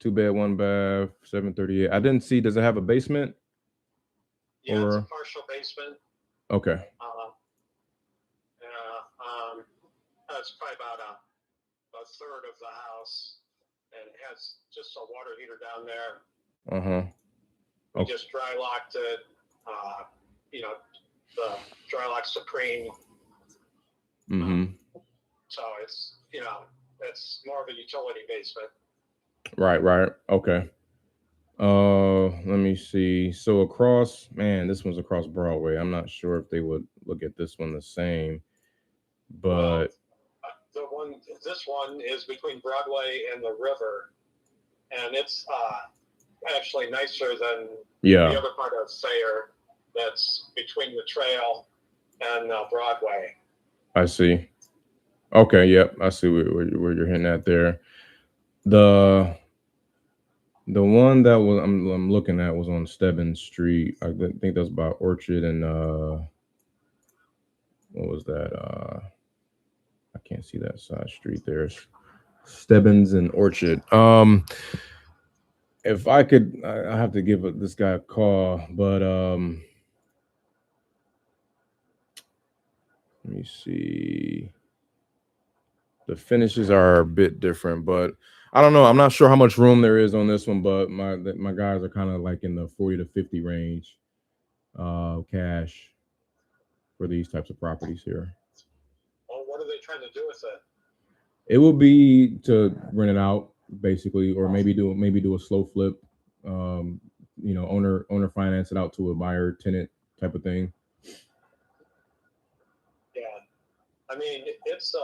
2-bed, 1 bath, 738. I didn't see. Does it have a basement? Yeah, it's a partial basement. Okay. It's probably about a third of the house, and it has just a water heater down there. We just dry locked it. The dry lock Supreme. So it's it's more of a utility basement. Right. Okay. Let me see. So across, man, this one's across Broadway. I'm not sure if they would look at this one the same, but one. This one is between Broadway and the river, and it's actually nicer than the other part of Sayre. That's between the trail and Broadway. I see. Okay, yep, I see where you're hitting at there. The one that was I'm looking at was on Stebbins Street. I think that's by Orchard and what was that? I can't see that side street there. Stebbins and Orchard. If I could, I have to give this guy a call, but let me see. The finishes are a bit different, but I don't know. I'm not sure how much room there is on this one, but my guys are kind of like in the 40 to 50 range, cash for these types of properties here. Well, what are they trying to do with it? It will be to rent it out, basically, or maybe do a slow flip. Owner finance it out to a buyer tenant type of thing. Yeah, I mean it's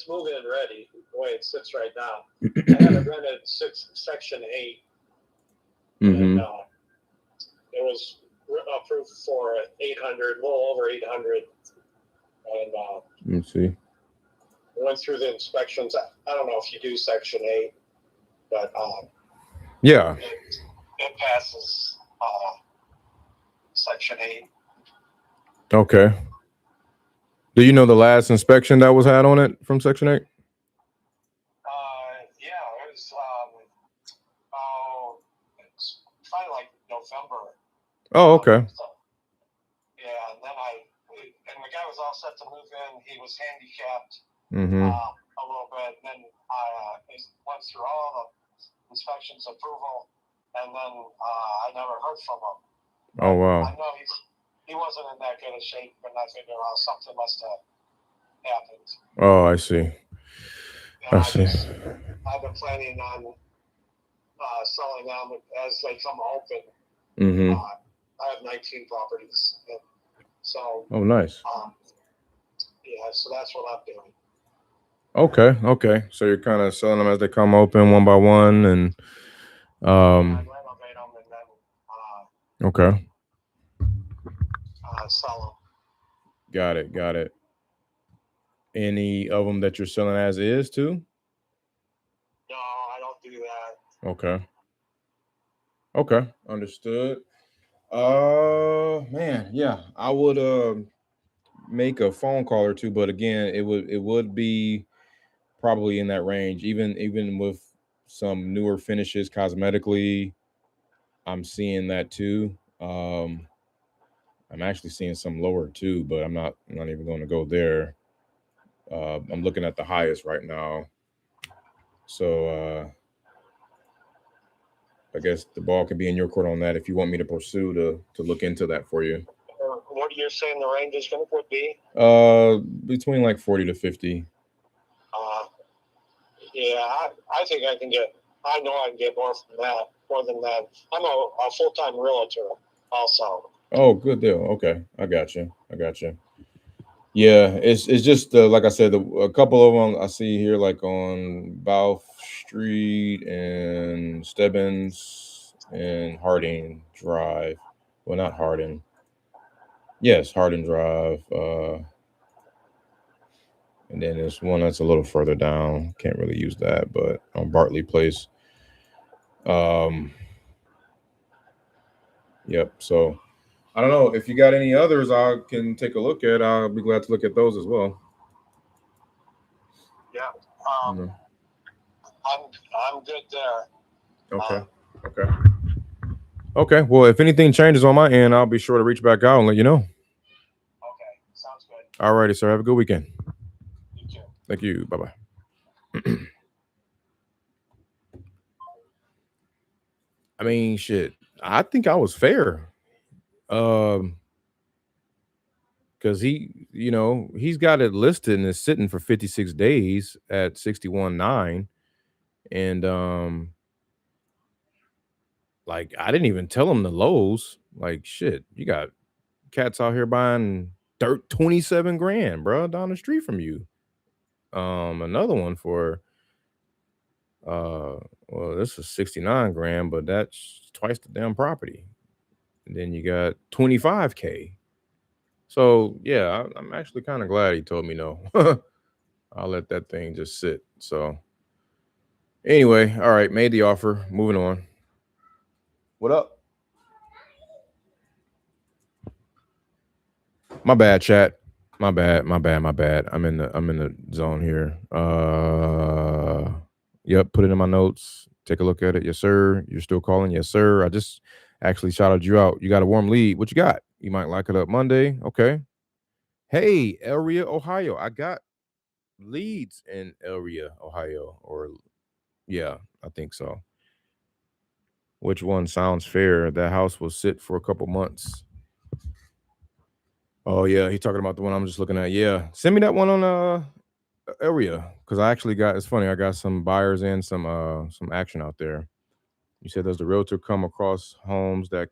move-in ready the way it sits right now. I had it rented Section 8, and it was approved for 800, a little over 800, and let me see. Went through the inspections. I don't know if you do Section 8, but yeah, it passes Section 8. Okay. Do you know the last inspection that was had on it from Section 8? Yeah, it was it's probably like November. Oh, okay. So, yeah, and then the guy was all set to move in. He was handicapped a little bit. And then I went through all the inspections, approval, and then I never heard from him. Oh, wow. I know he wasn't in that good of shape, and I figured something must have happened. Oh, I see. I've been planning on selling them as they come open. I have 19 properties, so. Oh, nice. Yeah, so that's what I'm doing. Okay. So you're kind of selling them as they come open, one by one, and I renovate them and then okay. Sell them. Got it. Any of them that you're selling as is too? No, I don't do that. Okay. Understood. Man, yeah, I would make a phone call or two, but again, it would be probably in that range, even with some newer finishes cosmetically. I'm seeing that too. I'm actually seeing some lower too, but I'm not even going to go there. I'm looking at the highest right now. So I guess the ball could be in your court on that if you want me to pursue to look into that for you. What are you saying the range is going to be? Between like 40 to 50. Yeah, I think I can get. I know I can get more than that. I'm a full-time realtor also. Oh, good deal. Okay, I got you. Yeah, it's just like I said, a couple of them I see here, like on Balf Street and Stebbins and Harding Drive. Well, not Harding. Yes, Harding Drive. And then there's one that's a little further down. Can't really use that, but on Bartley Place. Yep. So I don't know if you got any others I can take a look at. I'll be glad to look at those as well. Yeah. I'm good there. Okay. Well, if anything changes on my end, I'll be sure to reach back out and let you know. Okay. Sounds good. All righty, sir. Have a good weekend. You too. Thank you. Bye-bye. I mean, shit. I think I was fair. Because he's got it listed and it's sitting for 56 days at 61.9. And like I didn't even tell him the lows. Like shit, you got cats out here buying dirt 27 grand, bro, down the street from you. another one for well, this is 69 grand, but that's twice the damn property. And then you got 25K. So yeah, I'm actually kind of glad he told me no. I'll let that thing just sit. So anyway, all right, made the offer. Moving on. What up? My bad, chat. My bad. I'm in the zone here. Yep, put it in my notes. Take a look at it. Yes, sir. You're still calling? Yes, sir. I just actually shouted you out. You got a warm lead. What you got? You might like it up Monday. Okay. Hey, Area, Ohio. I got leads in Area, Ohio. Or yeah, I think so. Which one sounds fair? That house will sit for a couple months. Oh yeah, he's talking about the one I'm just looking at. Yeah, send me that one on Area, because I actually got. It's funny. I got some buyers and some action out there. You said, does the realtor come across homes that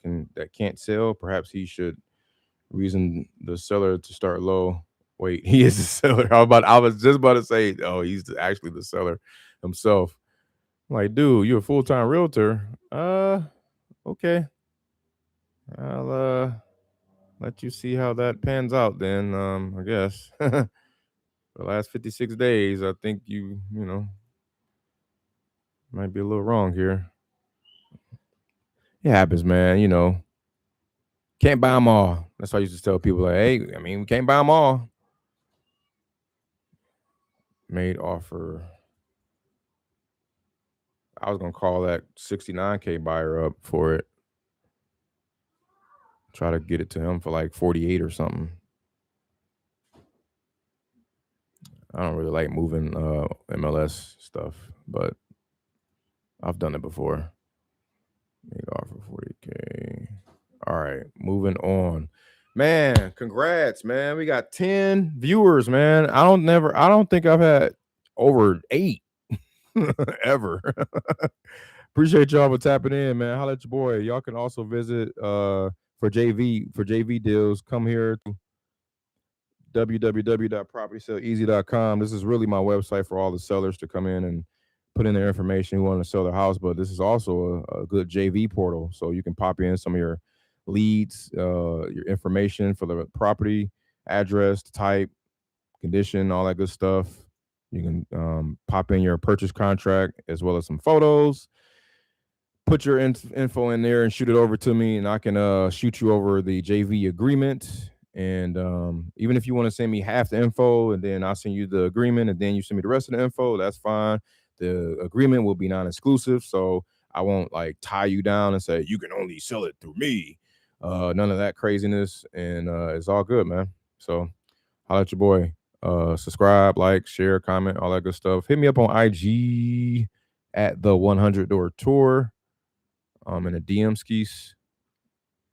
can't sell? Perhaps he should reason the seller to start low. Wait, he is the seller. I was just about to say, oh, he's actually the seller himself. I'm like, dude, you're a full-time realtor. Okay. I'll let you see how that pans out then. I guess. The last 56 days, I think you know, might be a little wrong here. It happens, man. You know, can't buy them all. That's why I used to tell people, like, hey, I mean, we can't buy them all. Made offer. I was gonna call that 69K buyer up for it. Try to get it to him for like 48 or something. I don't really like moving MLS stuff, but I've done it before. Made offer 40K. All right, moving on. Man, congrats, man. We got 10 viewers, man. I don't think I've had over 8 ever. Appreciate y'all for tapping in, man. Holla at your boy. Y'all can also visit for JV deals. Come here to www.propertysaleeasy.com. This is really my website for all the sellers to come in and put in their information who want to sell their house. But this is also a good JV portal, so you can pop in some of your leads, your information for the property, address, type, condition, all that good stuff. You can pop in your purchase contract as well as some photos. Put your info in there and shoot it over to me, and I can shoot you over the JV agreement. And even if you want to send me half the info, and then I'll send you the agreement, and then you send me the rest of the info, that's fine. The agreement will be non-exclusive, so I won't like tie you down and say you can only sell it through me. None of that craziness, and it's all good, man. So holla at your boy. Subscribe, like, share, comment, all that good stuff. Hit me up on IG at the 100 Door Tour. In the DM skis.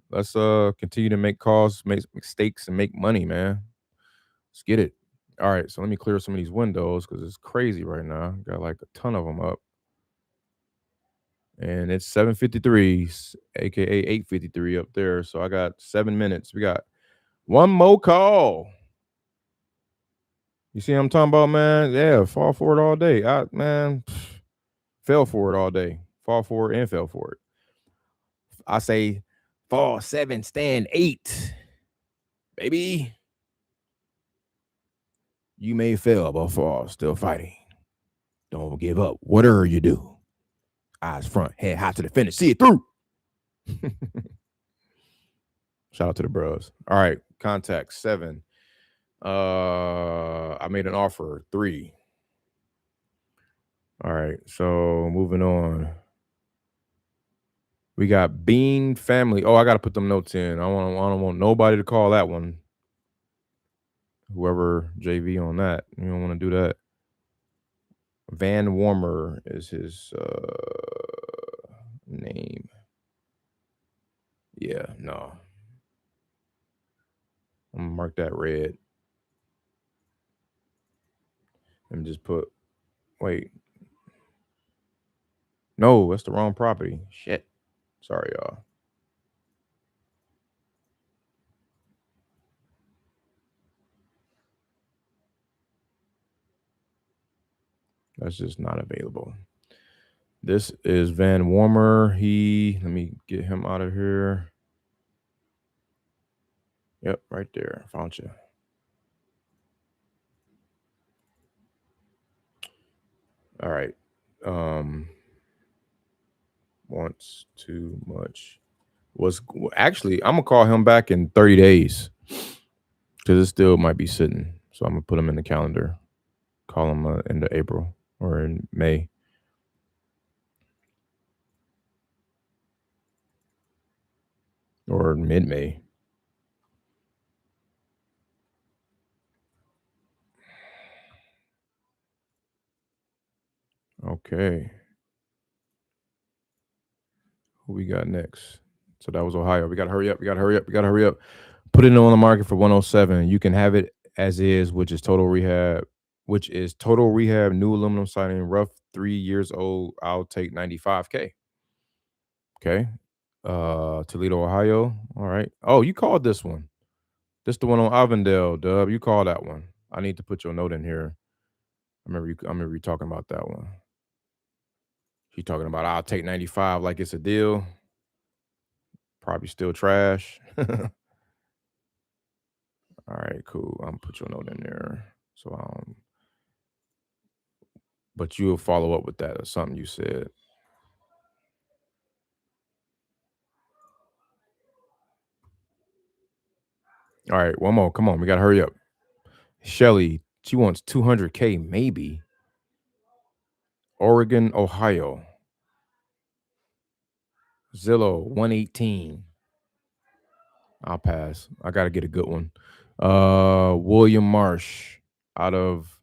Let's continue to make calls, make mistakes, and make money, man. Let's get it. All right, so let me clear some of these windows because it's crazy right now. Got like a ton of them up. And it's 7:53, aka 8:53 up there. So I got 7 minutes. We got one more call. You see what I'm talking about, man? Yeah, fall forward all day. Fell forward all day. Fall forward and fell forward. I say fall 7, stand 8. Baby. You may fail, but fall, still fighting. Don't give up. Whatever you do. Eyes front, head high to the finish. See it through. Shout out to the bros. All right, contact 7. I made an offer 3. All right, so moving on. We got Bean Family. Oh, I gotta put them notes in. I don't want nobody to call that one. Whoever JV on that, you don't want to do that. Van Warmer is his name. Yeah, no. I'm gonna mark that red. And just put, wait. No, that's the wrong property. Shit. Sorry, y'all. That's just not available. This is Van Warmer. Let me get him out of here. Yep, right there. Found you. All right. Wants too much. Actually, I'm gonna call him back in 30 days because it still might be sitting. So I'm gonna put him in the calendar. Call him into April or in May. Or mid-May. Okay. Who we got next? So that was Ohio. We gotta hurry up. Put it on the market for 107. You can have it as is, which is total rehab, new aluminum siding, rough 3 years old. I'll take 95K. Okay. Toledo, Ohio. All right. Oh, you called this one. This the one on Avondale, Dub. You called that one. I need to put your note in here. I remember you talking about that one. He talking about I'll take 95 like it's a deal. Probably still trash. All right, cool. I'm gonna put your note in there. So but you'll follow up with that or something you said. All right, one more. Come on, we gotta hurry up. Shelly, she wants 200K, maybe. Oregon, Ohio. Zillow, 118. I'll pass. I gotta get a good one. William Marsh out of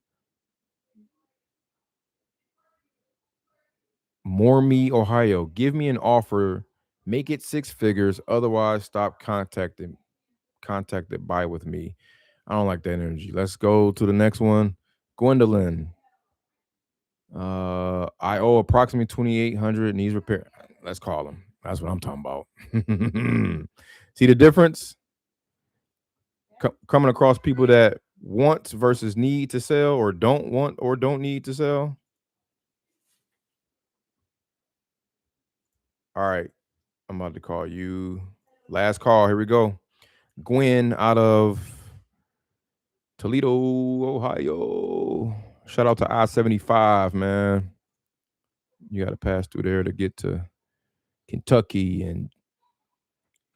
Morme, Ohio. Give me an offer. Make it 6 figures. Otherwise, stop contacted buy with me. I don't like that energy. Let's go to the next one. Gwendolyn. I owe approximately 2,800. Needs repair. Let's call him. That's what I'm talking about. See the difference? Coming across people that want versus need to sell, or don't want or don't need to sell. All right. I'm about to call you. Last call. Here we go. Gwen out of Toledo, Ohio. Shout out to I-75, man. You got to pass through there to get to Kentucky and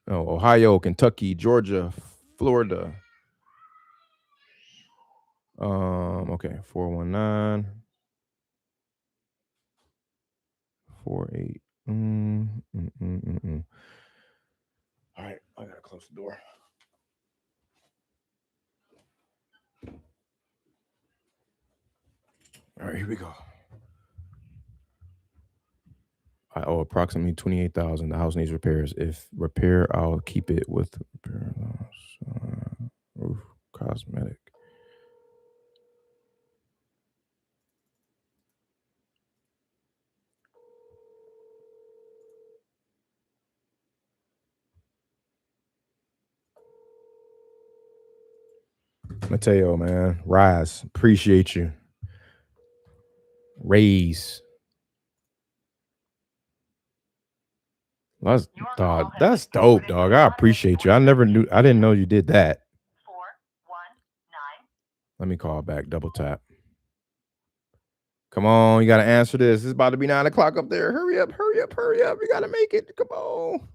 Ohio, Kentucky, Georgia, Florida. Okay, 419 48. All right, I gotta close the door. All right, here we go. I owe approximately 28,000. The house needs repairs. If repair, I'll keep it with repair loss. Roof, cosmetic. Mateo, man, rise. Appreciate you. Raise. That's dope, dog. I appreciate you. I didn't know you did that. 419. Let me call back. Double tap. Come on, you gotta answer this. It's about to be 9 o'clock up there. Hurry up. You gotta make it. Come on.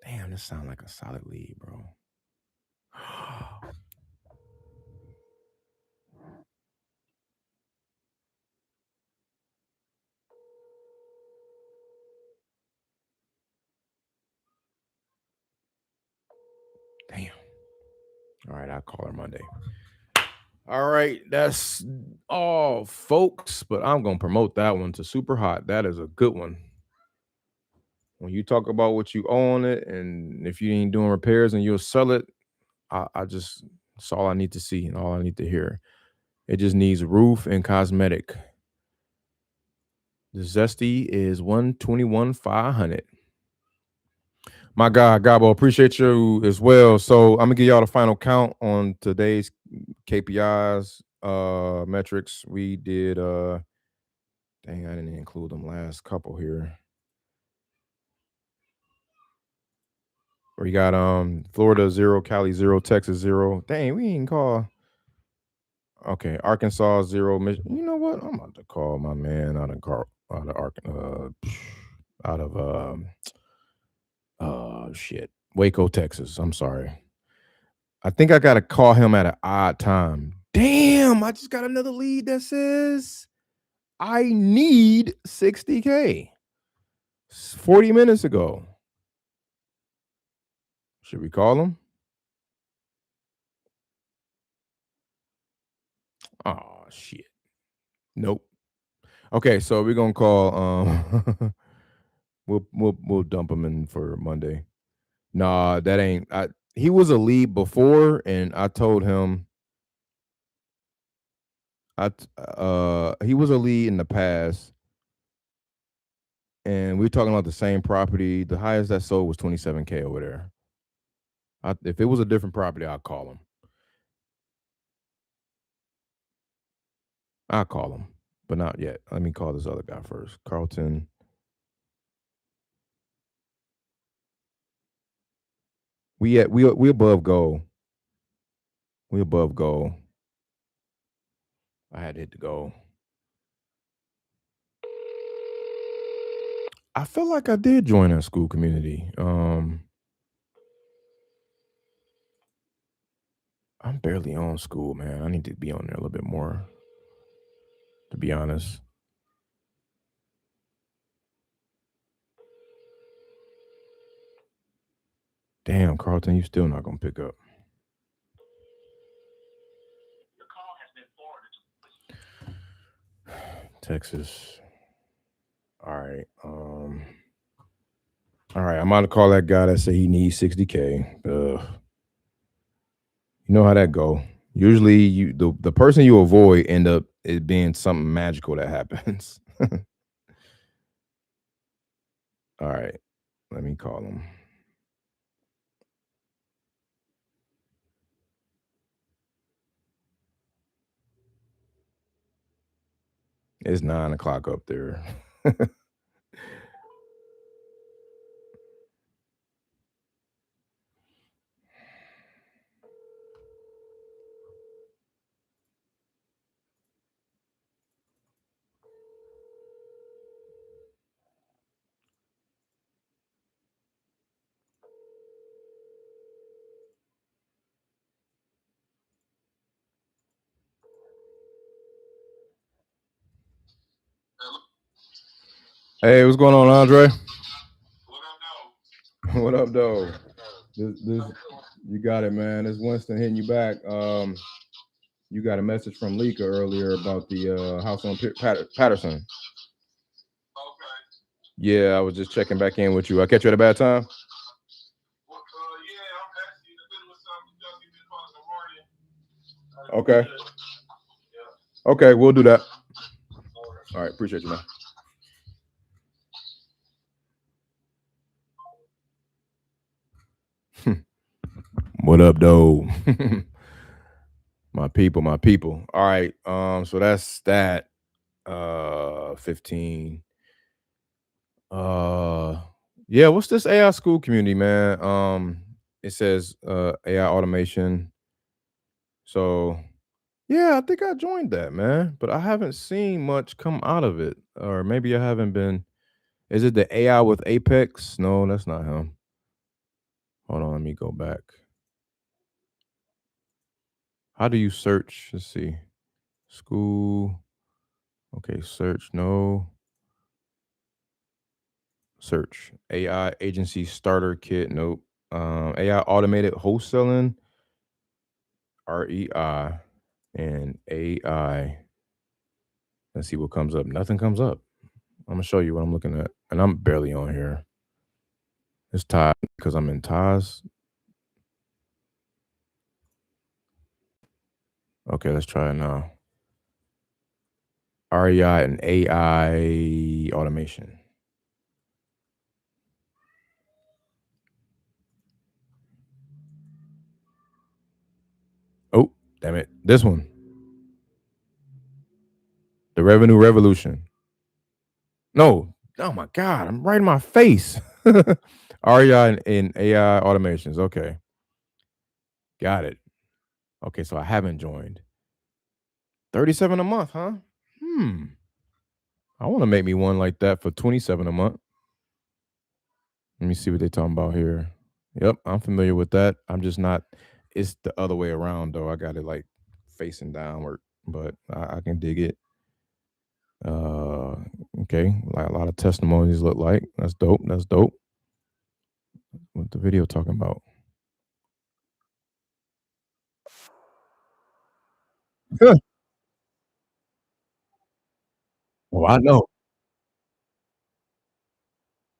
Damn, this sounds like a solid lead, bro. Damn. All right, I'll call her Monday. All right, that's all, folks. But I'm gonna promote that one to super hot. That is a good one. When you talk about what you own it, and if you ain't doing repairs and you'll sell it, that's all I need to see and all I need to hear. It just needs roof and cosmetic. The Zesty is 121,500. My God, Gabo, appreciate you as well. So I'm gonna give y'all the final count on today's KPIs, metrics. We did dang, I didn't include them last couple here. We got Florida 0, Cali 0, Texas 0. Dang, we didn't call. Okay, Arkansas 0. You know what? I'm about to call my man out of shit, Waco, Texas. I'm sorry. I think I gotta call him at an odd time. Damn, I just got another lead that says I need 60K 40 minutes ago. Should we call him? Oh shit. Nope. Okay, so we're gonna call we'll dump him in for Monday. Nah, that ain't he was a lead before, and I told him he was a lead in the past, and we were talking about the same property. The highest that sold was 27K over there. If it was a different property, I'll call him. I'll call him, but not yet. Let me call this other guy first. Carlton. We above goal. We above goal. I had to hit the goal. I feel like I did join that school community. I'm barely on school, man. I need to be on there a little bit more, to be honest. Damn, Carlton, you still not gonna pick up. Your call has been forwarded. Texas. All right. All right. I'm about to call that guy that said he needs 60K. You know how that go. Usually, the person you avoid end up it being something magical that happens. All right. Let me call him. It's 9 o'clock up there. Hey, what's going on, Andre? What up, though? This, you got it, man. It's Winston hitting you back. You got a message from Leka earlier about the house on Patterson. Okay. Yeah, I was just checking back in with you. I catch you at a bad time? Okay. Okay, we'll do that. All right, appreciate you, man. What up, though? My people. All right. So that's that. 15. Yeah, what's this AI school community, man? It says AI automation. So yeah, I think I joined that, man, but I haven't seen much come out of it. Or maybe I haven't been. Is it the AI with Apex? No, that's not him. Hold on, let me go back. How do you search? Let's see. School. Okay, search. No. Search. AI agency starter kit. Nope. AI automated wholesaling. REI and AI. Let's see what comes up. Nothing comes up. I'm gonna show you what I'm looking at. And I'm barely on here. It's Ty because I'm in Ty's. Okay, let's try it now. REI and AI automation. Damn it. This one. The revenue revolution. No. Oh my God. I'm right in my face. REI and AI automations. Okay. Got it. Okay, so I haven't joined. 37 a month, huh? I want to make me one like that for 27 a month. Let me see what they're talking about here. Yep, I'm familiar with that. I'm just not. It's the other way around though. I got it like facing downward, but I can dig it. Okay, like a lot of testimonies look like. That's dope. That's dope. What the video talking about? Oh, I know.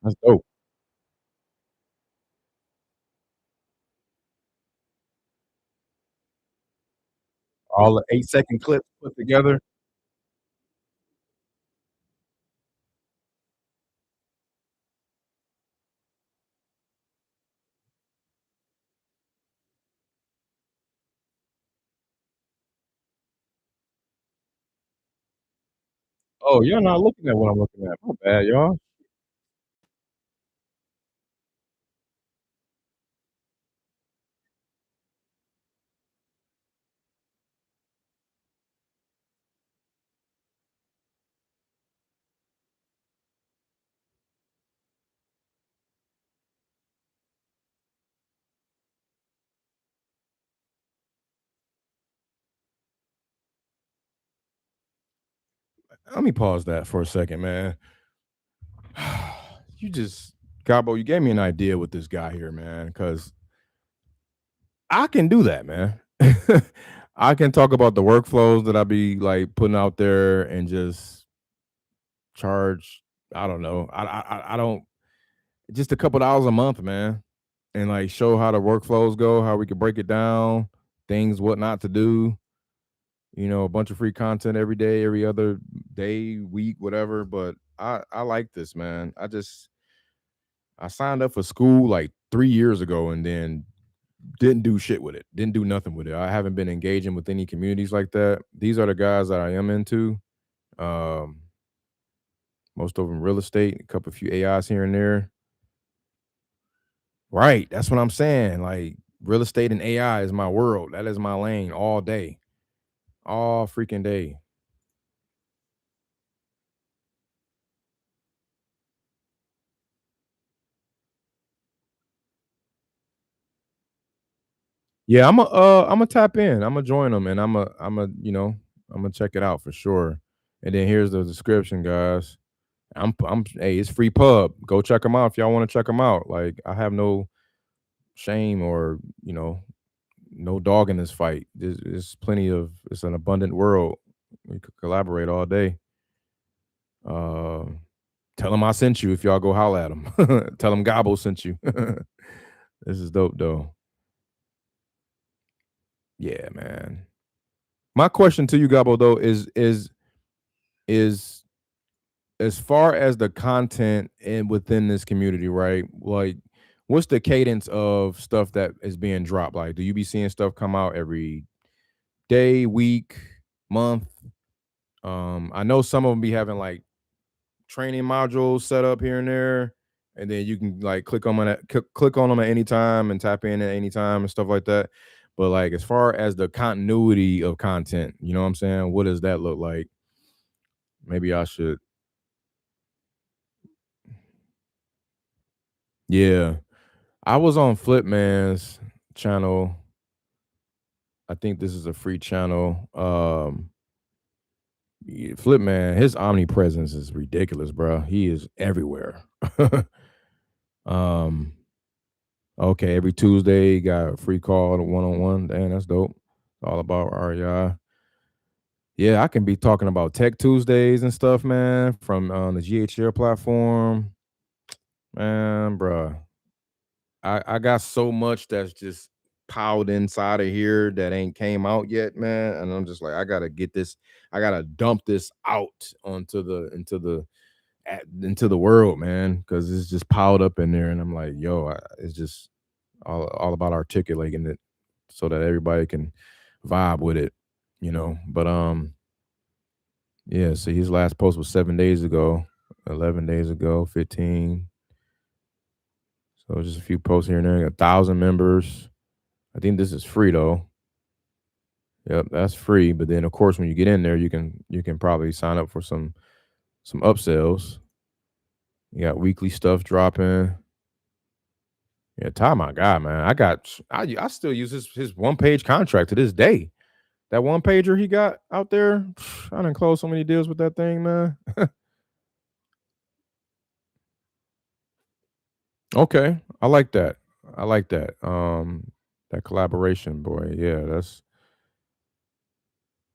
That's dope. All the 8-second clips put together. Oh, you're not looking at what I'm looking at. My bad, y'all. Let me pause that for a second, man. You just, Gabo, you gave me an idea with this guy here, man, because I can do that, man. I can talk about the workflows that I be like putting out there and just charge. I don't know. I don't, just a couple dollars a month, man, and like show how the workflows go, how we can break it down, things what not to do. You know, a bunch of free content every day, every other day, week, whatever. But I like this, man. I signed up for school like 3 years ago and then didn't do shit with it. Didn't do nothing with it. I haven't been engaging with any communities like that. These are the guys that I am into. Um, most of them real estate, a couple few AIs here and there. Right. That's what I'm saying. Like real estate and AI is my world. That is my lane all day. All freaking day. Yeah, I'm a tap in. I'm gonna join them and I'm gonna check it out for sure. And then here's the description, guys. Hey, it's free pub. Go check them out if y'all want to check them out. Like I have no shame or no dog in this fight. There's plenty of. It's an abundant world. We could collaborate all day. Uh, tell them I sent you if y'all go holla at them. Tell them Gobble sent you. This is dope though. Yeah, man. My question to you, Gabo, though, is as far as the content and within this community, right? Like, what's the cadence of stuff that is being dropped? Like, do you be seeing stuff come out every day, week, month? I know some of them be having like training modules set up here and there, and then you can like click on them click on them at any time and tap in at any time and stuff like that. But like as far as the continuity of content, you know what I'm saying? What does that look like? Maybe I should. Yeah. I was on Flipman's channel. I think this is a free channel. Flipman, his omnipresence is ridiculous, bro. He is everywhere. um, okay, every Tuesday got a free call to one-on-one. Damn, that's dope. It's all about REI. Yeah, I can be talking about Tech Tuesdays and stuff, man, from the GHL platform. Man, bro. I got so much that's just piled inside of here that ain't came out yet, man. And I'm just like, I gotta get this, I gotta dump this out onto the into the world, man, because it's just piled up in there. And I'm like, yo, it's just all about articulating it so that everybody can vibe with it, you know. But yeah, so his last post was 7 days ago, 11 days ago, 15. So just a few posts here and there. 1,000 members. I think this is free though. Yep, that's free. But then of course when you get in there, you can probably sign up for some upsells. You got weekly stuff dropping. Yeah, Ty, my guy, man. I still use his 1-page contract to this day. That 1-pager he got out there, I done closed so many deals with that thing, man. Okay, I like that. I like that. That collaboration, boy. Yeah, that's.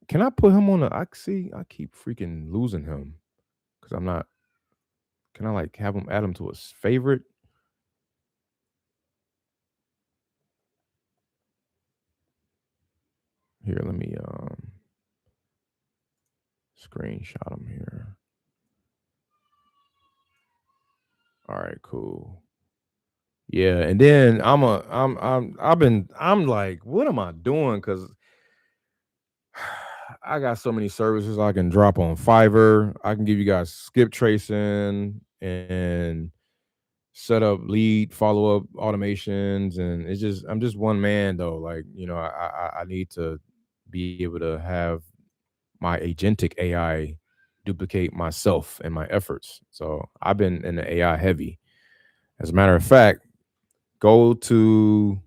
Can I put him on I keep freaking losing him because I'm not. Can I like have him add him to his favorite? Here, let me screenshot him here. All right, cool. Yeah, and then I'm like, what am I doing? Because I got so many services I can drop on Fiverr. I can give you guys skip tracing and set up lead follow-up automations, and I'm just one man though. Like, you know, I need to be able to have my agentic AI duplicate myself and my efforts. So I've been in the AI heavy. As a matter of fact, go to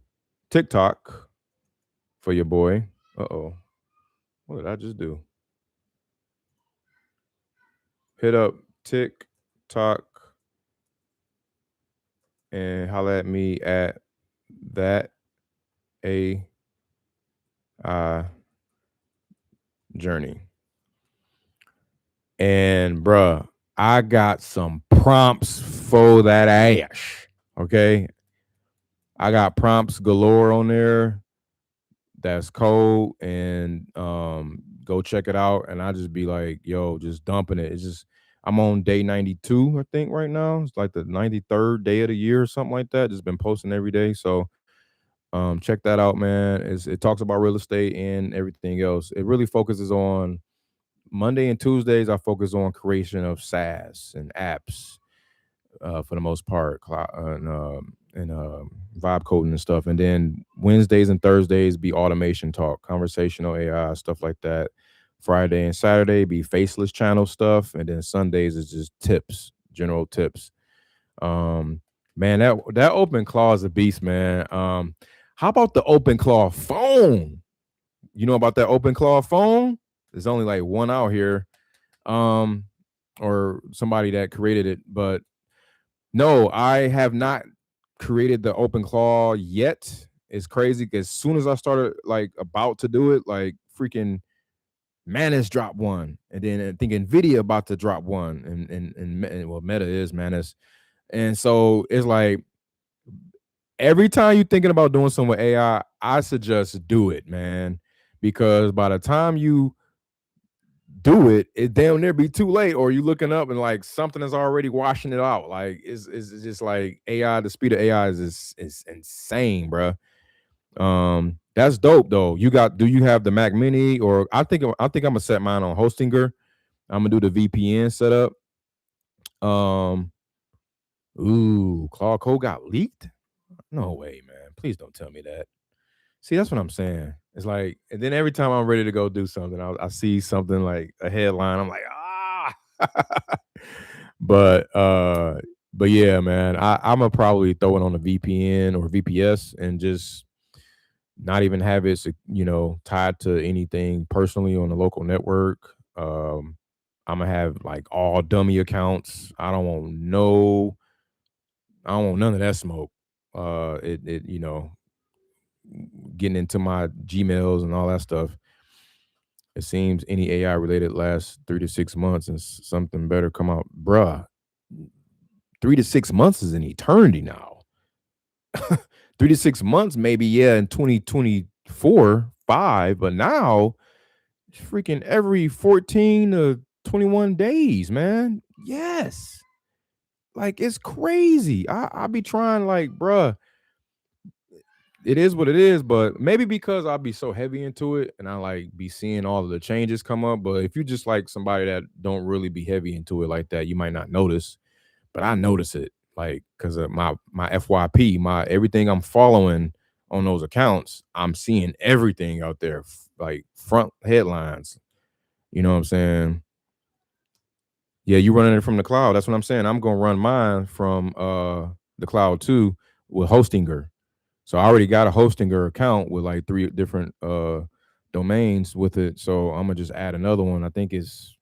TikTok for your boy. Uh-oh. What did I just do? Hit up TikTok and holla at me at that AI journey. And bruh, I got some prompts for that ass. Okay. I got prompts galore on there. That's cold. And go check it out. And I just be like, yo, just dumping it. It's just I'm on day 92, I think, right now. It's like the 93rd day of the year or something like that. Just been posting every day. So check that out, man. It talks about real estate and everything else. It really focuses on Monday and Tuesdays. I focus on creation of SaaS and apps for the most part, and vibe coding and stuff. And then Wednesdays and Thursdays be automation talk, conversational AI, stuff like that. Friday and Saturday be faceless channel stuff, and then Sundays is just tips, general tips. Man, that open claw is a beast, man. How about the open claw phone? You know about that open claw phone? There's only like one out here, or somebody that created it, but no, I have not created the open claw yet. It's crazy because as soon as I started like about to do it, like freaking Manus dropped one, and then I think Nvidia about to drop one, and well, Meta is Manus, and so it's like every time you're thinking about doing something with AI, I suggest do it, man, because by the time you do it, it damn near be too late, or you looking up and like something is already washing it out. Like it's just like AI. The speed of AI is insane, bro. That's dope though. Do you have the Mac Mini, or I think I'm gonna set mine on Hostinger. I'm gonna do the VPN setup. Claude Code got leaked? No way, man. Please don't tell me that. See, that's what I'm saying. It's like, and then every time I'm ready to go do something, I see something like a headline. I'm like, but yeah, man, I'm gonna probably throw it on a VPN or VPS and just not even have it, you know, tied to anything personally on the local network. I'm gonna have like all dummy accounts. I don't want none of that smoke. You know, getting into my Gmails and all that stuff. It seems any AI related lasts 3 to 6 months and something better come out. Bruh, 3 to 6 months is an eternity now. 3 to 6 months, maybe, yeah, in 2024, 5, but now it's freaking every 14 to 21 days, man. Yes. Like, it's crazy. I be trying, like, bruh, it is what it is, but maybe because I'll be so heavy into it and I like be seeing all of the changes come up. But if you just like somebody that don't really be heavy into it like that, you might not notice. But I notice it, like, because of my FYP, my everything I'm following on those accounts, I'm seeing everything out there, like front headlines. You know what I'm saying? Yeah, you running it from the cloud. That's what I'm saying. I'm gonna run mine from the cloud too with Hostinger. So I already got a Hostinger account with like 3 different domains with it. So I'm gonna just add another one. I think it's,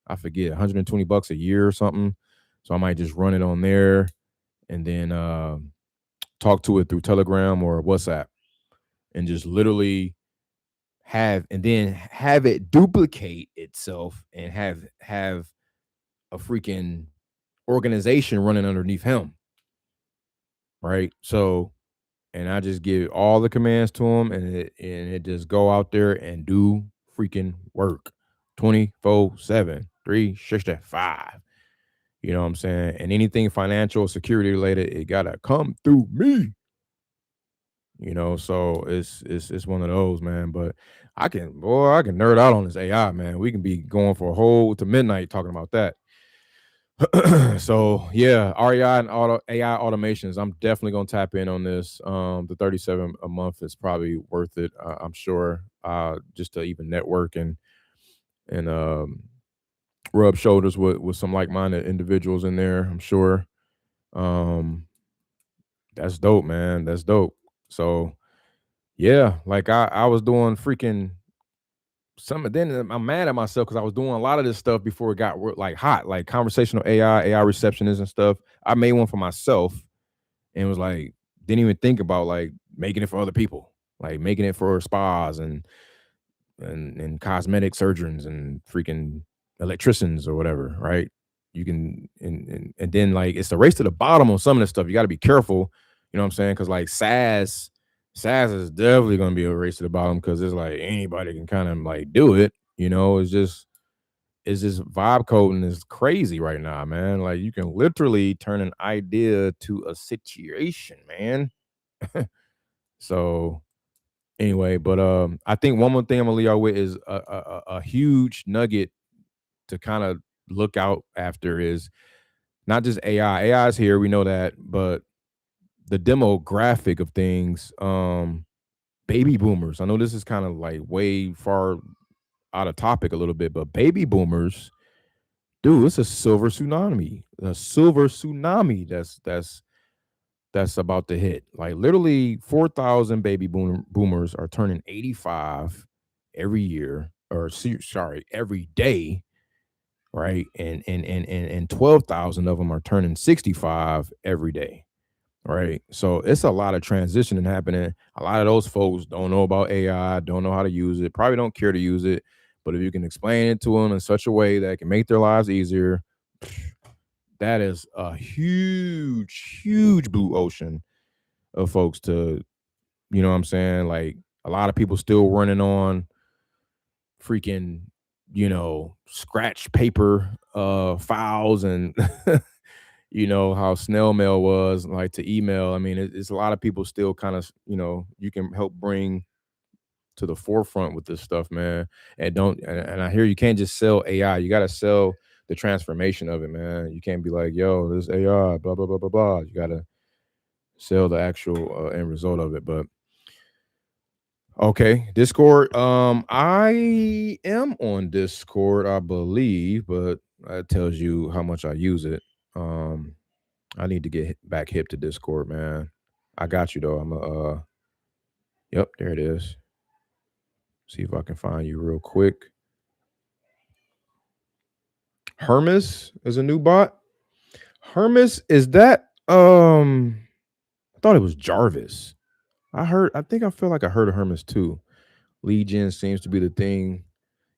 I forget, $120 a year or something. So I might just run it on there and then talk to it through Telegram or WhatsApp and just literally have it duplicate itself and have a freaking organization running underneath him. Right. So, and I just give all the commands to him and it just go out there and do freaking work 24/7, 365. You know what I'm saying? And anything financial security related, it gotta come through me. You know, so it's one of those, man. But I can nerd out on this AI, man. We can be going for a whole to midnight talking about that. So yeah, REI and AI automations. I'm definitely gonna tap in on this. The 37 a month is probably worth it. I'm sure. Just to even network and rub shoulders with some like-minded individuals in there. I'm sure. That's dope, man. That's dope. So yeah, like I was doing freaking some. Then I'm mad at myself because I was doing a lot of this stuff before it got like hot, like conversational AI receptionist and stuff. I made one for myself and was like, didn't even think about like making it for other people, like making it for spas and cosmetic surgeons and freaking electricians or whatever, right? You can and then like it's the race to the bottom on some of this stuff. You got to be careful, you know what I'm saying? Because like SaaS is definitely going to be a race to the bottom because it's like anybody can kind of like do it. You know, it's just vibe coding is crazy right now, man. Like you can literally turn an idea to a situation, man. So anyway, but I think one more thing I'm gonna leave y'all with is a huge nugget to kind of look out after is not just AI. AI is here, we know that, but the demographic of things, baby boomers. I know this is kind of like way far out of topic a little bit, but baby boomers, dude, it's a silver tsunami. A silver tsunami that's about to hit. Like literally 4,000 baby boomers are turning 85 every year, or sorry, every day, right? And 12,000 of them are turning 65 every day, right? So it's a lot of transitioning happening. A lot of those folks don't know about AI, don't know how to use it, probably don't care to use it. But if you can explain it to them in such a way that can make their lives easier, that is a huge blue ocean of folks to, you know what I'm saying? Like a lot of people still running on freaking, you know, scratch paper files and you know how snail mail was like to email. I mean, it's a lot of people still kind of, you know, you can help bring to the forefront with this stuff, man. And and I hear you can't just sell AI. You got to sell the transformation of it, man. You can't be like, yo, this AI, blah, blah, blah, blah, blah. You got to sell the actual end result of it. But okay, Discord. I am on Discord, I believe, but that tells you how much I use it. I need to get back hip to Discord, man. I got you though. I'm yep, there it is. See if I can find you real quick. Hermes is a new bot. Hermes, is that I thought it was Jarvis. I think I feel like I heard of Hermes too. Lead gen seems to be the thing.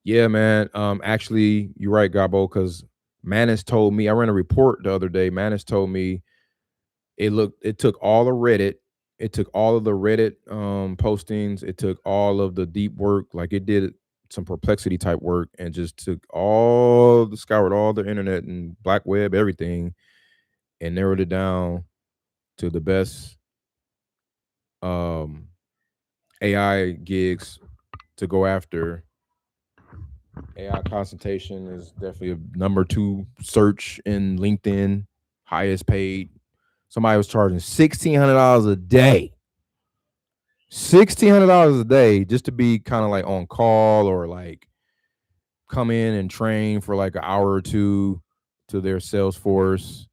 Yeah, man. Actually, you're right, Gabo, because Manus told me, I ran a report the other day. Manus told me it took all the Reddit, it took all of the Reddit postings, it took all of the deep work, like it did some perplexity type work and just took scoured all the internet and black web, everything, and narrowed it down to the best AI gigs to go after. AI consultation is definitely a number 2 search in LinkedIn, highest paid. Somebody was charging $1,600 a day. $1,600 a day just to be kind of like on call or like come in and train for like an hour or two to their Salesforce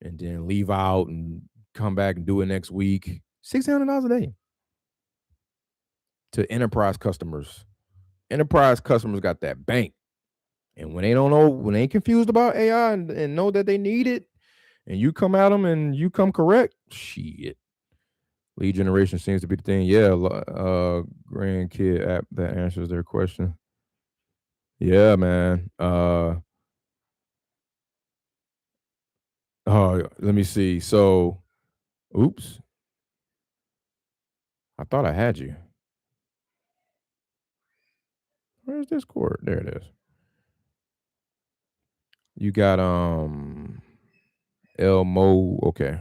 and then leave out and come back and do it next week. $1,600 a day to enterprise customers. Enterprise customers got that bank. And when they don't know, when they confused about AI and know that they need it, and you come at them and you come correct, shit. Lead generation seems to be the thing. Yeah, grandkid app that answers their question. Yeah, man. Let me see. So, oops. I thought I had you. Where's Discord? There it is. You got Elmo. Okay.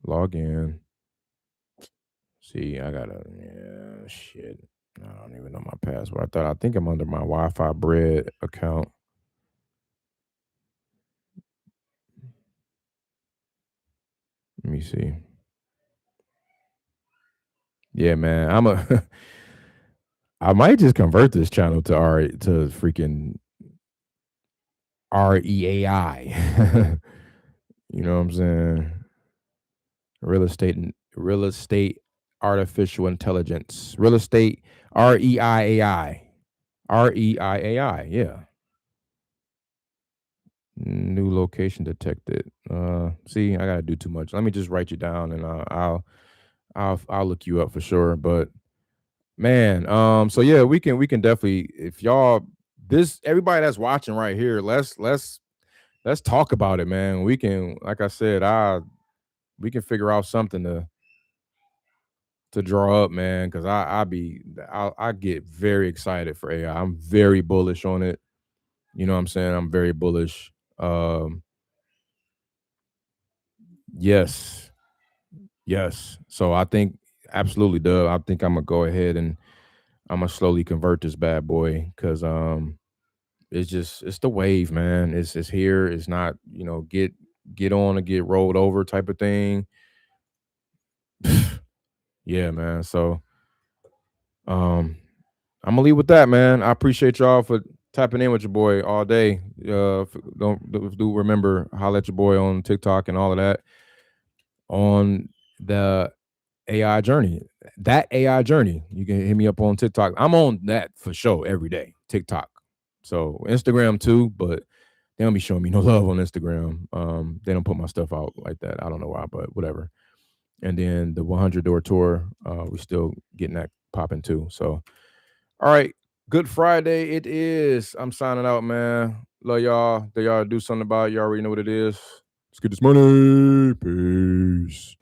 Log in. See, I gotta shit. I don't even know my password. I think I'm under my Wi-Fi bread account. Let me see. Yeah, man. I might just convert this channel to freaking REAI. You know what I'm saying? Real estate artificial intelligence. Real estate REIAI. REIAI, yeah. New location detected. See, I gotta do too much. Let me just write you down and I'll look you up for sure. But man, so yeah, we can definitely, if y'all, everybody that's watching right here, let's talk about it, man. We can, like I said, we can figure out something to draw up, man, because I get very excited for AI. I'm very bullish on it. You know what I'm saying? I'm very bullish. Yes. So I think absolutely, Dub. I think I'm gonna go ahead and I'm gonna slowly convert this bad boy because it's the wave, man. It's here. It's not, get on or get rolled over type of thing. Yeah, man. So I'm gonna leave with that, man. I appreciate y'all for tapping in with your boy all day. Do remember, holla at your boy on TikTok and all of that on the AI journey. That AI journey, you can hit me up on TikTok. I'm on that for sure every day. TikTok, so Instagram too, but they don't be showing me no love on Instagram. They don't put my stuff out like that. I don't know why, but whatever. And then the 100 door tour, we still getting that popping too. So, all right, Good Friday it is. I'm signing out, man. Love y'all. Y'all do something about it. You already know what it is. Let's get this money. Peace.